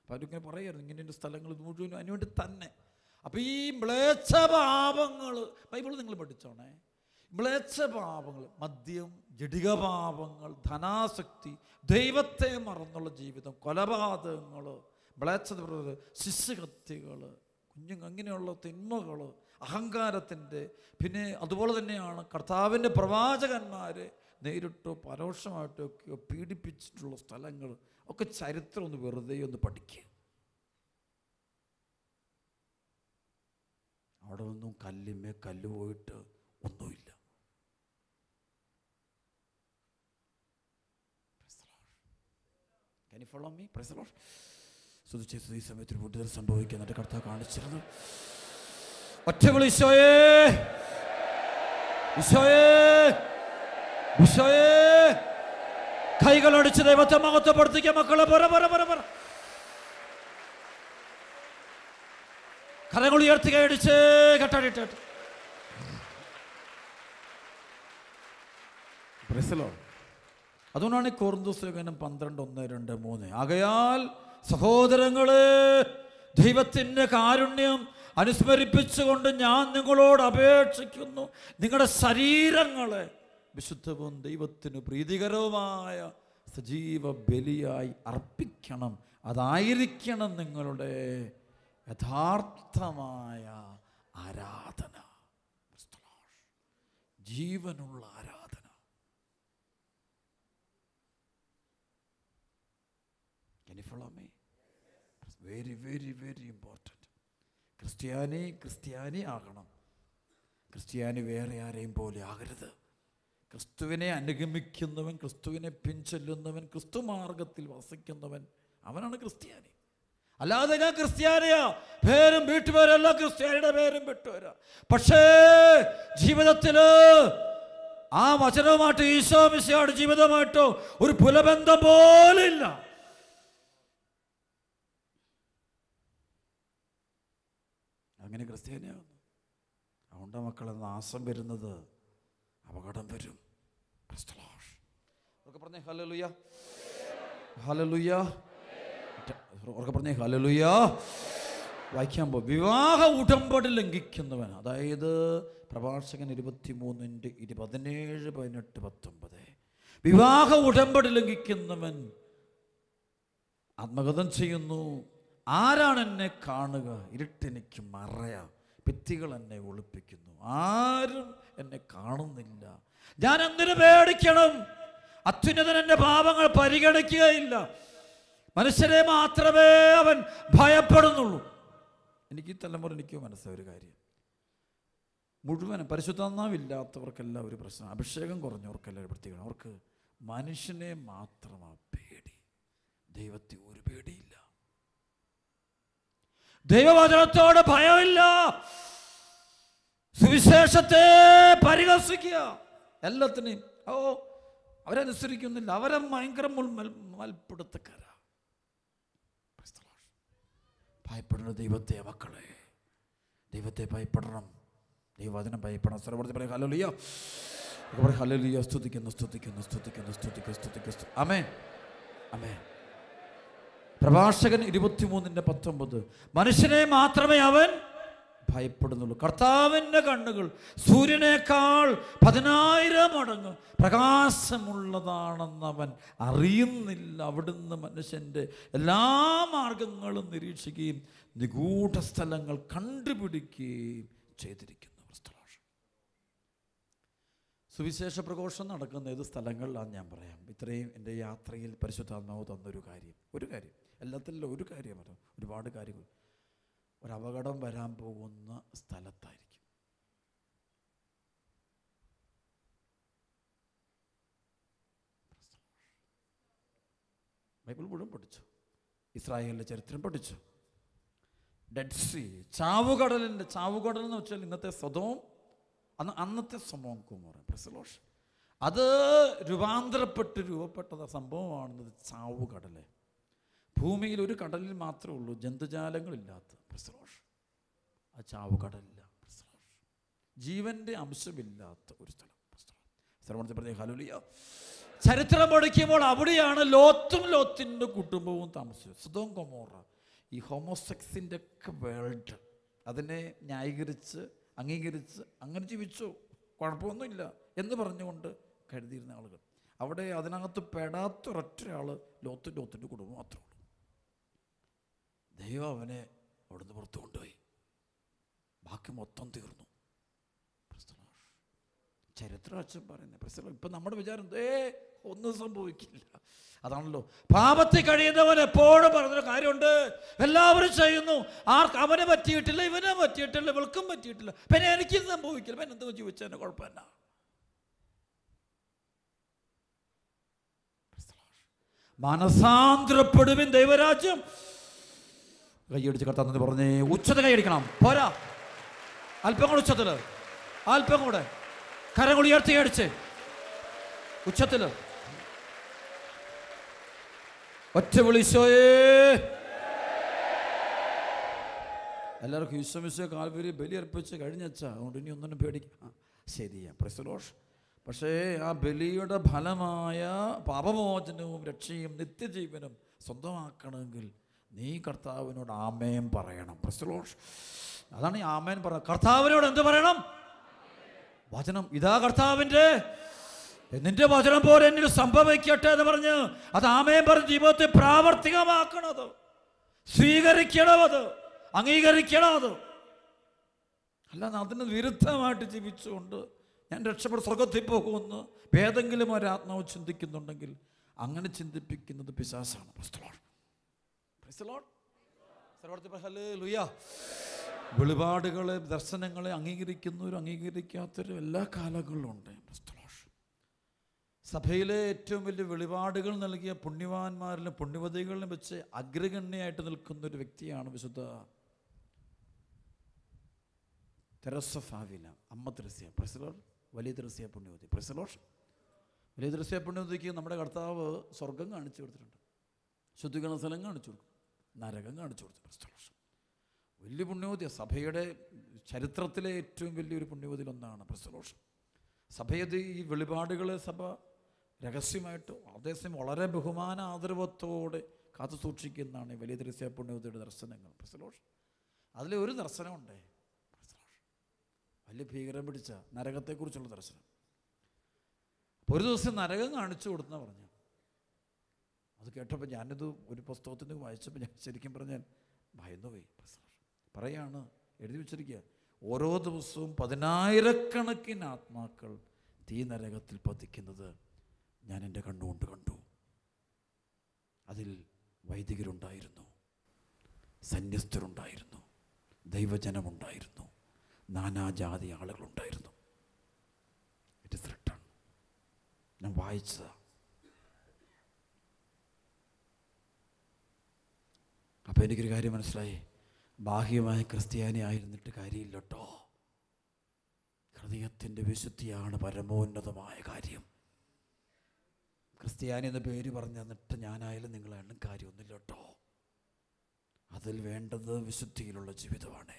അപ്പോൾ അവരിങ്ങനെ പറയായിരുന്നു ഇങ്ങനെയുള്ള സ്ഥലങ്ങൾ മുഴുവനും അതിനുവേണ്ടി തന്നെ. അപ്പോൾ ഈ മ്ലേച്ഛപാപങ്ങൾ ബൈബിൾ നിങ്ങൾ പഠിച്ചോണേ. മ്ലേച്ഛപാപങ്ങൾ, മദ്യം, ജഡിക പാപങ്ങൾ, ധനാസക്തി, ദൈവത്തെ മറന്നുള്ള ജീവിതം, കൊലപാതകങ്ങൾ, മ്ലേച്ഛത, ശിശുഹത്യകൾ, അങ്ങനെയുള്ള തിന്മകൾ, അഹങ്കാരത്തിൻ്റെ, പിന്നെ അതുപോലെ തന്നെയാണ് കർത്താവിൻ്റെ പ്രവാചകന്മാരെ നേരിട്ടോ പരോക്ഷമായിട്ടോ ഒക്കെ പീഡിപ്പിച്ചിട്ടുള്ള സ്ഥലങ്ങൾ ഒക്കെ ചരിത്രം ഒന്ന് വെറുതെ ഒന്ന് പഠിക്കുക. അവിടെ ഒന്നും കല്ലിന്മേ കല്ല് പോയിട്ട് ഒന്നുമില്ല. Can you follow me? Praise the Lord. ഈ സമയത്ത് വിടുതൽ സംഭവിക്കുക. എന്നിട്ട് കർത്താവ് കാണിച്ചിരുന്നു. ഒറ്റവിളി ഈശോയേ, ഈശോയേ, ഈശോയേ. കൈകളടിച്ച് ദൈവത്തെ മഹത്വപ്പെടുത്തിക്കുക മക്കളെ. കരങ്ങൾ ഉയർത്തി കൈയടിച്ച് കെട്ടടിട്ട്. അതുകൊണ്ടാണ് ഈ കൊരിന്ത്യസ് ലേഖനം 12:1-2-3 ആകയാൽ സഹോദരങ്ങളെ, ദൈവത്തിൻ്റെ കാരുണ്യം അനുസ്മരിപ്പിച്ചുകൊണ്ട് ഞാൻ നിങ്ങളോട് അപേക്ഷിക്കുന്നു, നിങ്ങളുടെ ശരീരങ്ങളെ വിശുദ്ധവും ദൈവത്തിന് പ്രീതികരവുമായ സജീവ ബലിയായി അർപ്പിക്കണം. അതായിരിക്കണം നിങ്ങളുടെ യഥാർത്ഥമായ ആരാധന, ജീവനുള്ള ആരാധന. Can you follow me? Very, very, very important. ക്രിസ്ത്യാനി ആകണം. ക്രിസ്ത്യാനി വേറെ ആരെയും പോലെ ആകരുത്. ക്രിസ്തുവിനെ അനുഗമിക്കുന്നവൻ, ക്രിസ്തുവിനെ പിൻചൊല്ലുന്നവൻ, ക്രിസ്തു മാർഗത്തിൽ വസിക്കുന്നവൻ, അവനാണ് ക്രിസ്ത്യാനി. അല്ലാതെ ഞാൻ ക്രിസ്ത്യാനിയാ, പേരും വീട്ടുപേരല്ല, ക്രിസ്ത്യാനിയുടെ പേരും വിട്ടുവരാ. പക്ഷേ ജീവിതത്തിൽ ആ വചനവുമായിട്ട്, ഈശോ മിശിഹായുടെ ജീവിതമായിട്ടോ ഒരു പുലബന്ധം പോലില്ല. അങ്ങനെ ക്രിസ്ത്യാനിയാകുന്നു. അതുകൊണ്ട് മക്കളെ നാശം വരുന്നത്, അപകടം വരും. പറഞ്ഞേ ഹല്ലേലൂയ, ഹല്ലേലൂയ. ഉറക്കെ പറഞ്ഞേ ഹല്ലേലൂയ. വായിക്കാൻ പോ. വിവാഹ ഉടമ്പടി ലംഘിക്കുന്നവൻ, അതായത് പ്രഭാഷകൻ 23:17, 18, 19. വിവാഹ ഉടമ്പടി ലംഘിക്കുന്നവൻ ആത്മഗതം ചെയ്യുന്നു. ആരാണ് എന്നെ കാണുക? ഇരുട്ടെനിക്ക് മറയാ, ഭിത്തികൾ എന്നെ ഒളിപ്പിക്കുന്നു, ആരും എന്നെ കാണുന്നില്ല. ഞാൻ എന്തിനു പേടിക്കണം? അത്യുന്നതൻ എൻ്റെ പാപങ്ങൾ പരിഗണിക്കുകയില്ല. മനുഷ്യരെ മാത്രമേ അവൻ ഭയപ്പെടുന്നുള്ളൂ. എനിക്ക് ഈ തലമുറ എനിക്ക് മനസ്സിലായ ഒരു കാര്യം, മുഴുവനും പരിശുദ്ധാത്മാവില്ലാത്തവർക്കെല്ലാം ഒരു പ്രശ്നം, അഭിഷേകം കുറഞ്ഞവർക്കെല്ലാം ഒരു പ്രത്യേകത, അവർക്ക് മനുഷ്യനെ മാത്രമാണ് പേടി, ദൈവത്തെ ഒരു പേടിയില്ല. ദൈവവചനത്തോട് ഭയമില്ല. സുവിശേഷത്തെ പരിഹസിക്കുക, എല്ലാത്തിനെയും അവരനുസരിക്കുന്നില്ല, അവരെ ഭയങ്കര മൽപ്പിടുത്തക്കാരാ. ഭയപ്പെടുന്ന ദൈവത്തെ, മക്കളെ ദൈവത്തെ ഭയപ്പെടണം, ദൈവവചനം ഭയപ്പെടണം. സർവ്വത്തിൽ പറയും ഹല്ലേലൂയ, ഹല്ലേലൂയ. സ്തുതിക്കുന്നു, സ്തുതിക്കുന്നു, സ്തുതിക്കുന്നു, സ്തുതിക്കുന്നു, സ്തുതിക്കുന്നു. ആമേൻ, ആമേൻ. പ്രഭാഷകൻ 23:19. മനുഷ്യനെ മാത്രമേ അവൻ ഭയപ്പെടുന്നുള്ളൂ. കർത്താവിൻ്റെ കണ്ണുകൾ സൂര്യനേക്കാൾ 10,000 മടങ്ങ് പ്രകാശമുള്ളതാണെന്ന് അവൻ അറിയുന്നില്ല. അവിടുന്ന് മനുഷ്യൻ്റെ എല്ലാ മാർഗങ്ങളും നിരീക്ഷിക്കുകയും നിഗൂഢ സ്ഥലങ്ങൾ കണ്ടുപിടിക്കുകയും ചെയ്തിരിക്കുന്നു. സുവിശേഷ പ്രഘോഷം നടക്കുന്ന ഏത് സ്ഥലങ്ങളിലാണെന്ന് ഞാൻ പറയാം. ഇത്രയും എൻ്റെ യാത്രയിൽ പരിശുദ്ധാത്മാവ് തന്നൊരു കാര്യം, ഒരു കാര്യം, എല്ലാത്തിലും ഒരു കാര്യം പറയാം, ഒരുപാട് കാര്യങ്ങൾ. ഒരപകടം വരാൻ പോകുന്ന സ്ഥലത്തായിരിക്കും. ബൈബിൾ മുഴുവൻ പഠിച്ചു, ഇസ്രായേലിൻ്റെ ചരിത്രം പഠിച്ചു. ഡെഡ് സീ, ചാവുകടൽ എന്ന് വെച്ചാൽ ഇന്നത്തെ സൊദോം, അന്നത്തെ സമൂഹം കുമോറ, പ്രസലോഷ്, അത് രൂപപ്പെട്ട സംഭവമാണെന്നത്. ചാവുകടല്, ഭൂമിയിൽ ഒരു കടലിൽ മാത്രമേ ഉള്ളൂ ജന്തുജാലങ്ങളില്ലാത്ത, പ്രസലോഷ്, ആ ചാവുകടലില്ല, പ്രസലോഷ്, ജീവന്റെ അംശമില്ലാത്ത ഒരു സ്ഥലം. ഹല്ലേലൂയ. ചരിത്രം പഠിക്കുമ്പോൾ അവിടെയാണ് ലോത്തിന്റെ കുടുംബവും താമസിച്ചത്. സൊദോം ഗൊമോറ, ഈ ഹോമോസെക്സിൻ്റെ ഒക്കെ വേൾഡ്, അതിനെ ന്യായീകരിച്ച് അംഗീകരിച്ച് അങ്ങനെ ജീവിച്ചു, കുഴപ്പമൊന്നുമില്ല എന്ന് പറഞ്ഞുകൊണ്ട് കരുതിയിരുന്ന ആളുകൾ. അവിടെ അതിനകത്ത് പെടാത്തൊരൊറ്റയാൾ ലോത്തിൻ്റെ കുടുംബം മാത്രമേ ഉള്ളൂ. ദൈവം അവനെ അവിടുന്ന് പുറത്തു കൊണ്ടുപോയി, ബാക്കി മൊത്തം തീർന്നു. ചരിത്രം അച്ഛൻ പറയുന്നത്. ഇപ്പം നമ്മുടെ വിചാരം ഒന്നും സംഭവിക്കില്ല. അതാണല്ലോ പാപത്തിൽ കഴിയുന്നവൻ എപ്പോഴും പറഞ്ഞൊരു കാര്യമുണ്ട്, എല്ലാവരും ചെയ്യുന്നു, അവനെ പറ്റിയിട്ടില്ല, ഇവനെ പറ്റിയിട്ടില്ല, ഇവൾക്കും പറ്റിയിട്ടില്ല, പിന്നെ എനിക്കും സംഭവിക്കില്ല, പിന്നെ എന്തെങ്കിലും ജീവിച്ചതിന് കുഴപ്പമില്ല. മനസാന്തരപ്പെടുവിൻ, ദൈവരാജ്യം. കൈയടിച്ച് കർത്താവ് പറഞ്ഞേ, ഉച്ചത്തിൽ കൈയടിക്കണം, പോരാ, അല്പം കൂടെ ഉച്ചത്തിൽ, അല്പം കൂടെ കരങ്ങൾ ഉയർത്തി അടിച്ച് ഉച്ചത്തിൽ ഒറ്റ വിളിച്ചോയേ. എല്ലാവർക്കും ഈശോമിശോ കാൽവരി ബലി അർപ്പിച്ച് കഴിഞ്ഞച്ചാ, അതുകൊണ്ട് ഇനി ഒന്നിനും പേടിക്കാം. ശരിയാ, പ്രൈസ്. പക്ഷേ ആ ബലിയുടെ ഫലമായ പാപമോചനവും രക്ഷയും നിത്യജീവനും സ്വന്തമാക്കണമെങ്കിൽ നീ കർത്താവിനോട് ആമേൻ പറയണം. പ്രൈസ്. അതാണ് ഈ ആമേൻ പറ. കർത്താവിനോട് എന്ത് പറയണം? വചനം ഇതാ കർത്താവിൻ്റെ, നിന്റെ വചനം പോലെ എന്നിൽ സംഭവിക്കട്ടെ എന്ന് പറഞ്ഞ് അത് ആമേൻ പറഞ്ഞ് ജീവിതത്തെ പ്രാവർത്തികമാക്കണത്, സ്വീകരിക്കണം, അത് അംഗീകരിക്കണം. അത് അല്ലാതെ അതിന് വിരുദ്ധമായിട്ട് ജീവിച്ചുകൊണ്ട് ഞാൻ രക്ഷപ്പെട്ട് സ്വർഗത്തിൽ പോകുമെന്ന് ഏതെങ്കിലും ഒരാത്മാവ് ചിന്തിക്കുന്നുണ്ടെങ്കിൽ അങ്ങനെ ചിന്തിപ്പിക്കുന്നത് പിശാചാണ്. വെളിപാടുകളെ, ദർശനങ്ങളെ അംഗീകരിക്കുന്നവരും അംഗീകരിക്കാത്തവരും എല്ലാ കാലങ്ങളിലും ഉണ്ട്. സഭയിലെ ഏറ്റവും വലിയ വെളിപാടുകൾ നൽകിയ പുണ്യവാന്മാരിലും പുണ്യവതികളിലും വെച്ച് അഗ്രഗണ്യായിട്ട് നിൽക്കുന്ന ഒരു വ്യക്തിയാണ് വിശുദ്ധ തെരേസ ഫാവില, അമ്മ തെരേസ്യ. പ്രൈസ്. വലിയ തെരേസ്യ പുണ്യവതി. പ്രൈസ്. വലിയ തെരേസ്യ പുണ്യവതിക്ക് നമ്മുടെ കർത്താവ് സ്വർഗം കാണിച്ചു കൊടുത്തിട്ടുണ്ട്, ശുദ്ധീകരണ സ്ഥലം കാണിച്ചു കൊടുക്കും, നരകം കാണിച്ചു കൊടുത്തു. വലിയ പുണ്യവതിയാണ്. സഭയുടെ ചരിത്രത്തിലെ ഏറ്റവും വലിയൊരു പുണ്യവതിയിലൊന്നാണ്. പ്രൈസ്. സഭയത് ഈ വെളിപാടുകളെ സഭ രഹസ്യമായിട്ട് അതേസമയം വളരെ ബഹുമാന ആദരവത്തോടെ കാത്തു സൂക്ഷിക്കുന്നതാണ് വലിയ ത്രേസ്യ പുണ്യവതിയുടെ ദർശനങ്ങൾ. അതിലെ ഒരു ദർശനമുണ്ടേ, വലിയ ഭീകരം പിടിച്ച നരകത്തെക്കുറിച്ചുള്ള ദർശനം. ഒരു ദിവസം നരകം കാണിച്ചു കൊടുത്തെന്നാണ് പറഞ്ഞു. അത് കേട്ടപ്പോൾ ഞാനിത് ഒരു പുസ്തകത്തിന് വായിച്ചപ്പോൾ ഞാൻ ശരിക്കും പറഞ്ഞാൽ ഭയന്നുപോയി. പറയാണ്, എഴുതി വെച്ചിരിക്കുക, ഓരോ ദിവസവും 10,000 ആത്മാക്കൾ തീ നരകത്തിൽ പതിക്കുന്നത് ഞാൻ എൻ്റെ കണ്ണുകൊണ്ട് കണ്ടു. അതിൽ വൈദികരുണ്ടായിരുന്നു, സന്യസ്തരുണ്ടായിരുന്നു, ദൈവജനമുണ്ടായിരുന്നു, നാനാജാതി ആളുകളുണ്ടായിരുന്നു. It is written. ഞാൻ വായിച്ചതാ. അപ്പോൾ എനിക്കൊരു കാര്യം മനസ്സിലായി, ബാഹ്യമായ ക്രിസ്ത്യാനി ആയിരുന്നിട്ട് കാര്യമില്ല കേട്ടോ. ഹൃദയത്തിൻ്റെ വിശുദ്ധിയാണ് പരമോന്നതമായ കാര്യം. ക്രിസ്ത്യാനി എന്ന പേര് പറഞ്ഞു തന്നിട്ട് ഞാനായാലും നിങ്ങളായാലും കാര്യമൊന്നുമില്ല കേട്ടോ. അതിൽ വേണ്ടത് വിശുദ്ധിയിലുള്ള ജീവിതമാണ്.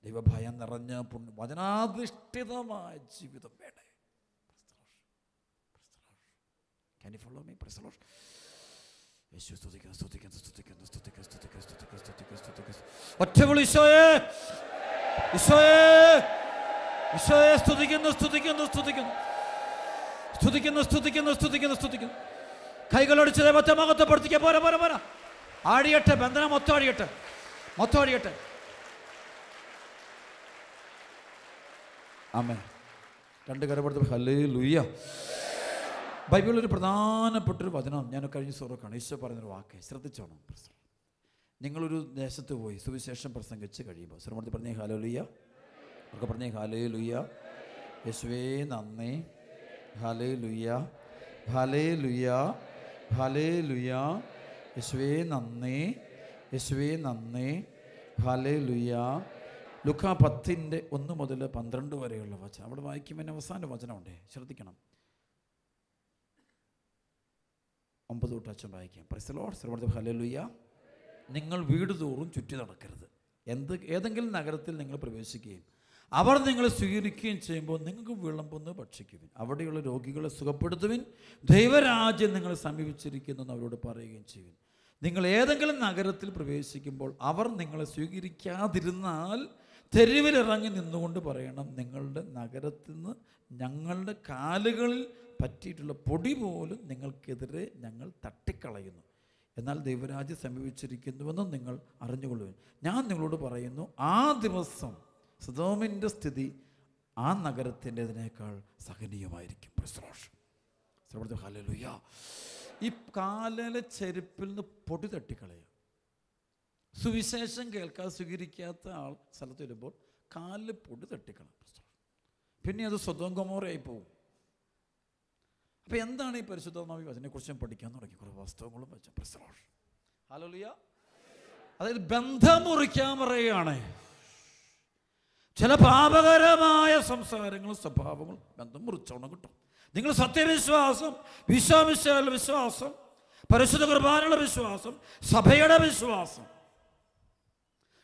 ദൈവഭയം നിറഞ്ഞ വചനാധിഷ്ഠിതമായ ജീവിതം വേണേ. Can you follow me? Praise the Lord. യേശു സ്തുതിക്കുന്നു, സ്തുതിക്കുന്നു, സ്തുതിക്കുന്നു, സ്തുതിക്കുന്നു, സ്തുതിക്കുന്നു, സ്തുതിക്കുന്നു, സ്തുതിക്കുന്നു, സ്തുതിക്കുന്നു. ഒറ്റവിളി ഈശോയേ, ഈശോയേ, ഈശോയേ, സ്തുതിക്കുന്നു, സ്തുതിക്കുന്നു, സ്തുതിക്കുന്നു, സ്തുതിക്കുന്നു, സ്തുതിക്കുന്നു, സ്തുതിക്കുന്നു, സ്തുതിക്കുന്നു. കൈകളടിച്ച് ദൈവത്തെ മഹത്വപ്പെടുത്തിക്കുക. പോരാ പോരാ പോരാ, ആടിയട്ടെ, ബന്ധനം മൊത്തം ആടിയട്ടെ, മൊത്തം ആടിയട്ടെ. ആമേൻ. രണ്ട് കരപ്പെടുത്ത് ഹല്ലേലൂയ. ബൈബിളിൽ ഒരു പ്രധാനപ്പെട്ടൊരു വചനം ഞാൻ കഴിഞ്ഞ സൂറക്കാണ്. ഈശോ പറയുന്നൊരു വാക്ക് ശ്രദ്ധിച്ചോണം. നിങ്ങളൊരു ദേശത്ത് പോയി സുവിശേഷം പ്രസംഗിച്ച് കഴിയുമ്പോൾ ശ്രമത്തിൽ പറഞ്ഞേ ഹല്ലേലൂയ, ഒക്കെ പറഞ്ഞേ ഹല്ലേലൂയ, യേശുവേ നന്ദി, ഹല്ലേലൂയ, ഹല്ലേലൂയ, ഹല്ലേലൂയ, യേശുവേ നന്ദി, യേശുവേ നന്ദി, ഹല്ലേലൂയ. ലൂക്കാ 10:1-12 വരെയുള്ള വചനം അവിടെ വായിക്കുമ്പോൾ അവസാന വചനമുണ്ടേ, ശ്രദ്ധിക്കണം. 9 തൊട്ട് അച്ഛൻ വായിക്കാം. Price the Lord. സർവ്വ ഹല്ലേലൂയ. നിങ്ങൾ വീട് തോറും ചുറ്റി നടക്കരുത്. ഏതെങ്കിലും നഗരത്തിൽ നിങ്ങൾ പ്രവേശിക്കുകയും അവർ നിങ്ങളെ സ്വീകരിക്കുകയും ചെയ്യുമ്പോൾ നിങ്ങൾക്ക് വിളമ്പുന്നത് ഭക്ഷിക്കുവിൻ, അവിടെയുള്ള രോഗികളെ സുഖപ്പെടുത്തുവിൻ, ദൈവരാജ്യം നിങ്ങളെ സമീപിച്ചിരിക്കുന്നു എന്ന് അവരോട് പറയുകയും ചെയ്യുവിൻ. നിങ്ങൾ ഏതെങ്കിലും നഗരത്തിൽ പ്രവേശിക്കുമ്പോൾ അവർ നിങ്ങളെ സ്വീകരിക്കാതിരുന്നാൽ തെരുവിലിറങ്ങി നിന്നുകൊണ്ട് പറയണം, നിങ്ങളുടെ നഗരത്തിൽ നിന്ന് ഞങ്ങളുടെ കാലുകളിൽ പറ്റിയിട്ടുള്ള പൊടി പോലും നിങ്ങൾക്കെതിരെ ഞങ്ങൾ തട്ടിക്കളയുന്നു, എന്നാൽ ദൈവരാജ്യം സമീപിച്ചിരിക്കുന്നുവെന്ന് നിങ്ങൾ അറിഞ്ഞുകൊള്ളുവിൻ. ഞാൻ നിങ്ങളോട് പറയുന്നു, ആ ദിവസം സദോമിൻ്റെ സ്ഥിതി ആ നഗരത്തിൻ്റെതിനേക്കാൾ സഹനീയമായിരിക്കും. ഹല്ലേലൂയ. ഈ കാലിലെ ചെരുപ്പിൽ നിന്ന് പൊടി തട്ടിക്കളയുക. സുവിശേഷം കേൾക്കാതെ സ്വീകരിക്കാത്ത ആൾ സ്ഥലത്ത് വരുമ്പോൾ കാലിൽ പൊടി തട്ടിക്കളയും. പിന്നെ അത് സ്വതം ഗൊമോറയായി പോകും. അപ്പം എന്താണ് ഈ പരിശുദ്ധമാവി? അതിനെക്കുറിച്ച് ഞാൻ പഠിക്കാൻ തുടങ്ങി. കുറേ വാസ്തവങ്ങളും വെച്ച. ഹല്ലേലൂയ. അതായത് ബന്ധം മുറിക്കാൻ പറയുകയാണ്. ചില പാപകരമായ സംസാരങ്ങളും സ്വഭാവങ്ങളും ബന്ധം മുറിച്ചോണം കിട്ടും. നിങ്ങൾ സത്യവിശ്വാസം, വിശ്വാമിശയുടെ വിശ്വാസം, പരിശുദ്ധ കുർബാനയുടെ വിശ്വാസം, സഭയുടെ വിശ്വാസം,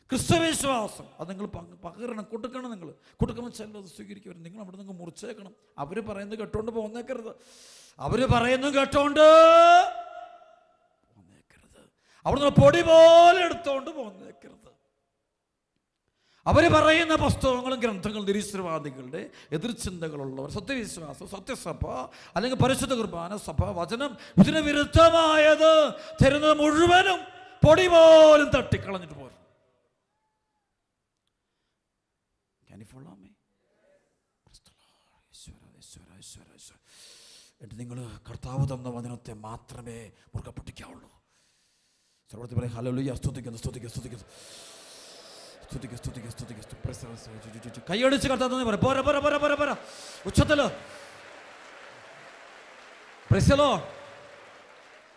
ക്രിസ്തുവിശ്വാസം, അത് നിങ്ങൾ പകരണം, കൊടുക്കണം. നിങ്ങൾ കൊടുക്കുമ്പോൾ ചിലത് അത് സ്വീകരിക്കും. നിങ്ങൾ അവിടെ നിങ്ങൾ മുറിച്ചേക്കണം. അവർ പറയുന്നത് കേട്ടോണ്ട് പോന്നേക്കരുത്. അവർ പറയുന്നത് കേട്ടോണ്ട് പോന്നേക്കരുത്. അവിടുന്ന് പൊടി പോലെ എടുത്തോണ്ട് പോന്നേക്കരുത്. അവർ പറയുന്ന പുസ്തകങ്ങളും ഗ്രന്ഥങ്ങളും നിരീശ്വരവാദികളുടെ എതിർചിന്തകളുള്ളവർ, സത്യവിശ്വാസം, സത്യസഭ അല്ലെങ്കിൽ പരിശുദ്ധ കുർബാന സഭ, വചനം, ഇതിന് വിരുദ്ധമായത് തരുന്നത് മുഴുവനും പൊടി പോലും തട്ടിക്കളഞ്ഞിട്ട് പോരും. എന്നിട്ട് നിങ്ങൾ കർത്താവ് തന്ന വചനത്തെ മാത്രമേ മുറുകെ പിടിക്കാവുള്ളൂ. സർവ്വത്തിൽ പറയും ഹല്ലേലൂയ. സ്തുതിക്കുന്നു, സ്തുതിക്കുന്നു, സ്തുതിക്കുന്നു, കൈയടിച്ച് കർത്താവ് പറ. പോരാ പോരാ പോരാ പോരാ പോരാ, ഉച്ചത്തില്.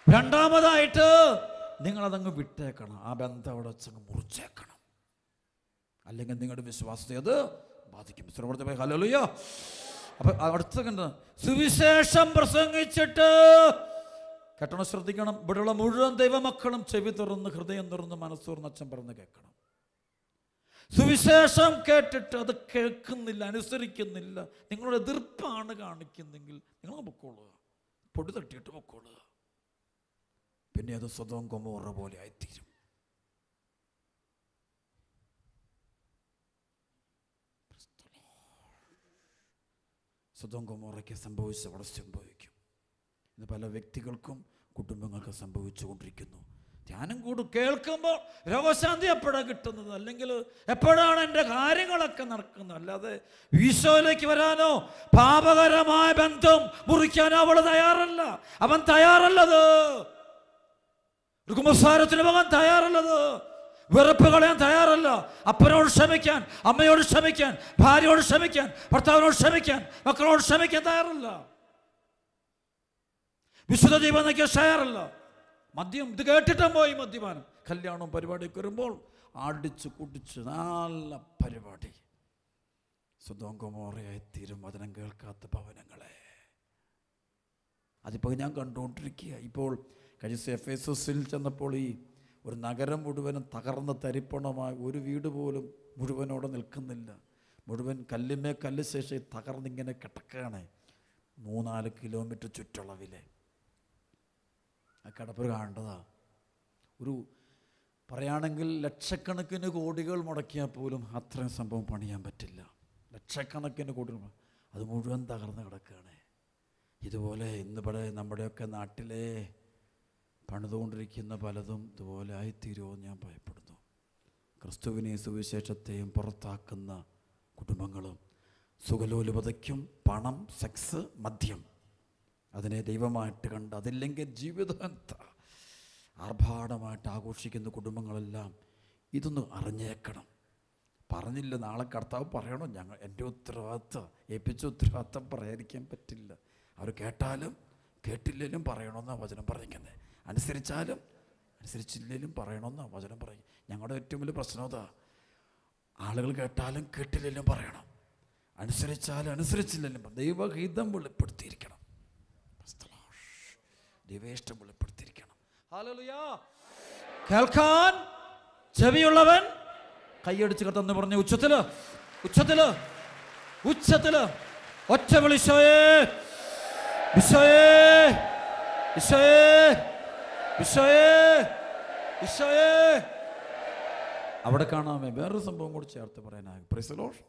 രണ്ടാമതായിട്ട് നിങ്ങളതങ്ങ് വിട്ടേക്കണം. ആ ബന്ധം അവിടെ വെച്ചങ്ങ് മുറിച്ചേക്കണം. അല്ലെങ്കിൽ നിങ്ങളുടെ വിശ്വാസത്തെ അത് ബാധിക്കും. സർവ്വത്തിൽ ഹല്ലേലൂയ. അപ്പൊ അടുത്ത കണ്ട സുവിശേഷം പ്രസംഗിച്ചിട്ട് കേട്ടണം, ശ്രദ്ധിക്കണം. ഇവിടെയുള്ള മുഴുവൻ ദൈവമക്കളും ചെവി തുറന്ന് ഹൃദയം തുറന്ന് മനസ്സ് തുറന്ന് അച്ഛൻ പറഞ്ഞ് കേൾക്കണം. സുവിശേഷം കേട്ടിട്ട് അത് കേൾക്കുന്നില്ല, അനുസരിക്കുന്നില്ല, നിങ്ങളുടെ എതിർപ്പാണ് കാണിക്കുന്നെങ്കിൽ നിങ്ങൾ പൊക്കോളുക, പൊടി തട്ടിയിട്ട് പൊക്കോളുക. പിന്നെ അത് സൊദോം ഗൊമോറ പോലെ ആയിത്തീരും. സൊദോം ഗൊമോറയ്ക്ക് സംഭവിച്ച അവിടെ സംഭവിക്കും. ഇന്ന് പല വ്യക്തികൾക്കും കുടുംബങ്ങൾക്ക് സംഭവിച്ചുകൊണ്ടിരിക്കുന്നു. ധ്യാനം കേൾക്കുമ്പോൾ രോഗശാന്തി എപ്പോഴാണ് കിട്ടുന്നത്, അല്ലെങ്കിൽ എപ്പോഴാണ് എൻ്റെ കാര്യങ്ങളൊക്കെ നടക്കുന്നത്, അല്ലാതെ ഈശോയിലേക്ക് വരാനോ പാപകരമായ ബന്ധം മുറിക്കാനോ അവൾ തയ്യാറല്ല, അവൻ തയ്യാറല്ലത്. ഒരു കുമ്പസാരത്തിന് പോകാൻ തയ്യാറല്ലത്. വെറുപ്പ് കളയാൻ തയ്യാറല്ല. അപ്പനോട് ക്ഷമിക്കാൻ, അമ്മയോട് ക്ഷമിക്കാൻ, ഭാര്യയോട് ക്ഷമിക്കാൻ, ഭർത്താവിനോട് ക്ഷമിക്കാൻ, മക്കളോട് ക്ഷമിക്കാൻ തയ്യാറല്ല. വിശുദ്ധ ജീവൻ നയിക്കാൻ തയ്യാറല്ല. മദ്യം, ഇത് കേട്ടിട്ടും പോയി മദ്യപാനം. കല്യാണം പരിപാടിക്ക് വരുമ്പോൾ അടിച്ച് കുടിച്ച് നല്ല പരിപാടി. സൊദോം ഗൊമോറയായി തീരും വചനം കേൾക്കാത്ത ഭവനങ്ങളെ. അതിപ്പോൾ ഞാൻ കണ്ടുകൊണ്ടിരിക്കുക. ഇപ്പോൾ കഴിഞ്ഞ എഫേസസിൽ ചെന്നപ്പോൾ ഈ ഒരു നഗരം മുഴുവനും തകർന്ന് തരിപ്പണമായി, ഒരു വീട് പോലും മുഴുവനോടെ നിൽക്കുന്നില്ല. മുഴുവൻ കല്ലിന്മേ കല്ല് ശേഷം തകർന്നിങ്ങനെ കിടക്കുകയാണ്. 3-4 കിലോമീറ്റർ ചുറ്റളവിലെ ആ കിടപ്പ് കാണേണ്ടതാ. ഒരു പറയുകയാണെങ്കിൽ ലക്ഷക്കണക്കിന് കോടികൾ മുടക്കിയാൽ പോലും അത്രയും സംഭവം പണിയാൻ പറ്റില്ല. ലക്ഷക്കണക്കിന് കോടികൾ, അത് മുഴുവൻ തകർന്ന് കിടക്കുകയാണ്. ഇതുപോലെ ഇന്നിവിടെ നമ്മുടെയൊക്കെ നാട്ടിലെ പണിതുകൊണ്ടിരിക്കുന്ന പലതും ഇതുപോലെ ആയിത്തീരുമോ ഞാൻ ഭയപ്പെടുന്നു. ക്രിസ്തുവിനെ സുവിശേഷത്തെയും പുറത്താക്കുന്ന കുടുംബങ്ങളും സുഖലോലുപതയ്ക്കും പണം, സെക്സ്, മദ്യം അതിനെ ദൈവമായിട്ട് കണ്ട് അതില്ലെങ്കിൽ ജീവിതം ആർഭാടമായിട്ട് ആഘോഷിക്കുന്ന കുടുംബങ്ങളെല്ലാം ഇതൊന്ന് അറിഞ്ഞേക്കണം. പറഞ്ഞില്ല, നാളെ കർത്താവ് പറയണോ, എൻ്റെ ഉത്തരവാദിത്തം ഏൽപ്പിച്ച ഉത്തരവാദിത്തം പറയാതിരിക്കാൻ പറ്റില്ല. അവർ കേട്ടാലും കേട്ടില്ലെങ്കിലും പറയണമെന്നാണ് വചനം പറഞ്ഞിരിക്കുന്നത്. അനുസരിച്ചാലും അനുസരിച്ചില്ലെങ്കിലും പറയണമെന്നാണ് വചനം പറയും. ഞങ്ങളുടെ ഏറ്റവും വലിയ പ്രശ്നം അതാ. ആളുകൾ കേട്ടാലും കേട്ടില്ലെങ്കിലും പറയണം, അനുസരിച്ചാലും അനുസരിച്ചില്ലെങ്കിലും ദൈവഹിതം വെളിപ്പെടുത്തിയിരിക്കണം, ദൈവേഷ്ടം വെളിപ്പെടുത്തിയിരിക്കണം. ഹല്ലേലൂയ. കേൾക്കാൻ ചെവിയുള്ളവൻ കൈയടിച്ച് കത്തെന്ന് പറഞ്ഞ് ഉച്ചത്തില് ഉച്ചത്തില് ഉച്ചത്തില് ഒറ്റ വിളിശോയേ, ഈശോയേ, ഈശോയേ, ഈശോയേ, ഈശോയേ. അവിടെ കാണാമേ വേറൊരു സംഭവം കൂടി ചേർത്ത് പറയാനാകും. Price the lord.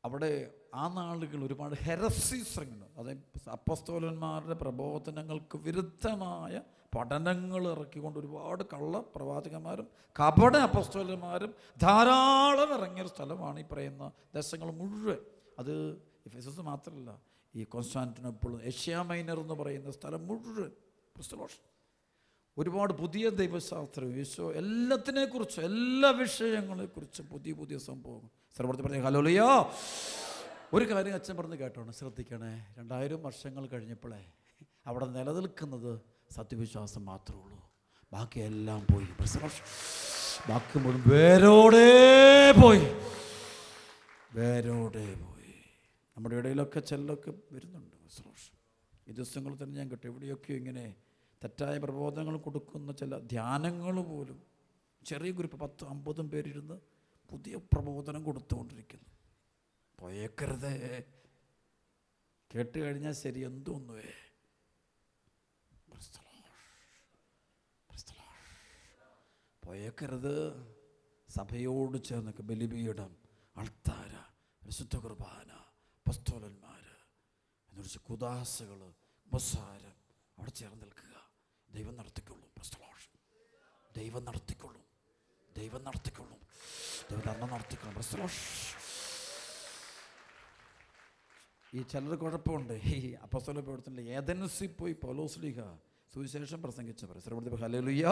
അവിടെ ആ നാളുകൾ ഒരുപാട് ഹെറസീസുണ്ട്. അതായത് അപ്പോസ്തലന്മാരുടെ പ്രബോധനങ്ങൾക്ക് വിരുദ്ധമായ പഠനങ്ങൾ ഇറക്കിക്കൊണ്ട് ഒരുപാട് കള്ള പ്രവാചകന്മാരും കപട അപ്പോസ്തലന്മാരും ധാരാളം ഇറങ്ങിയൊരു സ്ഥലമാണ് ഈ പറയുന്ന ദേശങ്ങൾ മുഴുവൻ. അത് എഫേസസ് മാത്രമല്ല, ഈ കോൺസ്റ്റാന്റിനോപ്പിൾ, ഏഷ്യ മൈനർ എന്ന് പറയുന്ന സ്ഥലം മുഴുവൻ ഒരുപാട് പുതിയ ദൈവശാസ്ത്രം, ഈശോ എല്ലാത്തിനെക്കുറിച്ചും എല്ലാ വിഷയങ്ങളെക്കുറിച്ചും പുതിയ പുതിയ സംഭവങ്ങൾ സർവ്വത്തിൽ പറഞ്ഞ ഹല്ലേലൂയ. ഒരു കാര്യം അച്ഛൻ പറഞ്ഞ് കേട്ടോണം, ശ്രദ്ധിക്കണേ. 2000 വർഷങ്ങൾ കഴിഞ്ഞപ്പോഴേ അവിടെ നിലനിൽക്കുന്നത് സത്യവിശ്വാസം മാത്രമേ ഉള്ളൂ. ബാക്കിയെല്ലാം പോയി. ബാക്കി മുഴുവൻ വേരോടെ പോയി, വേരോടെ പോയി. നമ്മുടെ ഇടയിലൊക്കെ ചിലരൊക്കെ വരുന്നുണ്ട്. ഈ ദിവസങ്ങളിൽ തന്നെ ഞാൻ കേട്ടു, എവിടെയൊക്കെ ഇങ്ങനെ തെറ്റായ പ്രബോധനങ്ങൾ കൊടുക്കുന്ന ചില ധ്യാനങ്ങൾ പോലും ചെറിയ ഗ്രൂപ്പ് 10-50 പേരിരുന്ന് പുതിയ പ്രബോധനം കൊടുത്തുകൊണ്ടിരിക്കുന്നു. പോയേക്കരുതേ, കേട്ട് കഴിഞ്ഞാൽ ശരി എന്തോന്നുവേ. പോയേക്കരുത്. സഭയോട് ചേർന്നൊക്കെ ബലിപീഠം, അൾത്താര, വിശുദ്ധ കുർബാന, അപ്പോസ്തലന്മാർ എന്നുവെച്ച് കുദാശകൾ, ഉപസാരം അവിടെ ചേർന്ന് നിൽക്കുക. ദൈവം നടത്തിക്കൊള്ളും. ദൈവം നടത്തിക്കൊള്ളും. ദൈവം നടത്തിക്കൊള്ളും. ദൈവം നടത്തിക്കൊള്ളും. ഈ ചിലർ കുഴപ്പമുണ്ട്. ഈ അപ്പോസ്തല പ്രവർത്തനത്തിൽ ഏഥൻസിൽ പോയി പൗലോസ്ലീഹ സുവിശേഷം പ്രസംഗിച്ചവർ ഹല്ലേലൂയ.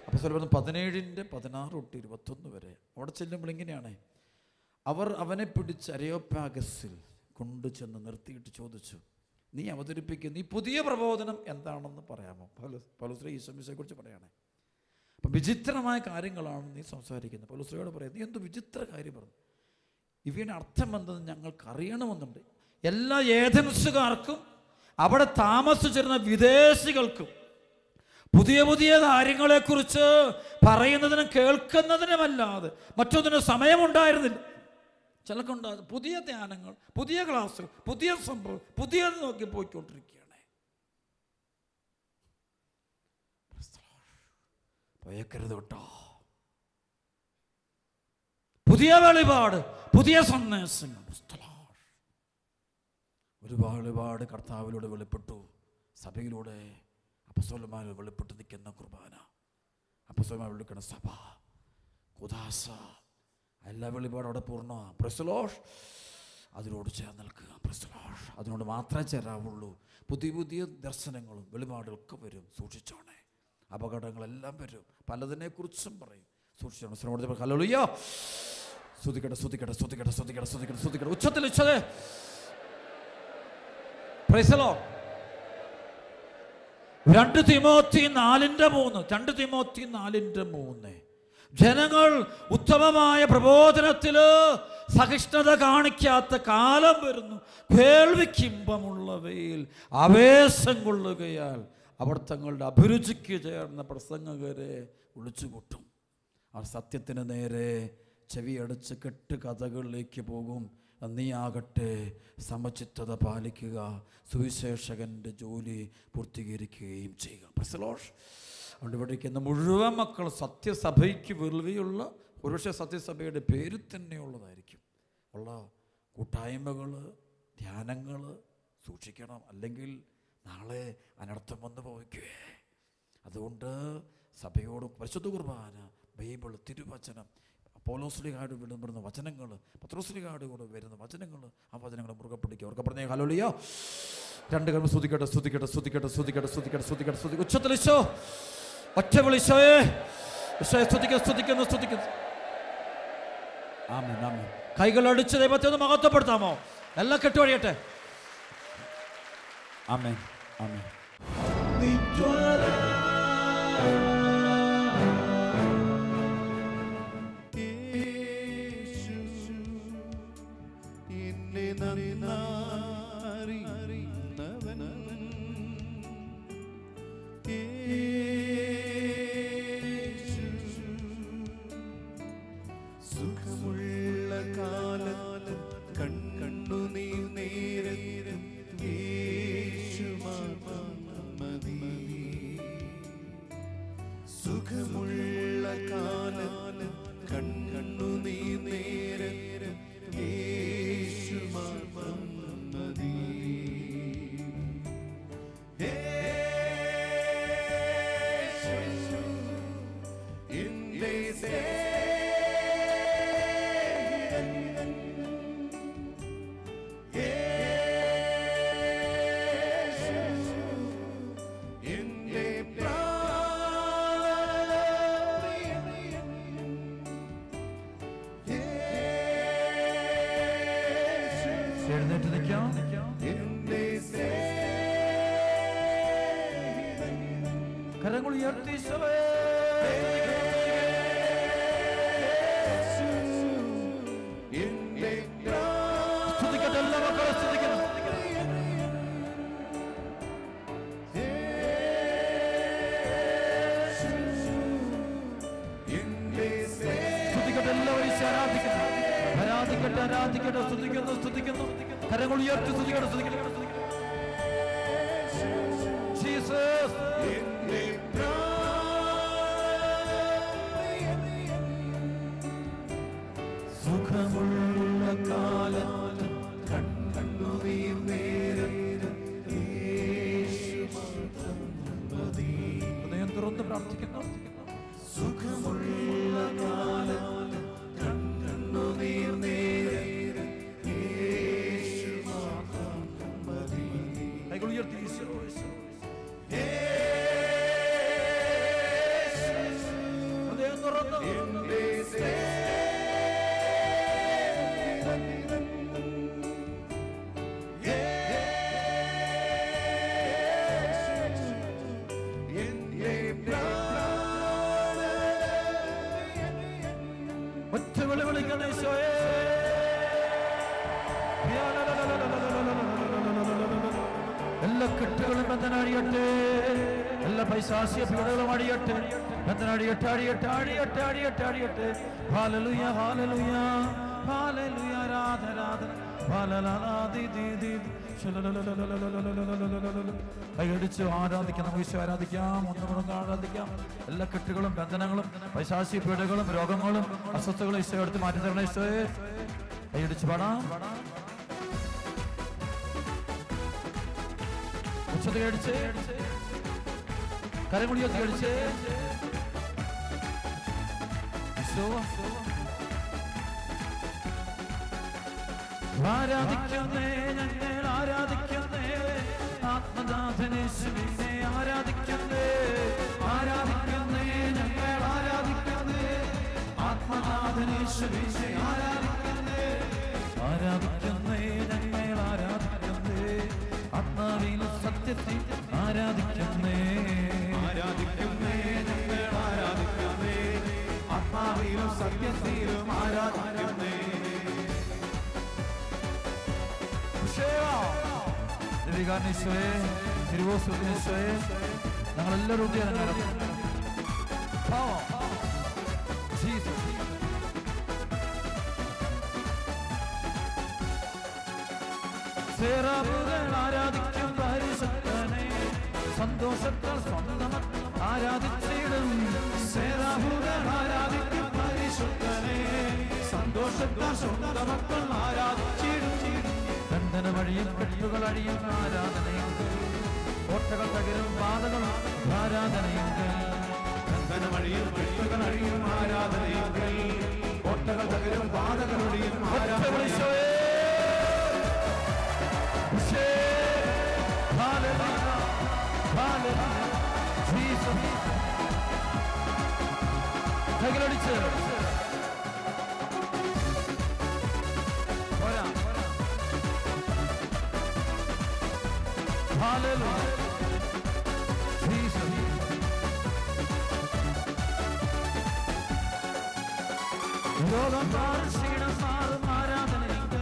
അപ്പോസ്തല പ്രവർത്തനം 17:16-21 വരെ അവിടെ ചെല്ലുമ്പോൾ ഇങ്ങനെയാണ്. അവർ അവനെ പിടിച്ച് അരിയോപ്പാഗസിൽ കൊണ്ടുചെന്ന് നിർത്തിയിട്ട് ചോദിച്ചു, നീ അവതരിപ്പിക്കുന്ന ഈ പുതിയ പ്രബോധനം എന്താണെന്ന് പറയാമോ? പൗലോസ്ലീഹ ഈശോമിശിഹായെക്കുറിച്ച് പറയുകയാണ്. അപ്പം വിചിത്രമായ കാര്യങ്ങളാണ് നീ സംസാരിക്കുന്നത്. പൗലോസ്ലീഹയോട് പറയാം, നീ എന്ത് വിചിത്ര കാര്യം പറഞ്ഞു, ഇവയുടെ അർത്ഥം എന്തെന്ന് ഞങ്ങൾക്ക് അറിയണമെന്നുണ്ട്. എല്ലാ ഏഥൻസുകാർക്കും അവിടെ താമസിച്ചിരുന്ന വിദേശികൾക്കും പുതിയ പുതിയ കാര്യങ്ങളെക്കുറിച്ച് പറയുന്നതിനും കേൾക്കുന്നതിനുമല്ലാതെ മറ്റൊന്നിനും സമയമുണ്ടായിരുന്നില്ല. ചിലക്കുണ്ടാകും പുതിയ ധ്യാനങ്ങൾ, പുതിയ ക്ലാസ്സുകൾ, പുതിയ സംഭവം, പുതിയത് നോക്കി പോയിക്കൊണ്ടിരിക്കുകയാണ്. ഭയക്കരുത് കേട്ടോ. പുതിയ വെളിപാട്, പുതിയ സന്ദേശങ്ങൾ. ഒരുപാട് കർത്താവിലൂടെ വെളിപ്പെട്ടു. സഭയിലൂടെ അപ്പസ്തോലന്മാർ വെളിപ്പെട്ട് നിൽക്കുന്ന കുർബാന, അപ്പസ്തോലന്മാർ വിളിക്കുന്ന സഭ, കുദാശ, എല്ലാ വെളിപാടും അവിടെ പൂർണ്ണമാണ്. Price the Lord. അതിനോട് ചേർന്ന് നിൽക്കുക. Price the Lord. അതിനോട് മാത്രമേ ചേരാവുള്ളൂ. പുതിയ ദർശനങ്ങളും വെളിപാടുകളൊക്കെ വരും. സൂക്ഷിച്ചോണേ. അപകടങ്ങളെല്ലാം വരും. പലതിനെക്കുറിച്ചും പറയും. സൂക്ഷിച്ചോണം. ഹല്ലേലൂയ. സ്തുതിക്കട്ടെ. ഉച്ചത്തിൽ പ്രൈസ് ദി ലോർഡ്. 2 തിമോത്തി 4:3 ജനങ്ങൾ ഉത്തമമായ പ്രബോധനത്തില് സഹിഷ്ണുത കാണിക്കാത്ത കാലം വരുന്നു. കേൾവിക്കിമ്പമുള്ളവയിൽ ആവേശം കൊള്ളുകയാൽ അവർ തങ്ങളുടെ അഭിരുചിക്ക് ചേർന്ന പ്രസംഗകരെ വിളിച്ചുകൂട്ടും. അവർ സത്യത്തിന് നേരെ ചെവിയടച്ച് കെട്ട് കഥകളിലേക്ക് പോകും. നീയാകട്ടെ സമചിത്തത പാലിക്കുക, സുവിശേഷകൻ്റെ ജോലി പൂർത്തീകരിക്കുകയും ചെയ്യുക. Price the Lord. അതുകൊണ്ട് ഇവിടെ ഇരിക്കുന്ന മുഴുവൻ മക്കൾ സത്യസഭയ്ക്ക് വെറുതെയുള്ള, ഒരുപക്ഷെ സത്യസഭയുടെ പേര് തന്നെയുള്ളതായിരിക്കും ഉള്ള കൂട്ടായ്മകൾ, ധ്യാനങ്ങൾ സൂക്ഷിക്കണം. അല്ലെങ്കിൽ നാളെ അനർത്ഥം വന്നു പോയിക്കേ. അതുകൊണ്ട് സഭയോട് പരിശുദ്ധ കുർബാന, ബൈബിൾ, തിരുവചനം, പൗലോസ്ലീഹായോട് വരുന്ന വചനങ്ങൾ, പത്രോസ്ലീഹായോട് കൂടെ വരുന്ന വചനങ്ങൾ, ആ വചനങ്ങൾ മുറുകെ പിടിക്കുക. അവർക്ക് പറഞ്ഞേ ഹല്ലേലൂയ. 2 കരം സ്തുതിക്കട്ടെ. ഉച്ചത്തിൽ ഈശോ, ഒറ്റ വിളിശോയെ, സ്തുതിക്കുന്നു. ആമേൻ. കൈകളടിച്ച് ദൈവത്തെ ഒന്ന് മഹത്വപ്പെടുത്താമോ? എല്ലാം കെട്ടുവഴിയട്ടെ. ആമേൻ. സുഖമുള്ള കാലത്ത് കണ്ണു നീ നേരെ യേശു മതി. സുഖമുള്ള കാലത്ത് കണ്ണു നീ നേരെ യേശു മതി. എഴുന്നേറ്റ് നിൽക്കാം. കരങ്ങൾ ഉയർത്തി സ്തുതിക്കട്ടെ. എല്ലാ മക്കളും സ്തുതിക്കണം. സ്തുതിക്കട്ടെ. എല്ലാവരും ആരാധിക്കട്ടെ. സ്തുതിക്കുന്നു. കരങ്ങൾ ഉയർത്തി സ്തുതിക്കണം. ജീസസ്. സുഖമുള്ള കാലത്ത് കണ്ണു നീ നേരെ യേശു മതി. ഹൃദയം തുറന്ന് പ്രാർത്ഥിക്കുന്നു. സുഖമുള്ള കാലത്ത് കണ്ണു നീ നേരെ യേശു മതി. കൈകൾ ഉയർത്തി ഹൃദയം തുറന്ന് ഒറ്റ വിളി വിളിക്കുന്ന ഈശോയെ. എല്ലാ കെട്ടുകളും ബന്ധനടിയട്ടെ. എല്ലാ പൈശാചിക പീഡകളും അടിയട്ടെ. ബന്ധനടിയട്ടെ. ഹല്ലേലൂയ. ആരാധന. കൈയടിച്ച് ആരാധിക്കാം. നമുക്ക് ഈശോ ആരാധിക്കാം. ഒന്നുകൂടെ ആരാധിക്കാം. എല്ലാ കെട്ടുകളും ബന്ധനങ്ങളും പൈശാചിക പീഡകളും രോഗങ്ങളും അസ്വസ്ഥകളും ഈശോ എടുത്ത് മാറ്റി തരണം. ഈശോയെ കൈയടിച്ച് പാടാം. ഉച്ചത്തിൽ അടിച്ച് കരമുടിയൊക്കെ അടിച്ച് ആരാധിക്കുന്നേ, ഞങ്ങൾ ആരാധിക്കുന്നേ, ആത്മനാഥനേശുവിനെ ആരാധിക്കുന്നേ, ആരാധിക്കുന്നേ, ഞങ്ങൾ ആരാധിക്കുന്നേ, ആത്മനാഥനേശുവിനെ ആരാധിക്കുന്നേ, ആരാധിക്കുന്നേ, ഞങ്ങൾ ആരാധിക്കുന്നേ, ആത്മാവിലും സത്യത്തിൽ ആരാധിക്കുന്നേ, ആരാധിക്കുന്നേ, ഞങ്ങൾ ആരാധിക്കുന്നേ, ആത്മാവിലും സത്യത്തിലും ആരാധിക്കുന്നേ. ദേവികാരണീശോയെ, തിരുവോസ്വത്തിനീശോയെ, ഞങ്ങളെല്ലാവരും ആരാധിക്കും പരിശുദ്ധനെ, സന്തോഷത്താൽ സ്വന്തം ആരാധിച്ചിടും. സേറാഫുകൾ ആരാധിക്കും പരിശുദ്ധനെ, സന്തോഷത്താൽ സ്വന്തം മക്കൾ ആരാധിച്ചിടും. ബന്ധന വഴിയിൽ കെട്ടുകൾ അഴിയും ആരാധനയുണ്ട്, കോട്ടകൾ തകരും പാതകൾ ആരാധനയുണ്ട്. ബന്ധന വഴിയിൽ കെട്ടുകൾ അഴിയും ആരാധനയുണ്ട്, കോട്ടകൾ തകരും പാതകൾ ഒഴിയും ആരാധനയുണ്ട്. കൈകളടിച്ച് രോഗം മാറും, ക്ഷീണം മാറും ആരാധനയുണ്ട്,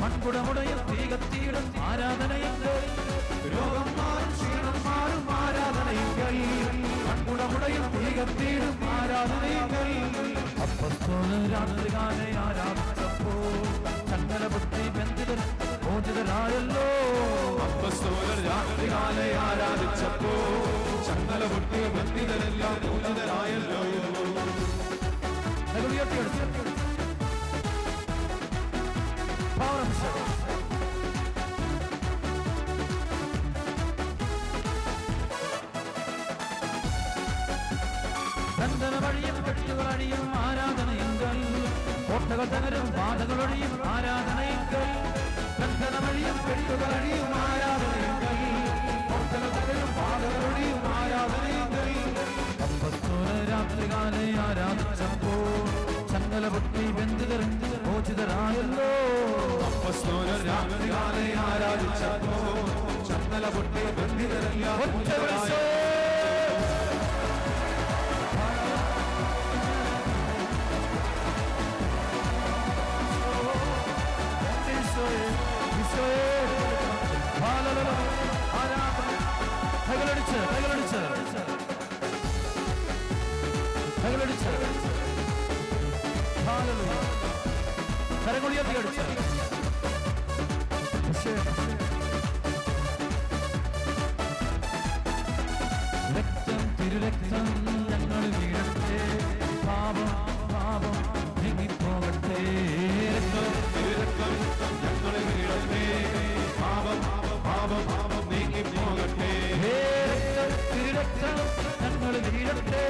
മൺകുടമുടയിൽ തീകത്തിയിടും ആരാധനയുണ്ട്. രോഗം മാറും, ക്ഷീണം മാറും ആരാധനയുണ്ട്, മൺകുടമുടയിൽ തീകത്തിയിടും ആരാധനയുണ്ട്. അപ്പസ്തോലർ രാത്രികാലെ ആരാധിച്ചപ്പോൾ ചങ്ങല പൊട്ടി ബന്ധിതർ മോചിതരായല്ലോ. അപ്പസ്തോലർ രാത്രികാലെ ആരാധിച്ചപ്പോൾ ചങ്ങല പൊട്ടി ബന്ധിതരെല്ലാം മോചിതരായല്ലോ. ബന്ധന വഴിയും കെട്ടുകൾ അഴിയും ആരാധനയുങ്കൾ, കോട്ടകൾ തകരും പാതകളൊഴിയും ആരാധനയുങ്കൾ. ബന്ധന വഴിയും കെട്ടുകൾ അഴിയും ആരാധനയുങ്കൾ, കോട്ടകൾ തകരും പാതകളൊഴിയും ആരാധനയുങ്കൾ. അപ്പസ്തോലർ രാത്രികാലെ ആരാധിച്ചപ്പോൾ ചങ്ങല പൊട്ടി ബന്ധിതർ മോചിതരായല്ലോ. അപ്പസ്തോലർ രാത്രികാലെ ആരാധിച്ചപ്പോൾ ചങ്ങല പൊട്ടി ബന്ധിതരെല്ലാം മോചിതരായല്ലോ. രക്തം തിരുരക്തം ഞങ്ങൾ വീഴട്ടെ, പാപം പാപം നീങ്ങിപ്പോകട്ടെ. രക്തം തിരുരക്തം ഞങ്ങൾ വീഴട്ടെ, പാപം പാപം പാപം നീങ്ങിപ്പോകട്ടെ. രക്തം തിരുരക്തം ഞങ്ങൾ വീഴട്ടെ,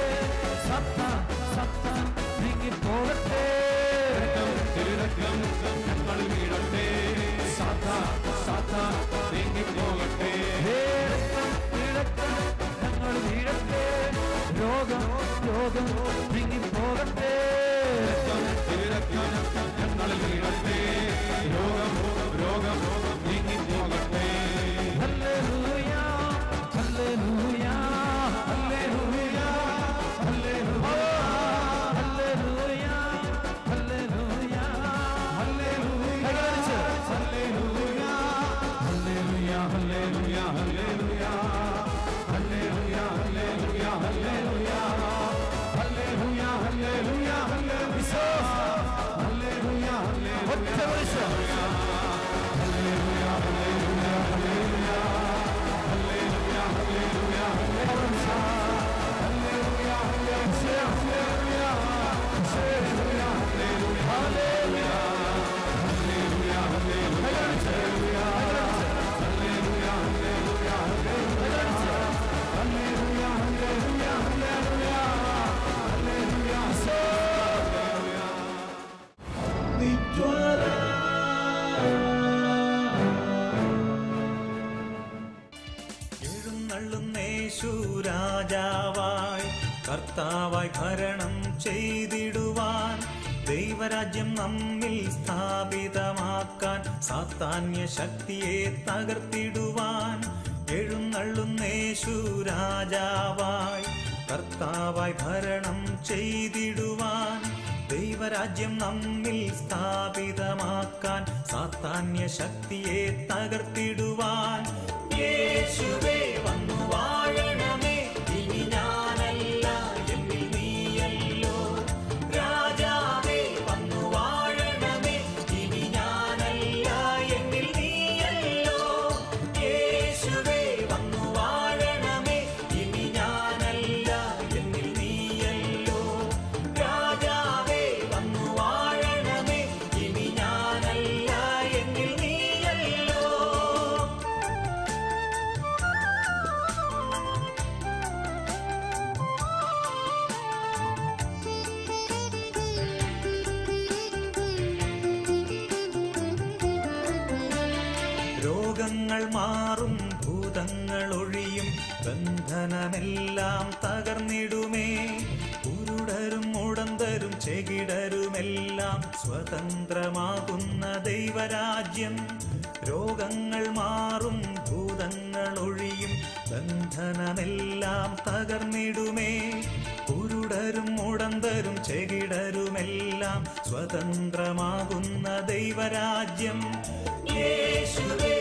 സത്താൻ സത്താൻ നീങ്ങിപ്പോകട്ടെ. രക്തം തിരുരക്തം ഞങ്ങൾ വീഴട്ടെ, സാത്താൻ സാത്താൻ നീങ്ങിപ്പോകട്ടെ. രക്തം തിരുരക്തം ഞങ്ങൾ വീഴട്ടെ, രോഗം രോഗം നീങ്ങിപ്പോകട്ടെ. രക്തം തിരുരക്തം ഞങ്ങൾ വീഴട്ടെ, രോഗം രോഗം നീങ്ങിപ്പോകട്ടെ. ഹല്ലേലൂയ ഹല്ലേലൂയ ഹല്ലേലൂയ ഹല്ലേലൂയ ഹല്ലേലൂയ ഹല്ലേലൂയ ഹല്ലേലൂയ ഹല്ലേലൂയ ഹല്ലേലൂയ ഹല്ലേലൂയ ഹല്ലേലൂയ ഹല്ലേലൂയ ഹല്ലേലൂയ ഹല്ലേലൂയ ഹല്ലേലൂയ ഹല്ലേലൂയ ഹല്ലേലൂയ ഹല്ലേലൂയ ഹല്ലേലൂയ. രാജാവായി കർത്താവായി ഭരണം ചെയ്തിടുവാൻ, ദൈവരാജ്യം നമ്മിൽ സ്ഥാപിതമാക്കാൻ, സാത്താന്യ ശക്തിയെ തകർത്തിടുവാൻ, എഴുന്നള്ളുന്നേശു രാജാവായി കർത്താവായി ഭരണം ചെയ്തിടുവാൻ, ദൈവരാജ്യം നമ്മിൽ സ്ഥാപിതമാക്കാൻ, സാത്താന്യ ശക്തിയെ തകർത്തിടുവാൻ. യേശുവേ വന്നു വാഴണമേ, ഇനി ഞാനല്ല എന്നിൽ നീയല്ലോ. രാജാവേ വന്നു വാഴണമേ, ഇനി ഞാനല്ല എന്നിൽ നീയല്ലോ. യേശുവേ വന്നു വാഴണമേ, ഇനി ഞാനല്ല എന്നിൽ നീയല്ലോ. രാജാവേ വന്നു വാഴണമേ, ഇനി ഞാനല്ല എന്നിൽ നീയല്ലോ. രോഗങ്ങൾ മാറും, ഭൂതങ്ങൾ ഒഴിയും, ബന്ധനമെല്ലാം തകർന്നിടുമേ. കുരുടരും മുടന്തരും ചെകിടരുമെല്ലാം സ്വതന്ത്രമാകുന്ന ദൈവരാജ്യം. രോഗങ്ങൾ മാറും, ഭൂതങ്ങൾ ഒഴിയും, ബന്ധനമെല്ലാം തകർന്നിടുമേ. കുരുടരും മുടന്തരും ചെകിടരുമെല്ലാം സ്വതന്ത്രമാകുന്ന ദൈവരാജ്യം. യേശുവേ